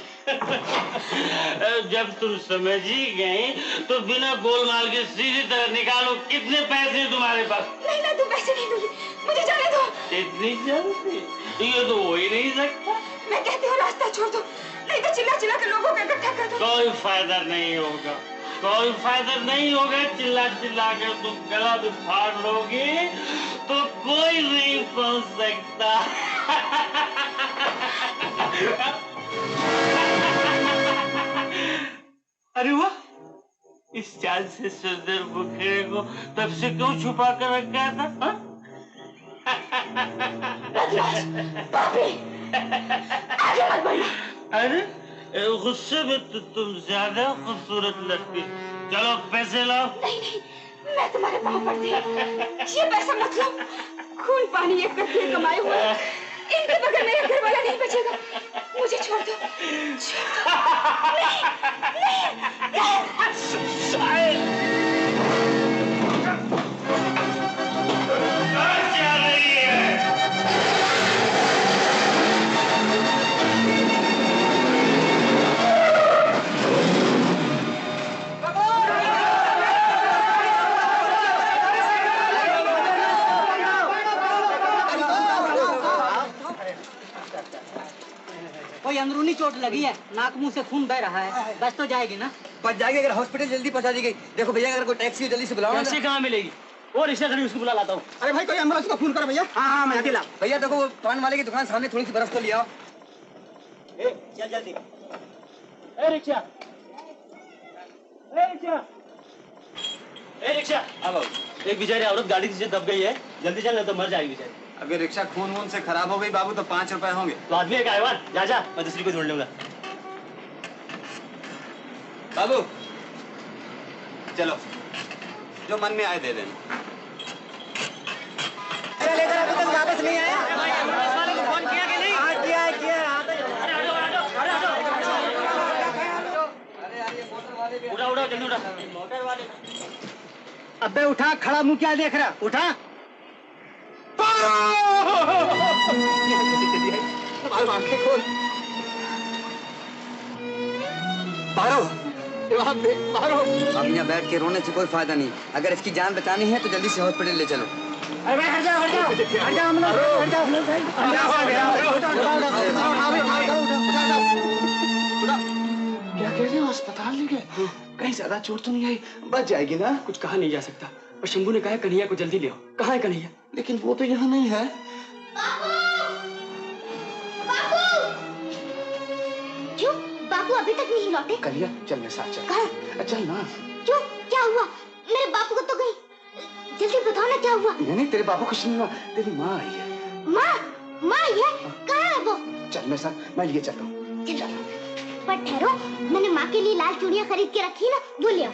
जब तुम समझ ही गई तो बिना गोलमाल के सीधी तरह निकालो, कितने पैसे तुम्हारे पास?
नहीं, मैं तुम पैसे नहीं दूंगी, मुझे जाने दो।
इतनी जल्दी? ये तो हो ही नहीं सकता।
मैं कहती हूँ रास्ता छोड़ दो, नहीं तो चिल्ला चिल्ला के लोगों को इकट्ठा कर दो।
कोई फायदा नहीं होगा, कोई फायदा नहीं होगा। चिल्ला चिल्ला कर तुम गला भी फाड़ लोगे तो कोई नहीं पहुंच सकता। अरे वाह, इस चाल से सुंदर मुखड़े को तब से क्यों छुपा कर रखा था? अरे गुस्से में तो तुम ज्यादा खूबसूरत लगती। चलो पैसे लाओ।
नहीं नहीं, मैं तुम्हारे पाँव पड़ती हूँ। ये पैसा मत लो, खून पानी एक करके कमाए हुए, इनके बगैर मेरा घर वाला नहीं बचेगा। मुझे छोड़ दो, छोड़ दो। नहीं, नहीं।
कोई अंदरूनी चोट लगी है, नाक मुंह से खून बह रहा है, बस तो जाएगी ना?
बच जाएगी अगर हॉस्पिटल जल्दी पहुंचा दी गई। देखो भैया, अगर कोई टैक्सी जल्दी से बुलाओ।
टैक्सी कहाँ मिलेगी? वो रिक्शा खड़ी, उसको बुला लाता हूँ।
अरे भाई, कोई एम्बुलेंस को फोन करो भैया। हाँ, मैं अकेला। भैया देखो, वो पान वाले की दुकान सामने थोड़ी सी बर्फ तो ले आओ।
चल जल्दी। Rickshaw, rickshaw, rickshaw. अब एक बेचारी औरत गाड़ी से दब गई है, जल्दी चल, नहीं तो मर जाएगी बेचारी।
अगर रिक्शा खून वून से खराब हो गई बाबू तो 5 रुपए होंगे।
तो आदमी है गायवान, जा जा, मैं दूसरी को ढूंढ लूंगा।
बाबू चलो, जो मन में आए दे देना। लेकर अभी तक वापस नहीं आया।
वाले को फोन किया कि नहीं?
हाँ, किया है, किया है।
उठा उठा जल्दी उठा। मोटर वाले।
अबे उठा, खड़ा मुंह क्या देख रहा? उठा। आंखें खोल। बारो, अब यहाँ बैठ के रोने से कोई फायदा नहीं। अगर इसकी जान बचानी है तो जल्दी से हॉस्पिटल ले चलो।
अरे हट जाओ हट जाओ हट जाओ हट जाओ।
क्या कह रहे हो? अस्पताल ले गए? कहीं ज्यादा चोट तो नहीं आई? बच जाएगी ना?
कुछ कहा नहीं जा सकता, पर शंभू ने कहा कन्हैया को जल्दी ले आओ। कहाँ है कन्हैया?
लेकिन वो तो यहाँ नहीं है।
क्यों बापू अभी तक नहीं लौटे?
कन्हैया चल मेरे साथ चल।
कहाँ?
चल ना।
क्यों क्या हुआ? मेरे बापू को तो कहीं जल्दी बताओ ना क्या हुआ?
नहीं तेरे बापू कुछ नहीं हुआ, तेरी माँ आई है।
माँ आई है? कहाँ है वो?
चल मेरे साथ, मैं लिए चलता हूँ।
चलो पर ठहरो, मैंने माँ के लिए लाल चूड़ियाँ खरीद के रखी ना, वो ले आओ।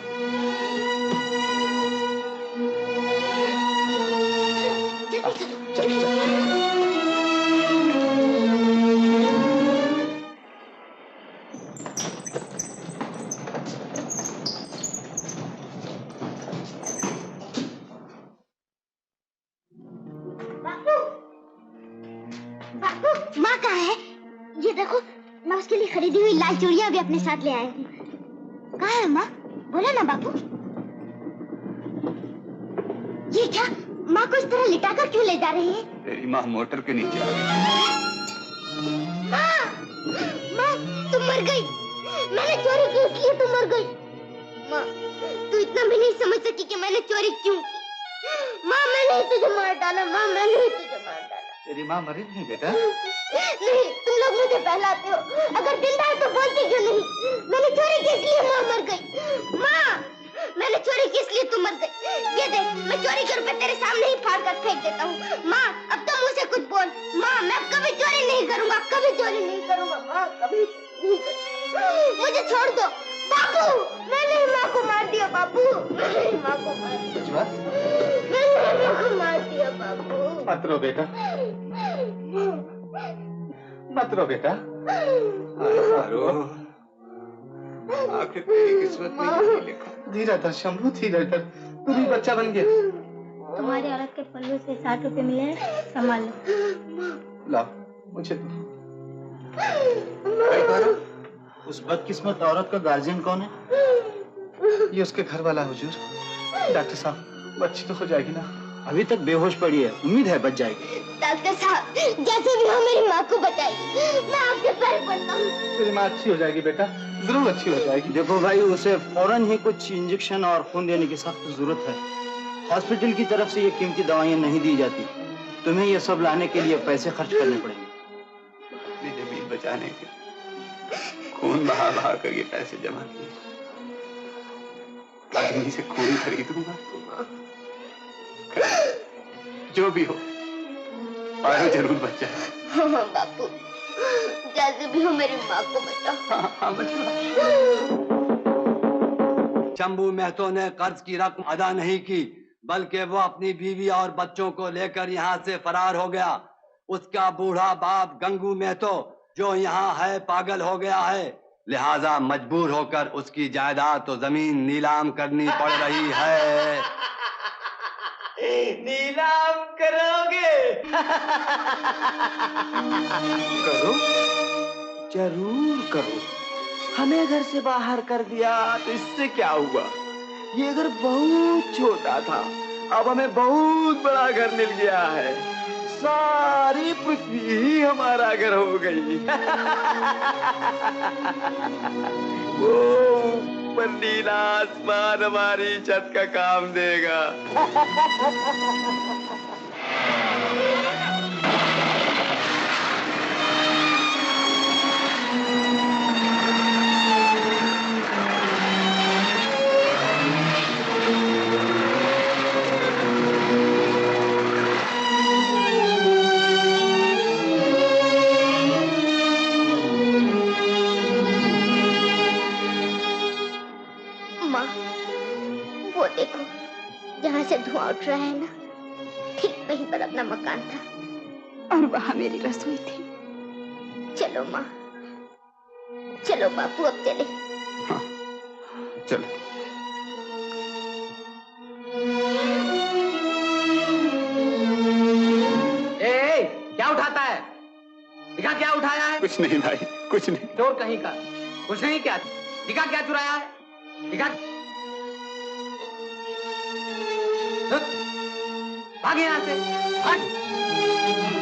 बापू माँ कहाँ है? ये देखो मैं उसके लिए खरीदी हुई लाल चूड़ियाँ भी अपने साथ ले आया हूँ। कहाँ है माँ? बोलो ना बापू। ये क्या माँ को इस तरह लिटाकर क्यों ले जा रही है?
तेरी माँ मोटर के नीचे आ गई।
माँ माँ तुम मर गई। मैंने चोरी की इसलिए तुम मर गई। माँ तू इतना भी नहीं समझ सकी कि मैंने चोरी क्यों की। माँ मैंने ही तुझे मार डाला। माँ मैंने ही तुझे मार डाला।
तेरी माँ मरी नहीं बेटा?
नहीं तुम लोग मुझे बहलाते हो। अगर जिंदा है तो बोलते क्यों नहीं? मैंने चोरी की इसलिए माँ मर गई। माँ मैंने चोरी की इसलिए तुम मर गई। ये देख मैं चोरी के रुपए तेरे सामने ही फाड़ कर फेंक देता हूँ। माँ अब तो मुझसे कुछ बोल। माँ मैं कभी चोरी नहीं करूँगा, कभी चोरी नहीं करूँगा। माँ कभी नहीं करूँगा। मुझे छोड़ दो बापू। मैंने ही माँ को मार दिया बापू। मैंने ही माँ को मार दिया। मैंने माँ को मार दिया बापू।
मत रो बेटा, मत रो बेटा। आखिर तेरी किस्मत में यही लिखा। धीरे धर शंभू, धीरे धर। तू भी बच्चा बन गया।
तुम्हारी औरत के पल्लू से 60 रुपए मिले हैं, संभाल लो।
लाओ मुझे दो।
उस बदकिस्मत औरत का गार्जियन कौन है?
ये उसके घर वाला हुजूर। डॉक्टर साहब बच्ची तो हो जाएगी ना?
अभी तक बेहोश पड़ी है, उम्मीद है बच जाएगी।
डॉक्टर साहब जैसे भी हो मेरी माँ को बताइए। मैं आपके पैर पड़ता हूँ।
तेरी माँ अच्छी हो जाएगी बेटा, जरूर अच्छी हो जाएगी।
देखो भाई उसे फौरन ही कुछ इंजेक्शन और खून देने की सख्त जरूरत है। हॉस्पिटल की तरफ से ये कीमती दवाइयाँ नहीं दी जाती। तुम्हें ये सब लाने के लिए पैसे खर्च करने पड़ेंगे।
अपनी जमीन बचाने के खून बहा बहा कर ये पैसे जमा किए। आदमी से खून खरीदूंगा। जो भी हो पारो जरूर बच जाए।
हाँ बापू जैसे भी हो मेरी माँ को बताओ।
हाँ बच्चा।
शंभू महतो ने कर्ज की रकम अदा नहीं की, बल्कि वो अपनी बीवी और बच्चों को लेकर यहाँ से फरार हो गया। उसका बूढ़ा बाप गंगू महतो जो यहाँ है पागल हो गया है, लिहाजा मजबूर होकर उसकी जायदाद तो जमीन नीलाम करनी पड़ रही है।
नीलाम करोगे?
करो, जरूर करो। हमें घर से बाहर कर दिया तो इससे क्या हुआ? ये घर बहुत छोटा था, अब हमें बहुत बड़ा घर मिल गया है। सारी पृथ्वी ही हमारा घर हो गई। वो ऊपर नीला आसमान हमारी छत का काम देगा।
देखो जहाँ से धुआं उठ रहा है ना, ठीक वहीं पर अपना मकान था
और वहाँ मेरी रसोई थी।
चलो माँ, चलो बापू अब चले।
हाँ, चलो।
क्या उठाता है? दिखा क्या उठाया है?
कुछ नहीं भाई, कुछ नहीं।
चोर कहीं का, कुछ नहीं। क्या दिखा क्या चुराया है? दिखा
भाग यहाँ से, हट।